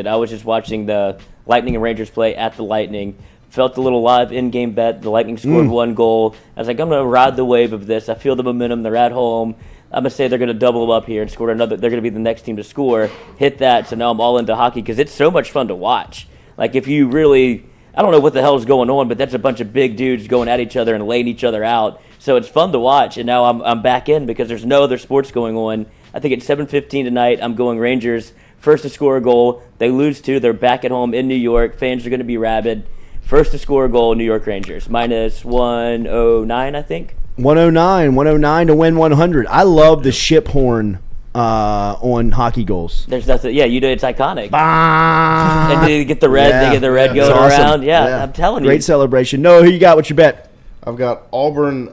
I was just watching the Lightning and Rangers play at the Lightning. Felt a little live in-game bet. The Lightning scored 1 goal. I was like, I'm going to ride the wave of this. I feel the momentum. They're at home. I'm going to say they're going to double up here and score another. They're going to be the next team to score. Hit that. So now I'm all into hockey because it's so much fun to watch. Like, if you really, I don't know what the hell is going on, but that's a bunch of big dudes going at each other and laying each other out. So it's fun to watch. And now I'm back in because there's no other sports going on. I think it's 7:15 tonight. I'm going Rangers. First to score a goal. They lose 2. They're back at home in New York. Fans are going to be rabid. First to score a goal, New York Rangers. Minus 109, I think. 109 to win 100. I love the ship horn on hockey goals. There's nothing. Yeah, you do. It's iconic. Bah! And they get the red. They get the red going awesome. around. Yeah, I'm telling you. Great celebration. Noah, who you got? What's your bet? I've got Auburn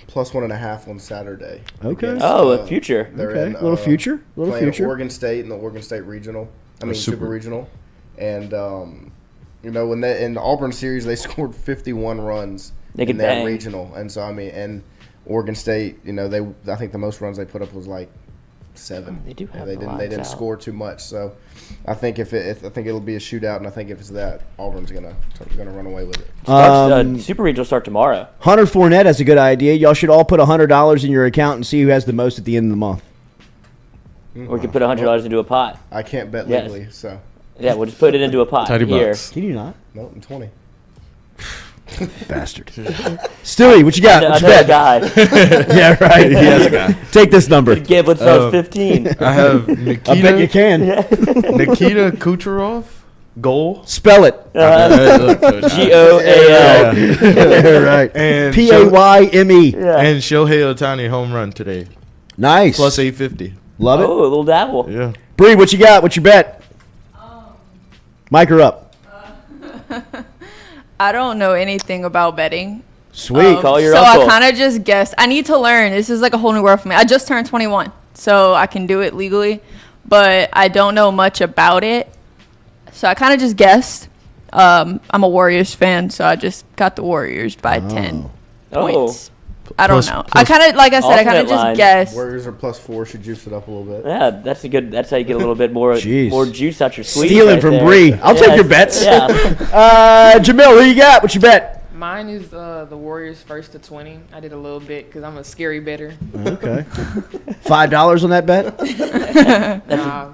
plus 1.5 on Saturday. Okay. Against, a future. They're Okay. in, Little future. playing Oregon State in the Oregon State regional. Super regional. And in the Auburn series, they scored 51 runs in that regional, and so and Oregon State, I think the most runs they put up was like 7. They do have they didn't score too much, so I think I think it'll be a shootout, and I think if it's that, Auburn's gonna run away with it. Super regional start tomorrow. Hunter Fournette has a good idea. Y'all should all put $100 in your account and see who has the most at the end of the month. Or we can put $100 into a pot. I can't bet legally, so. Yeah, we'll just put it into a pot. Tidy Here. bucks. Can you not? No, I'm 20. Bastard. Stewie, what you got? What's your Another bet? guy. Yeah, right. He has a guy. Take this number. Giblin starts 15. I have Nikita. I bet you can. Nikita Kucherov, goal. Spell it. Goal. Right. And Payme. And Shohei Ohtani home run today. Nice. Plus 850. Love it. Oh, a little dabble. Yeah. Bree, what you got? What's your bet? Mic her up. I don't know anything about betting. Sweet. Call your so uncle. I kind of just guessed. I need to learn. This is like a whole new world for me. I just turned 21, so I can do it legally, but I don't know much about it. So I kind of just guessed. I'm a Warriors fan, so I just got the Warriors by 10 points. I don't know. I kind of, like I said, I kind of just guessed. Warriors are plus 4. Should juice it up a little bit. Yeah, that's how you get a little bit more juice out your sweet. Stealing from Bree. I'll take your bets. Yeah. Jamil, who you got? What's your bet? Mine is the Warriors first to 20. I did a little bit because I'm a scary better. Okay. $5 on that bet? Nah.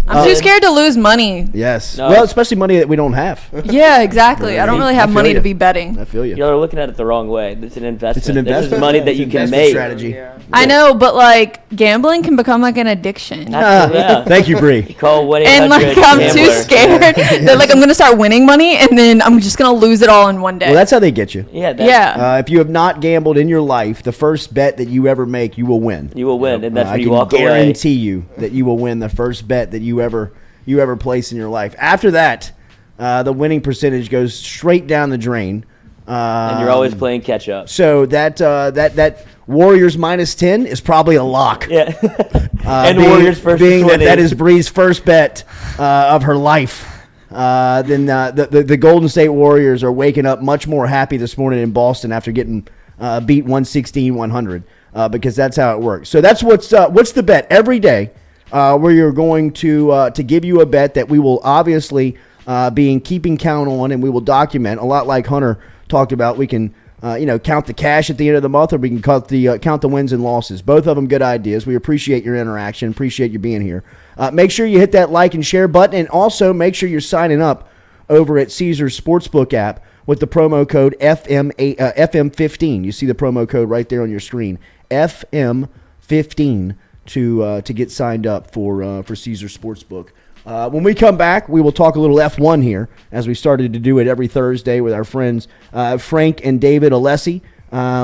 I'm too scared to lose money. Yes. No. Well, especially money that we don't have. Yeah, exactly. I don't really have money to be betting. I feel you. Y'all are looking at it the wrong way. It's an investment. It's an investment. This is money that you can make. Strategy. Yeah. I know, but like gambling can become like an addiction. Yeah. Thank you, Bree. Call 1-800 And like I'm too gambler. scared that like I'm gonna start winning money and then I'm just gonna lose it all in one day. Well, that's how they get you. Yeah. Yeah. If you have not gambled in your life, the first bet that you ever make, you will win. You will win, and that's when I you can walk away. guarantee you that you will win the first bet that you ever place in your life. After that, the winning percentage goes straight down the drain. And you're always playing catch up. So that Warriors minus 10 is probably a lock. Yeah. And being, Warriors first being to 20. that is Bree's first bet of her life. Then the Golden State Warriors are waking up much more happy this morning in Boston after getting beat 116-100 because that's how it works. So that's what's the bet every day. Where you're going to give you a bet that we will obviously be keeping count on, and we will document a lot like Hunter talked about. We can count the cash at the end of the month, or we can count the wins and losses. Both of them good ideas. We appreciate your interaction. Appreciate you being here. Make sure you hit that like and share button, and also make sure you're signing up over at Caesars Sportsbook app with the promo code FM15. You see the promo code right there on your screen, FM15, to get signed up for Caesars Sportsbook. When we come back, we will talk a little F1 here, as we started to do it every Thursday with our friends Frank and David Allessi.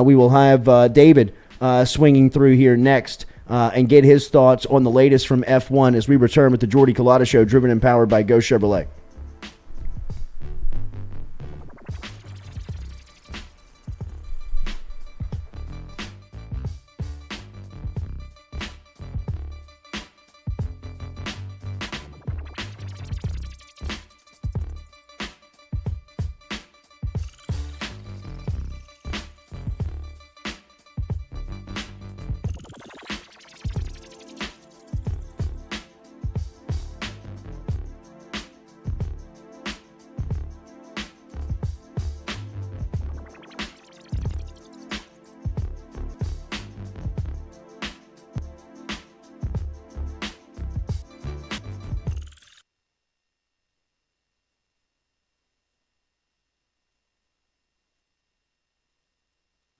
We will have David swinging through here next and get his thoughts on the latest from F1 as we return with the Jordy Culotta Show, driven and powered by Go Chevrolet.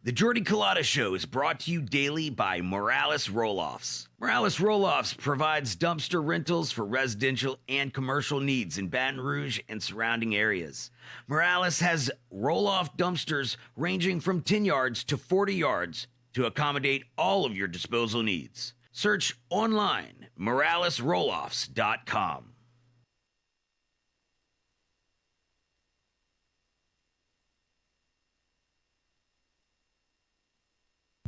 The Jordy Culotta Show is brought to you daily by Morales Roll-Offs. Morales Roll-Offs provides dumpster rentals for residential and commercial needs in Baton Rouge and surrounding areas. Morales has roll-off dumpsters ranging from 10 yards to 40 yards to accommodate all of your disposal needs. Search online, moralesrolloffs.com.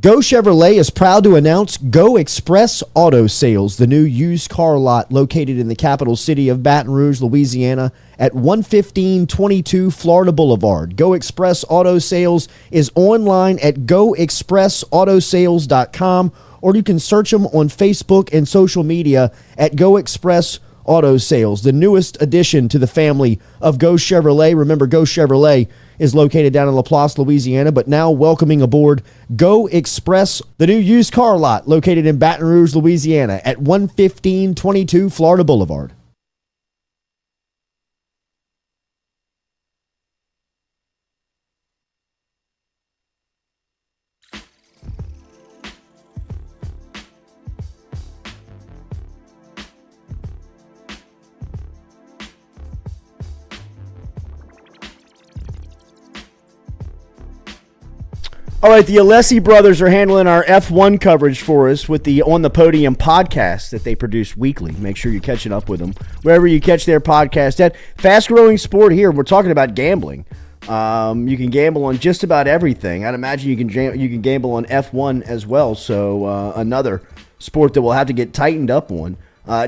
Go Chevrolet is proud to announce Go Express Auto Sales, the new used car lot located in the capital city of Baton Rouge, Louisiana, at 11522 Florida Boulevard. Go Express Auto Sales is online at goexpressautosales.com, or you can search them on Facebook and social media at Go Express Auto Sales, the newest addition to the family of Go Chevrolet. Remember, Go Chevrolet is located down in Laplace, Louisiana, but now welcoming aboard Go Express, the new used car lot located in Baton Rouge, Louisiana at 11522 Florida Boulevard. All right, the Allessi brothers are handling our F1 coverage for us with the On the Podium podcast that they produce weekly. Make sure you're catching up with them wherever you catch their podcast at. Fast-growing sport here. We're talking about gambling. You can gamble on just about everything. I'd imagine you can gamble on F1 as well. So another sport that we'll have to get tightened up on.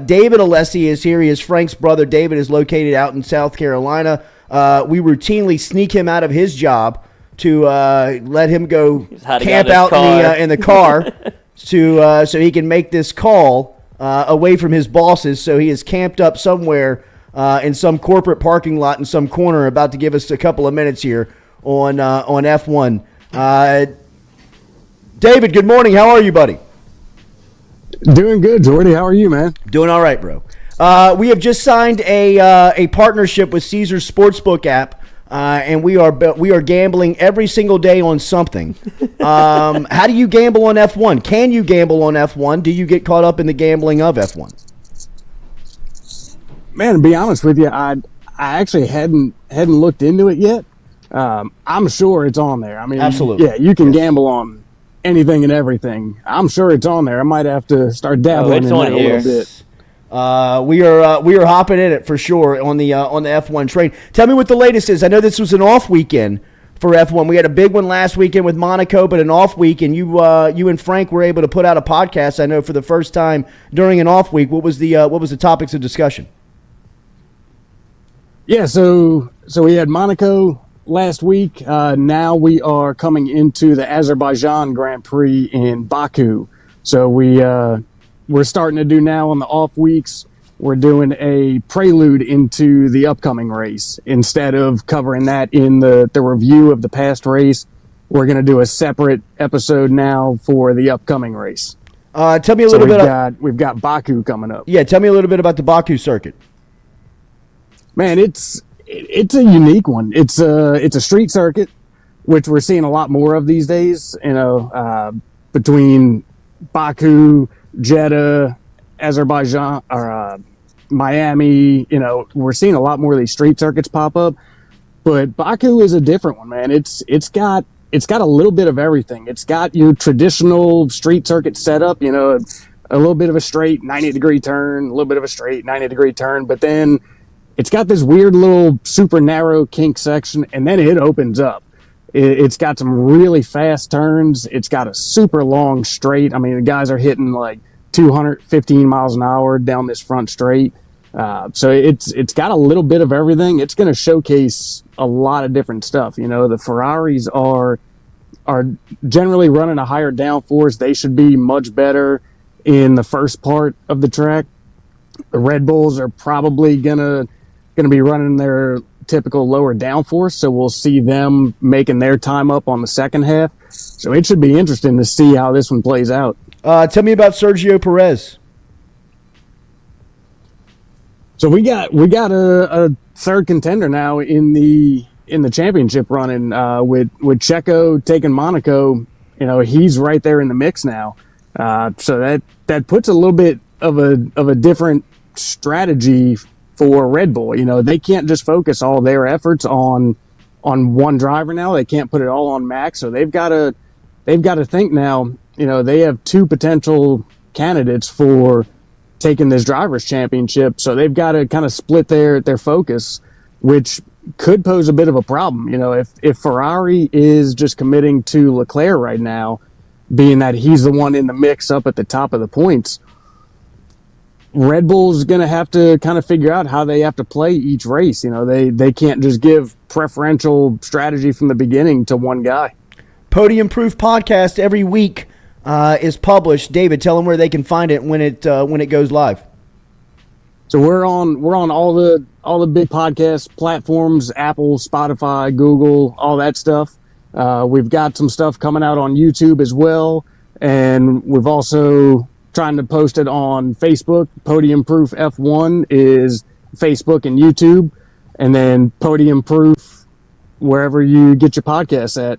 David Allessi is here. He is Frank's brother. David is located out in South Carolina. We routinely sneak him out of his job to let him go camp out in the car so he can make this call away from his bosses. So he is camped up somewhere in some corporate parking lot in some corner, about to give us a couple of minutes here on F1. David, good morning. How are you, buddy? Doing good, Jordy. How are you, man? Doing all right, bro. We have just signed a partnership with Caesars Sportsbook app. And we are gambling every single day on something. How do you gamble on F1? Can you gamble on F1? Do you get caught up in the gambling of F1? Man, to be honest with you, I actually hadn't looked into it yet. I'm sure it's on there. I mean, absolutely. Yeah, you can gamble on anything and everything. I'm sure it's on there. I might have to start dabbling in that a little bit. We are hopping in it for sure on the F1 train. Tell me what the latest is. I know this was an off weekend for F1. We had a big one last weekend with Monaco, but an off week, and you and Frank were able to put out a podcast, I know, for the first time during an off week. What was the topics of discussion? Yeah, so we had Monaco last week. Now we are coming into the Azerbaijan Grand Prix in Baku. So we're starting to do now on the off weeks. We're doing a prelude into the upcoming race. Instead of covering that in the review of the past race, we're going to do a separate episode now for the upcoming race. Tell me a little bit. We've got Baku coming up. Yeah, tell me a little bit about the Baku circuit. Man, it's a unique one. It's a street circuit, which we're seeing a lot more of these days. Between Baku, Jeddah, Azerbaijan, or Miami, we're seeing a lot more of these street circuits pop up. But Baku is a different one, man. It's got a little bit of everything. It's got your traditional street circuit setup, a little bit of a straight 90-degree turn, a little bit of a straight 90-degree turn, but then it's got this weird little super narrow kink section, and then it opens up. It's got some really fast turns. It's got a super long straight. I mean, the guys are hitting like 215 miles an hour down this front straight. So it's got a little bit of everything. It's going to showcase a lot of different stuff. The Ferraris are generally running a higher downforce. They should be much better in the first part of the track. The Red Bulls are probably gonna be running their typical lower downforce, so we'll see them making their time up on the second half. So it should be interesting to see how this one plays out. Tell me about Sergio Perez. So we got a third contender now in the championship running with Checo taking Monaco. He's right there in the mix now. So that puts a little bit of a different strategy for Red Bull. They can't just focus all their efforts on one driver now. They can't put it all on Max. So they've got to think now. They have two potential candidates for taking this drivers' championship. So they've got to kind of split their focus, which could pose a bit of a problem. If Ferrari is just committing to Leclerc right now, being that he's the one in the mix up at the top of the points, Red Bull's going to have to kind of figure out how they have to play each race. They can't just give preferential strategy from the beginning to one guy. Podium Proof podcast every week is published. David, tell them where they can find it when it goes live. So we're on all the big podcast platforms: Apple, Spotify, Google, all that stuff. We've got some stuff coming out on YouTube as well, and we've also trying to post it on Facebook. Podium Proof F1 is Facebook and YouTube, and then Podium Proof wherever you get your podcasts at.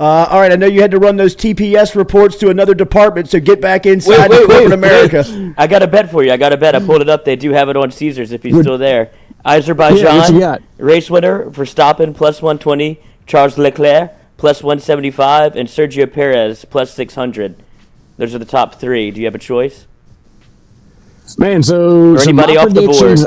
All right, I know you had to run those TPS reports to another department, so get back inside corporate America. I got a bet for you. I pulled it up. They do have it on Caesars if he's still there. Azerbaijan, race winner, Verstappen, plus 120, Charles Leclerc, plus 175, and Sergio Perez, plus 600. Those are the top three. Do you have a choice? Man, so anybody off the board?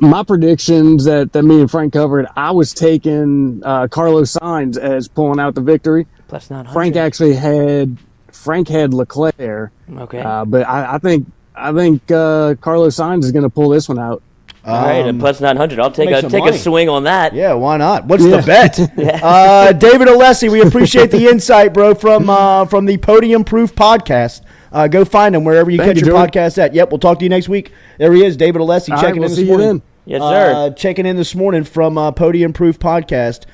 My predictions that me and Frank covered, I was taking Carlos Sainz as pulling out the victory. Plus 900. Frank had Leclerc. Okay. But I think Carlos Sainz is going to pull this one out. All right, and plus 900. I'll take a swing on that. Yeah, why not? What's the bet? David Allessi, we appreciate the insight, bro, from the Podium Proof podcast. Go find him wherever you catch your podcast at. Yep, we'll talk to you next week. There he is, David Allessi, checking in this morning. Yes, sir. Checking in this morning from Podium Proof podcast.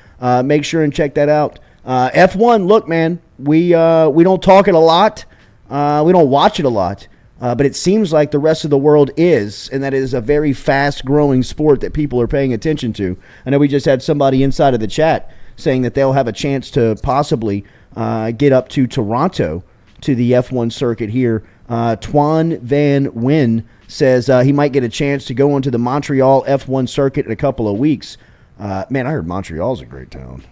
Make sure and check that out. F1, look, man, we don't talk it a lot. We don't watch it a lot. But it seems like the rest of the world is, and that is a very fast-growing sport that people are paying attention to. I know we just had somebody inside of the chat saying that they'll have a chance to possibly get up to Toronto to the F1 circuit here. Twan Van Wyn says he might get a chance to go onto the Montreal F1 circuit in a couple of weeks. Man, I heard Montreal's a great town.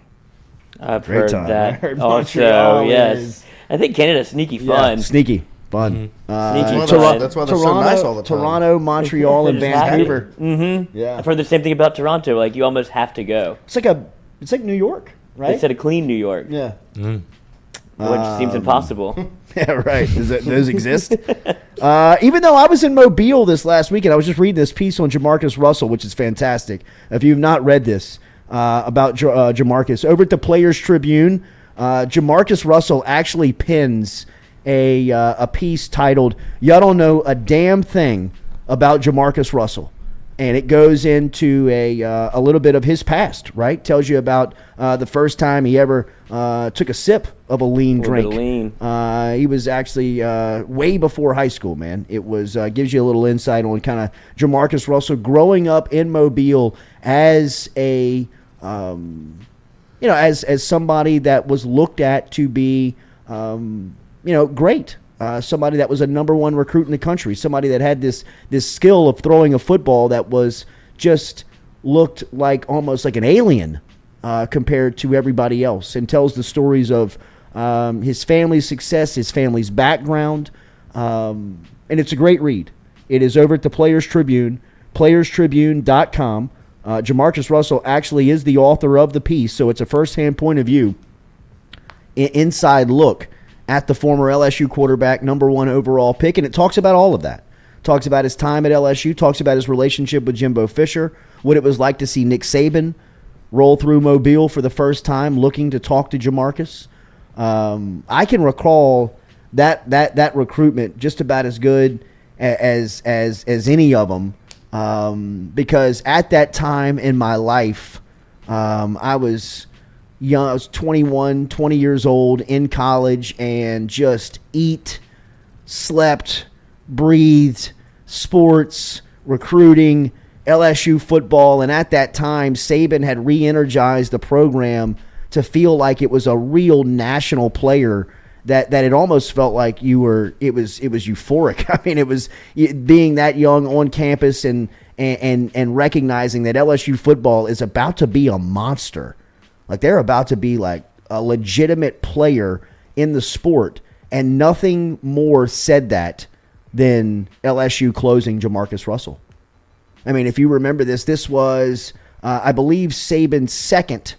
I've heard that also, yes. I think Canada's sneaky fun. Yeah, sneaky. Fun. Mm-hmm. That's why they're so nice all the time. Toronto, Montreal, and Vancouver. Mm-hmm. Yeah. I've heard the same thing about Toronto. Like, you almost have to go. It's like New York, right? They said a clean New York. Yeah. Which seems impossible. Yeah, right. Those exist? Even though I was in Mobile this last weekend, I was just reading this piece on Jamarcus Russell, which is fantastic. If you've not read this about Jamarcus, over at the Players Tribune, Jamarcus Russell actually pins a piece titled "Y'all don't know a damn thing about Jamarcus Russell." And it goes into a little bit of his past, right? Tells you about the first time he ever took a sip of a lean drink. He was actually way before high school, man. It was gives you a little insight on kind of Jamarcus Russell growing up in Mobile as a as somebody that was looked at to be great. Somebody that was a number one recruit in the country, somebody that had this skill of throwing a football that was just looked like almost like an alien compared to everybody else, and tells the stories of his family's success, his family's background, and it's a great read. It is over at the Players Tribune, playerstribune.com. Jamarcus Russell actually is the author of the piece, so it's a first-hand point of view, inside look at the former LSU quarterback, number one overall pick, and it talks about all of that. Talks about his time at LSU, talks about his relationship with Jimbo Fisher, what it was like to see Nick Saban roll through Mobile for the first time, looking to talk to Jamarcus. I can recall that recruitment just about as good as any of them, because at that time in my life, I was young. I was 21, 20 years old in college, and just slept, breathed sports, recruiting, LSU football. And at that time, Saban had re-energized the program to feel like it was a real national player, that it almost felt like it was euphoric. I mean, it was being that young on campus and recognizing that LSU football is about to be a monster. Like, they're about to be like a legitimate player in the sport, and nothing more said that than LSU closing Jamarcus Russell. I mean, if you remember this was, I believe, Saban's second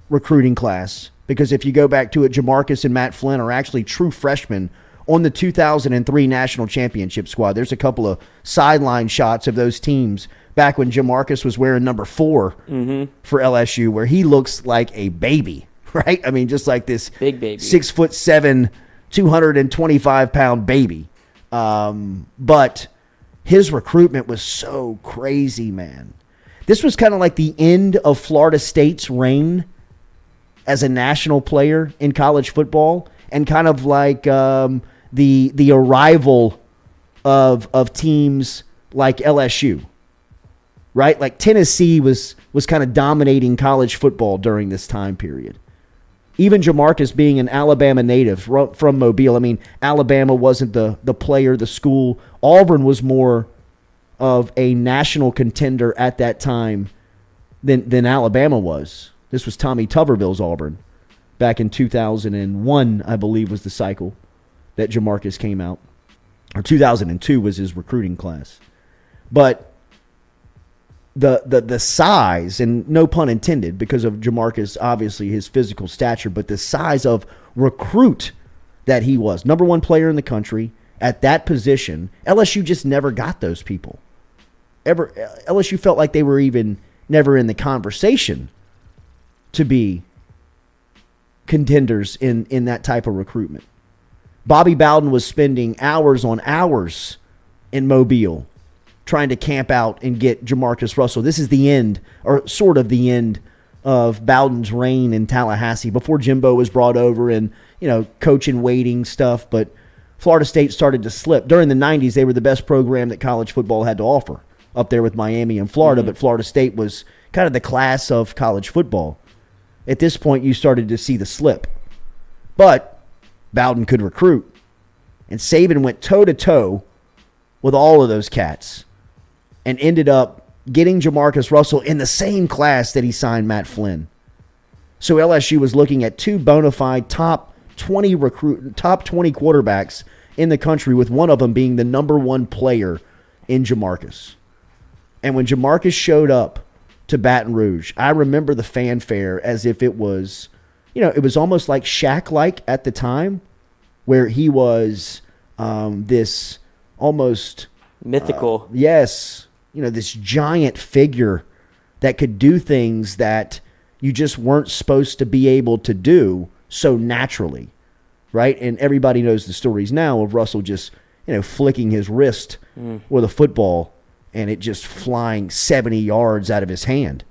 recruiting class, because if you go back to it, Jamarcus and Matt Flynn are actually true freshmen on the 2003 national championship squad. There's a couple of sideline shots of those teams back when Jamarcus was wearing number 4 for LSU, where he looks like a baby, right? I mean, just like this big baby, 6'7", 225-pound baby. But his recruitment was so crazy, man. This was kind of like the end of Florida State's reign as a national player in college football, and kind of like the arrival of teams like LSU. Right? Like Tennessee was kind of dominating college football during this time period. Even Jamarcus being an Alabama native from Mobile. I mean, Alabama wasn't the player, the school. Auburn was more of a national contender at that time than Alabama was. This was Tommy Tuberville's Auburn back in 2001, I believe, was the cycle that Jamarcus came out. Or 2002 was his recruiting class. But the size, and no pun intended, because of Jamarcus, obviously his physical stature, but the size of recruit that he was, number one player in the country at that position, LSU just never got those people. LSU felt like they were even never in the conversation to be contenders in that type of recruitment. Bobby Bowden was spending hours on hours in Mobile trying to camp out and get Jamarcus Russell. This is the end, or sort of the end, of Bowden's reign in Tallahassee before Jimbo was brought over and, coach and waiting stuff. But Florida State started to slip. During the 90s, they were the best program that college football had to offer, up there with Miami and Florida. But Florida State was kind of the class of college football. At this point, you started to see the slip. But Bowden could recruit. And Saban went toe-to-toe with all of those cats and ended up getting Jamarcus Russell in the same class that he signed Matt Flynn. So LSU was looking at two bona fide top 20 quarterbacks in the country, with one of them being the number one player in Jamarcus. And when Jamarcus showed up to Baton Rouge, I remember the fanfare as if it was, it was almost like Shaq-like at the time, where he was this almost mythical. Yes. This giant figure that could do things that you just weren't supposed to be able to do so naturally, right? And everybody knows the stories now of Russell just, flicking his wrist with a football and it just flying 70 yards out of his hand,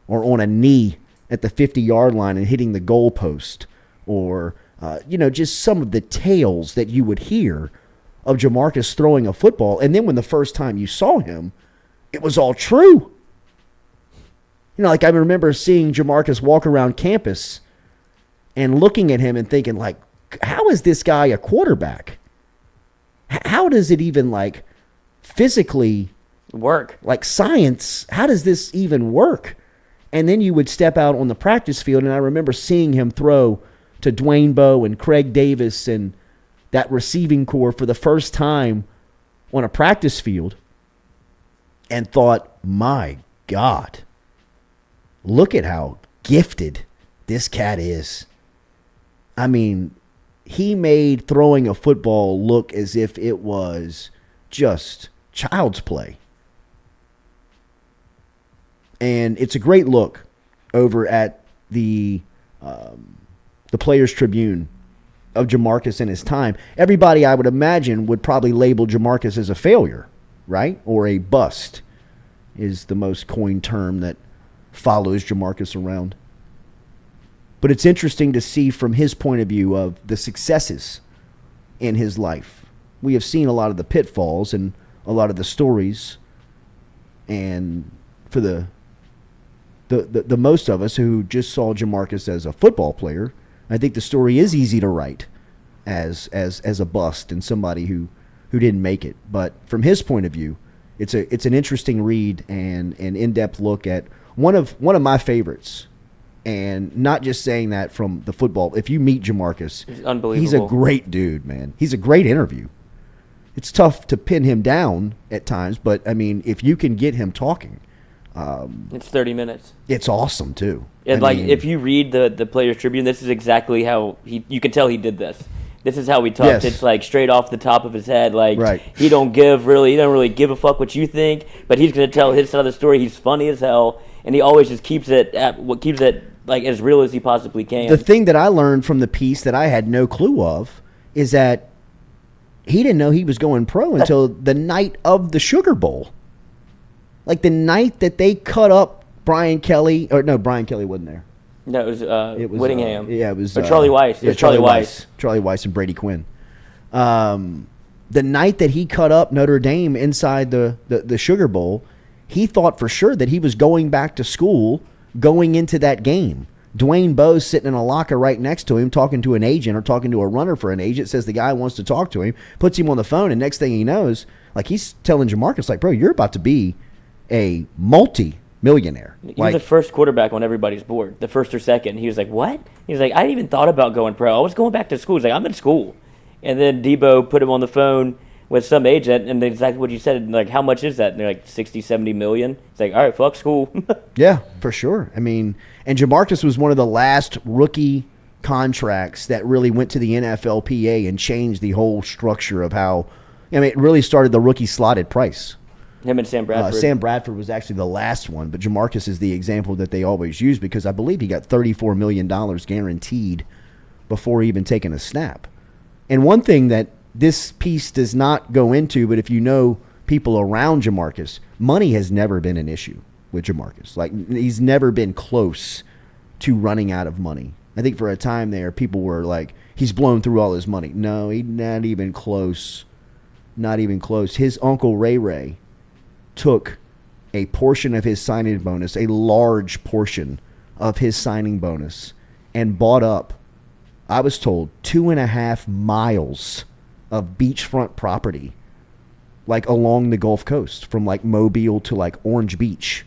or on a knee at the 50-yard line and hitting the goalpost, or, just some of the tales that you would hear of Jamarcus throwing a football. And then when the first time you saw him, it was all true. I remember seeing Jamarcus walk around campus and looking at him and thinking, like, how is this guy a quarterback? How does it even, physically work? Like science, how does this even work? And then you would step out on the practice field, and I remember seeing him throw to Dwayne Bowe and Craig Davis and that receiving core for the first time on a practice field, and thought, my God, look at how gifted this cat is. I mean, he made throwing a football look as if it was just child's play. And it's a great look over at the Players Tribune of Jamarcus in his time. Everybody, I would imagine, would probably label Jamarcus as a failure, right? Or a bust is the most coined term that follows Jamarcus around. But it's interesting to see from his point of view of the successes in his life. We have seen a lot of the pitfalls and a lot of the stories. And for the most of us who just saw Jamarcus as a football player, I think the story is easy to write as a bust and somebody who didn't make it. But from his point of view, it's an interesting read and an in-depth look at one of my favorites. And not just saying that from the football. If you meet Jamarcus, he's unbelievable. He's a great dude, man. He's a great interview. It's tough to pin him down at times, but I mean, if you can get him talking, it's 30 minutes. It's awesome too. And if you read the Players Tribune, this is exactly how you can tell he did this. This is how he talks. Yes. It's like straight off the top of his head. Like right. He don't really give a fuck what you think, but he's gonna tell his side of the story. He's funny as hell, and he always just keeps it like as real as he possibly can. The thing that I learned from the piece that I had no clue of is that he didn't know he was going pro until the night of the Sugar Bowl. Like the night that they cut up Brian Kelly, or no, Brian Kelly wasn't there. No, it was Whittingham. It was Charlie Weiss. Yeah, Charlie Weiss. Charlie Weiss and Brady Quinn. The night that he cut up Notre Dame inside the Sugar Bowl, he thought for sure that he was going back to school going into that game. Dwayne Bowe's sitting in a locker right next to him talking to an agent or talking to a runner for an agent, says the guy wants to talk to him, puts him on the phone, and next thing he knows, like he's telling Jamarcus, like, bro, you're about to be a multi-millionaire. He was the first quarterback on everybody's board, the first or second. He was like, what? He was like, I didn't even thought about going pro. I was going back to school. He's like, I'm in school. And then Debo put him on the phone with some agent, and exactly what you said, like, how much is that? And they're like 60, 70 million. It's like, all right, fuck school. Yeah, for sure. I mean, and Jamarcus was one of the last rookie contracts that really went to the NFLPA and changed the whole structure of how, I mean, it really started the rookie slotted price. Him and Sam Bradford. Sam Bradford was actually the last one, but Jamarcus is the example that they always use because I believe he got $34 million guaranteed before even taking a snap. And one thing that this piece does not go into, but if you know people around Jamarcus, money has never been an issue with Jamarcus. Like, he's never been close to running out of money. I think for a time there, people were like, he's blown through all his money. No, he's not even close. Not even close. His uncle Ray Ray took a portion of his signing bonus, a large portion of his signing bonus, and bought up, I was told, 2.5 miles of beachfront property, like along the Gulf Coast, from like Mobile to like Orange Beach,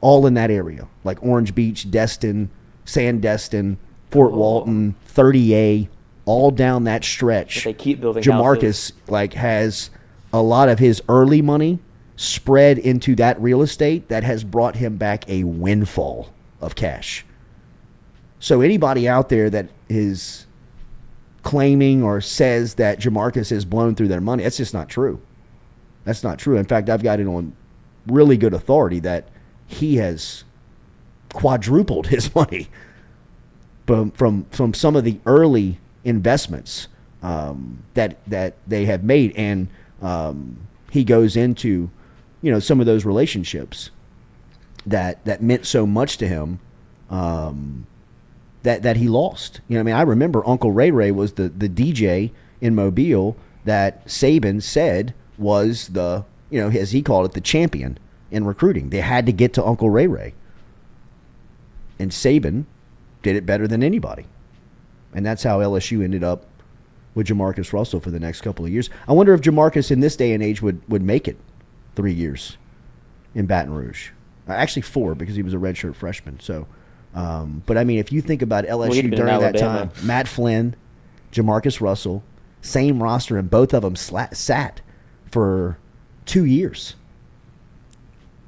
all in that area, like Orange Beach, Destin, Sandestin, Fort Walton, 30A, all down that stretch. They keep building Jamarcus houses. Like has a lot of his early money spread into that real estate that has brought him back a windfall of cash. So anybody out there that is claiming or says that Jamarcus has blown through their money, that's just not true. That's not true. In fact, I've got it on really good authority that he has quadrupled his money from some of the early investments that they have made. And he goes into some of those relationships that meant so much to him that he lost. I remember Uncle Ray Ray was the DJ in Mobile that Saban said was the, as he called it, the champion in recruiting. They had to get to Uncle Ray Ray. And Saban did it better than anybody. And that's how LSU ended up with Jamarcus Russell for the next couple of years. I wonder if Jamarcus in this day and age would make it 3 years in Baton Rouge. Actually 4, because he was a redshirt freshman. So, but if you think about LSU during that time, Matt Flynn, Jamarcus Russell, same roster, and both of them sat for 2 years.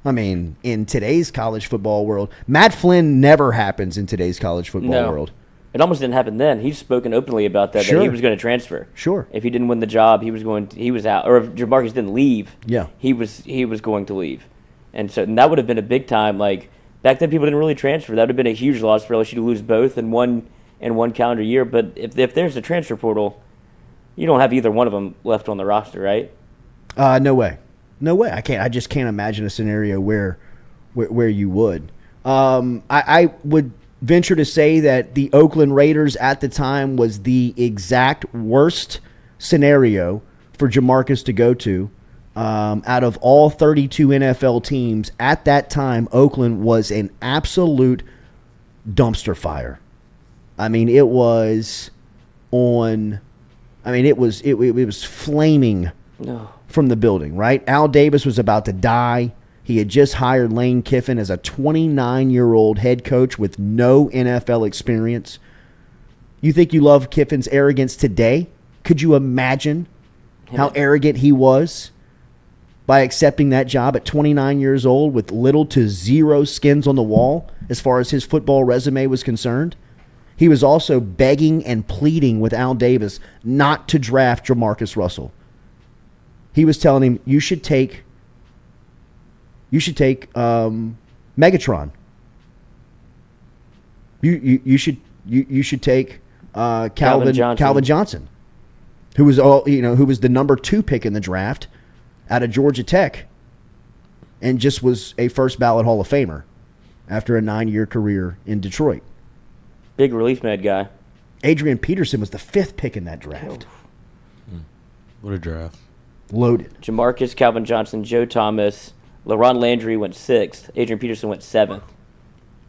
In today's college football world, Matt Flynn never happens in today's college football world. It almost didn't happen then. He's spoken openly about that, Sure. that he was going to transfer. Sure. If he didn't win the job, he was out. Or if Jamarcus didn't leave, yeah, he was going to leave. And that would have been a big time. Like, back then, people didn't really transfer. That would have been a huge loss for LSU to lose both in one calendar year. But if there's a transfer portal, you don't have either one of them left on the roster, right? No way. I just can't imagine a scenario where you would. I would venture to say that the Oakland Raiders at the time was the exact worst scenario for Jamarcus to go to. Out of all 32 NFL teams at that time, Oakland was an absolute dumpster fire. It was flaming from the building, right? Al Davis was about to die. He had just hired Lane Kiffin as a 29-year-old head coach with no NFL experience. You think you love Kiffin's arrogance today? Could you imagine how arrogant he was by accepting that job at 29 years old with little to zero skins on the wall as far as his football resume was concerned? He was also begging and pleading with Al Davis not to draft Jamarcus Russell. He was telling him, you should take Megatron. You should take Calvin Johnson, who was the number 2 pick in the draft out of Georgia Tech, and just was a first ballot Hall of Famer after a 9-year career in Detroit. Big relief med guy. Adrian Peterson was the 5th pick in that draft. What a draft. Loaded. Jamarcus, Calvin Johnson, Joe Thomas, LaRon Landry went 6th. Adrian Peterson went 7th.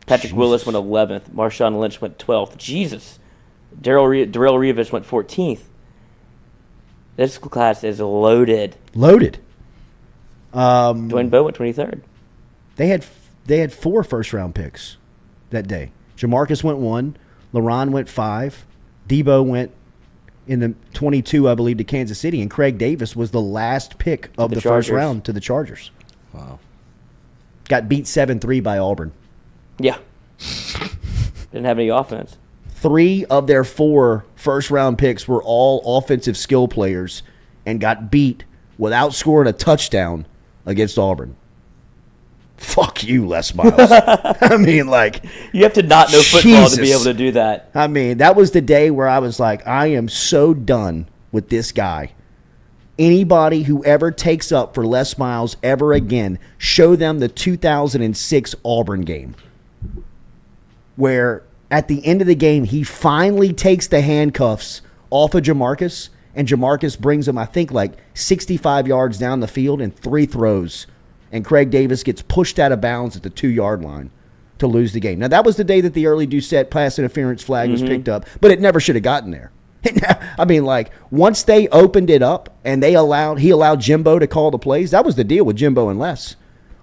Patrick Willis went 11th. Marshawn Lynch went 12th. Jesus. Darrell Rivas went 14th. This class is loaded. Loaded. Dwayne Bowe went 23rd. They had 4 first-round picks that day. Jamarcus went 1. LaRon went 5. Debo went in the 22, I believe, to Kansas City, and Craig Davis was the last pick of the first round to the Chargers. Wow. Got beat 7-3 by Auburn. Yeah. Didn't have any offense. 3 of their 4 first-round picks were all offensive skill players and got beat without scoring a touchdown against Auburn. Fuck you, Les Miles. You have to not know football to be able to do that. That was the day where I was like, I am so done with this guy. Anybody who ever takes up for Les Miles ever again, show them the 2006 Auburn game, where at the end of the game, he finally takes the handcuffs off of Jamarcus, and Jamarcus brings him, I think, 65 yards down the field in 3 throws. And Craig Davis gets pushed out of bounds at the 2-yard line to lose the game. Now, that was the day that the early Doucette pass interference flag was picked up, but it never should have gotten there. Once they opened it up and he allowed Jimbo to call the plays, that was the deal with Jimbo and Les.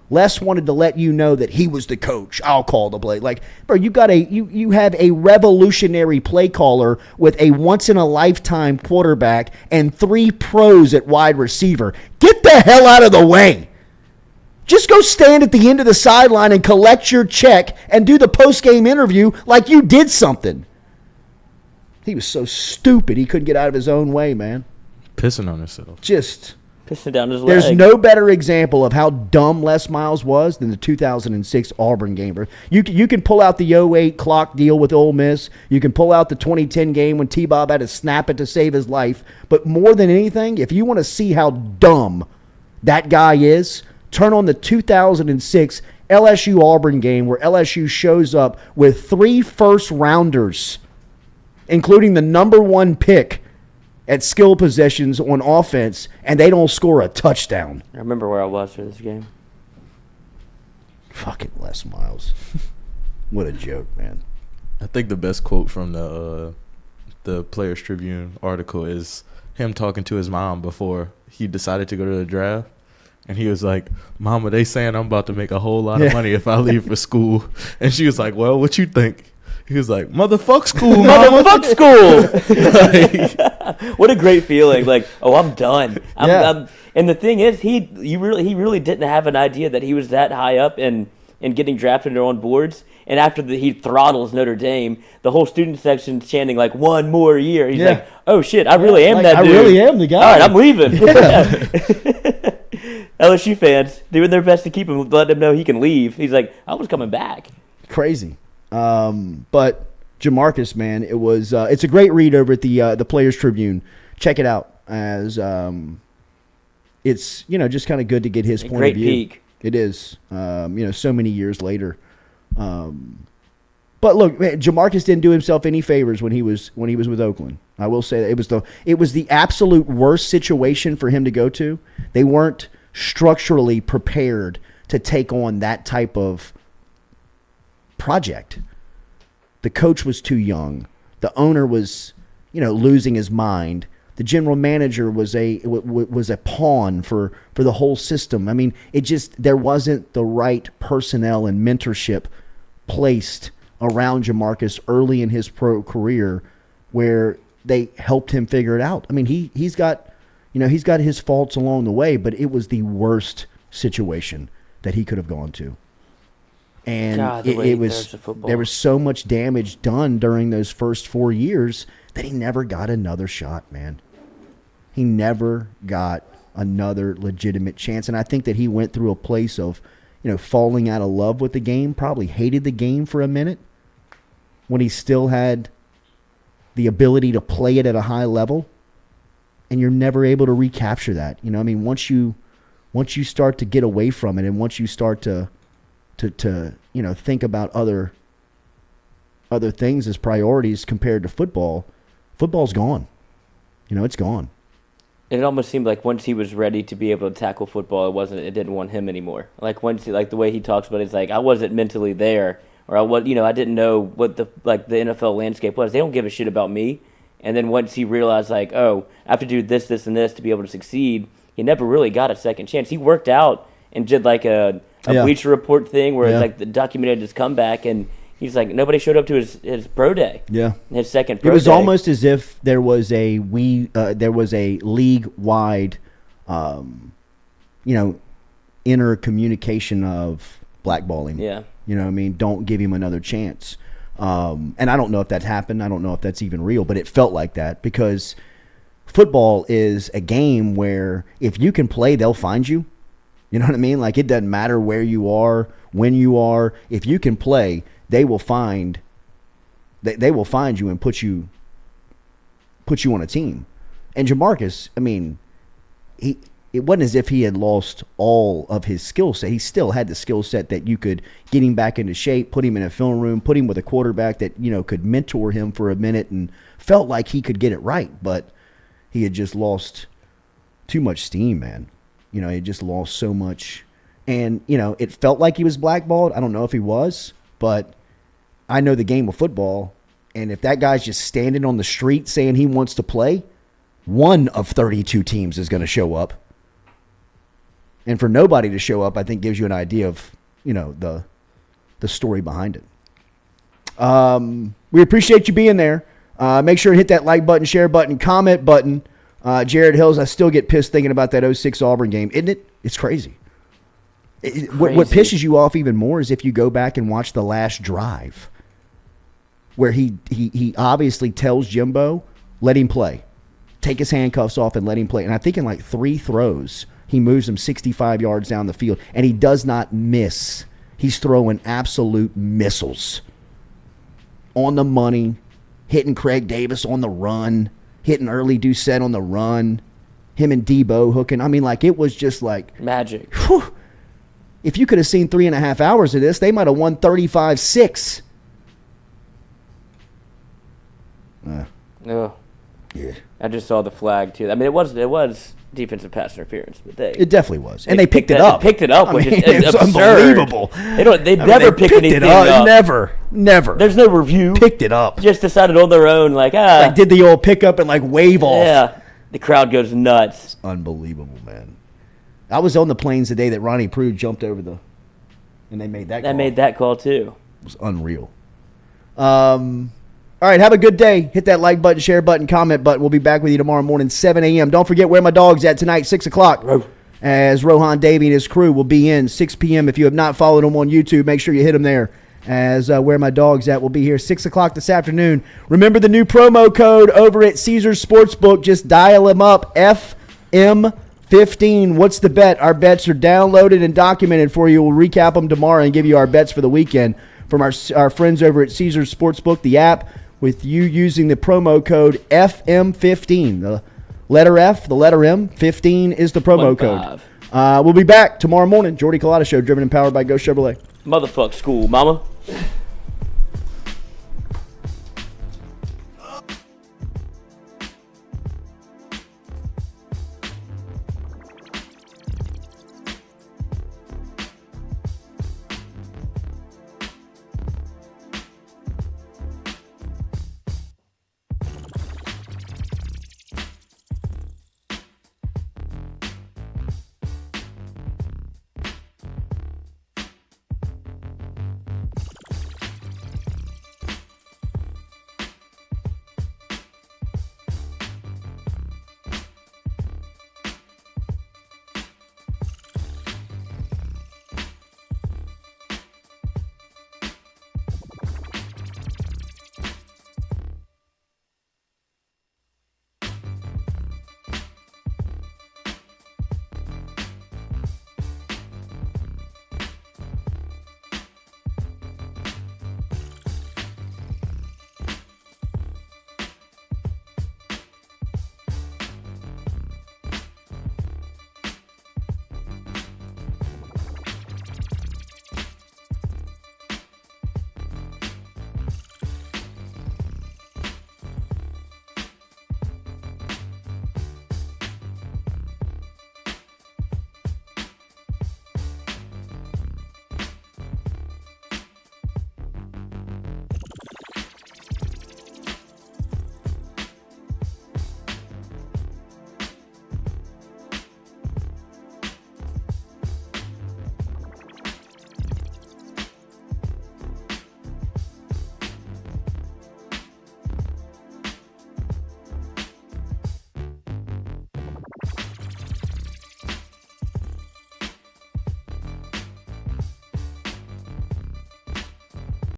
Les wanted to let you know that he was the coach. I'll call the play. Bro, you have a revolutionary play caller with a once-in-a-lifetime quarterback and 3 pros at wide receiver. Get the hell out of the way. Just go stand at the end of the sideline and collect your check and do the post-game interview like you did something. He was so stupid he couldn't get out of his own way, man. Pissing on himself. Pissing down his leg. There's no better example of how dumb Les Miles was than the 2006 Auburn game. You can pull out the 08 clock deal with Ole Miss. You can pull out the 2010 game when T-Bob had to snap it to save his life. But more than anything, if you want to see how dumb that guy is, turn on the 2006 LSU Auburn game where LSU shows up with 3 first-rounders, including the number 1 pick at skill possessions on offense, and they don't score a touchdown. I remember where I was for this game. Fucking Les Miles. What a joke, man. I think the best quote from the Players Tribune article is him talking to his mom before he decided to go to the draft. And he was like, "Mama, they saying I'm about to make a whole lot of money if I leave for school." And she was like, "Well, what you think?" He was like, "Motherfuck school, mama." Motherfuck school. What a great feeling. Like, oh, I'm done. And the thing is, he really didn't have an idea that he was that high up and getting drafted on boards. And after he throttles Notre Dame, the whole student section's chanting like 1 more year. He's like, "Oh shit, I really am that dude. I really am the guy. All right, I'm leaving." LSU fans doing their best to keep him, let him know he can leave. He's like, "I was coming back." Crazy. But Jamarcus, man, it was it's a great read over at the Players Tribune. Check it out, as it's just kind of good to get his point of view. Great peek. It is, so many years later. But look, man, Jamarcus didn't do himself any favors when he was with Oakland. I will say that it was the absolute worst situation for him to go to. They weren't structurally prepared to take on that type of project. The coach was too young. The owner was, losing his mind. The general manager was a pawn for the whole system. I mean, there wasn't the right personnel and mentorship placed around Jamarcus early in his pro career where they helped him figure it out. I mean, he's got his faults along the way, but it was the worst situation that he could have gone to. And God, there was so much damage done during those first 4 years that he never got another shot, man. He never got another legitimate chance. And I think that he went through a place of, falling out of love with the game, probably hated the game for a minute when he still had the ability to play it at a high level. And you're never able to recapture that. Once you start to get away from it and once you start to think about other things as priorities compared to football, football's gone. It's gone. It almost seemed like once he was ready to be able to tackle football, it didn't want him anymore. Like the way he talks about it, it's like I wasn't mentally there, or I didn't know what the NFL landscape was. They don't give a shit about me. And then once he realized like, oh, I have to do this, this, and this to be able to succeed, he never really got a second chance. He worked out and did like a Bleacher Report thing where it's like the documented his comeback, and he's like, nobody showed up to his pro day. Yeah, his second pro day. It was almost as if there was a league-wide, inner communication of blackballing. Yeah, don't give him another chance. And I don't know if that happened. I don't know if that's even real, but it felt like that because football is a game where if you can play, they'll find you. You know what I mean? Like, it doesn't matter where you are, when you are. If you can play, they will find you and put you on a team. And Jamarcus, I mean, it wasn't as if he had lost all of his skill set. He still had the skill set that you could get him back into shape, put him in a film room, put him with a quarterback that, could mentor him for a minute and felt like he could get it right. But he had just lost too much steam, man. He just lost so much. And, it felt like he was blackballed. I don't know if he was, but I know the game of football. And if that guy's just standing on the street saying he wants to play, one of 32 teams is going to show up. And for nobody to show up, I think gives you an idea of, the story behind it. We appreciate you being there. Make sure to hit that like button, share button, comment button. Jared Hills, I still get pissed thinking about that 06 Auburn game. Isn't it? It's crazy. What pisses you off even more is if you go back and watch the last drive where he obviously tells Jimbo, let him play. Take his handcuffs off and let him play. And I think in like 3 throws, he moves him 65 yards down the field, and he does not miss. He's throwing absolute missiles on the money, hitting Craig Davis on the run, hitting Early Doucette on the run, him and Debo hooking. I mean, like, it was just like magic. Whew, if you could have seen 3.5 hours of this, they might have won 35-6. Oh. Yeah. I just saw the flag too. I mean, it was defensive pass interference, but it definitely was, and they picked it up. Picked it up, which is it's absurd. unbelievable. They never pick anything up. Never. There's no review. Picked it up. Just decided on their own, like did the old pick up and wave off. Yeah, the crowd goes nuts. It's unbelievable, man. I was on the planes the day that Ronnie Prude jumped over and they made that call. I made that call too. It was unreal. All right, have a good day. Hit that like button, share button, comment button. We'll be back with you tomorrow morning, 7 a.m. Don't forget Where My Dog's At tonight, 6 o'clock. As Rohan Davey and his crew will be in 6 p.m. If you have not followed them on YouTube, make sure you hit them there. As Where My Dog's At will be here 6 o'clock this afternoon. Remember the new promo code over at Caesars Sportsbook. Just dial them up, FM15. What's the bet? Our bets are downloaded and documented for you. We'll recap them tomorrow and give you our bets for the weekend from our friends over at Caesars Sportsbook, the app, with you using the promo code FM15. The letter F, the letter M, 15 is the promo code. We'll be back tomorrow morning. Jordy Culotta Show, driven and powered by Go Chevrolet. Motherfuck school, mama.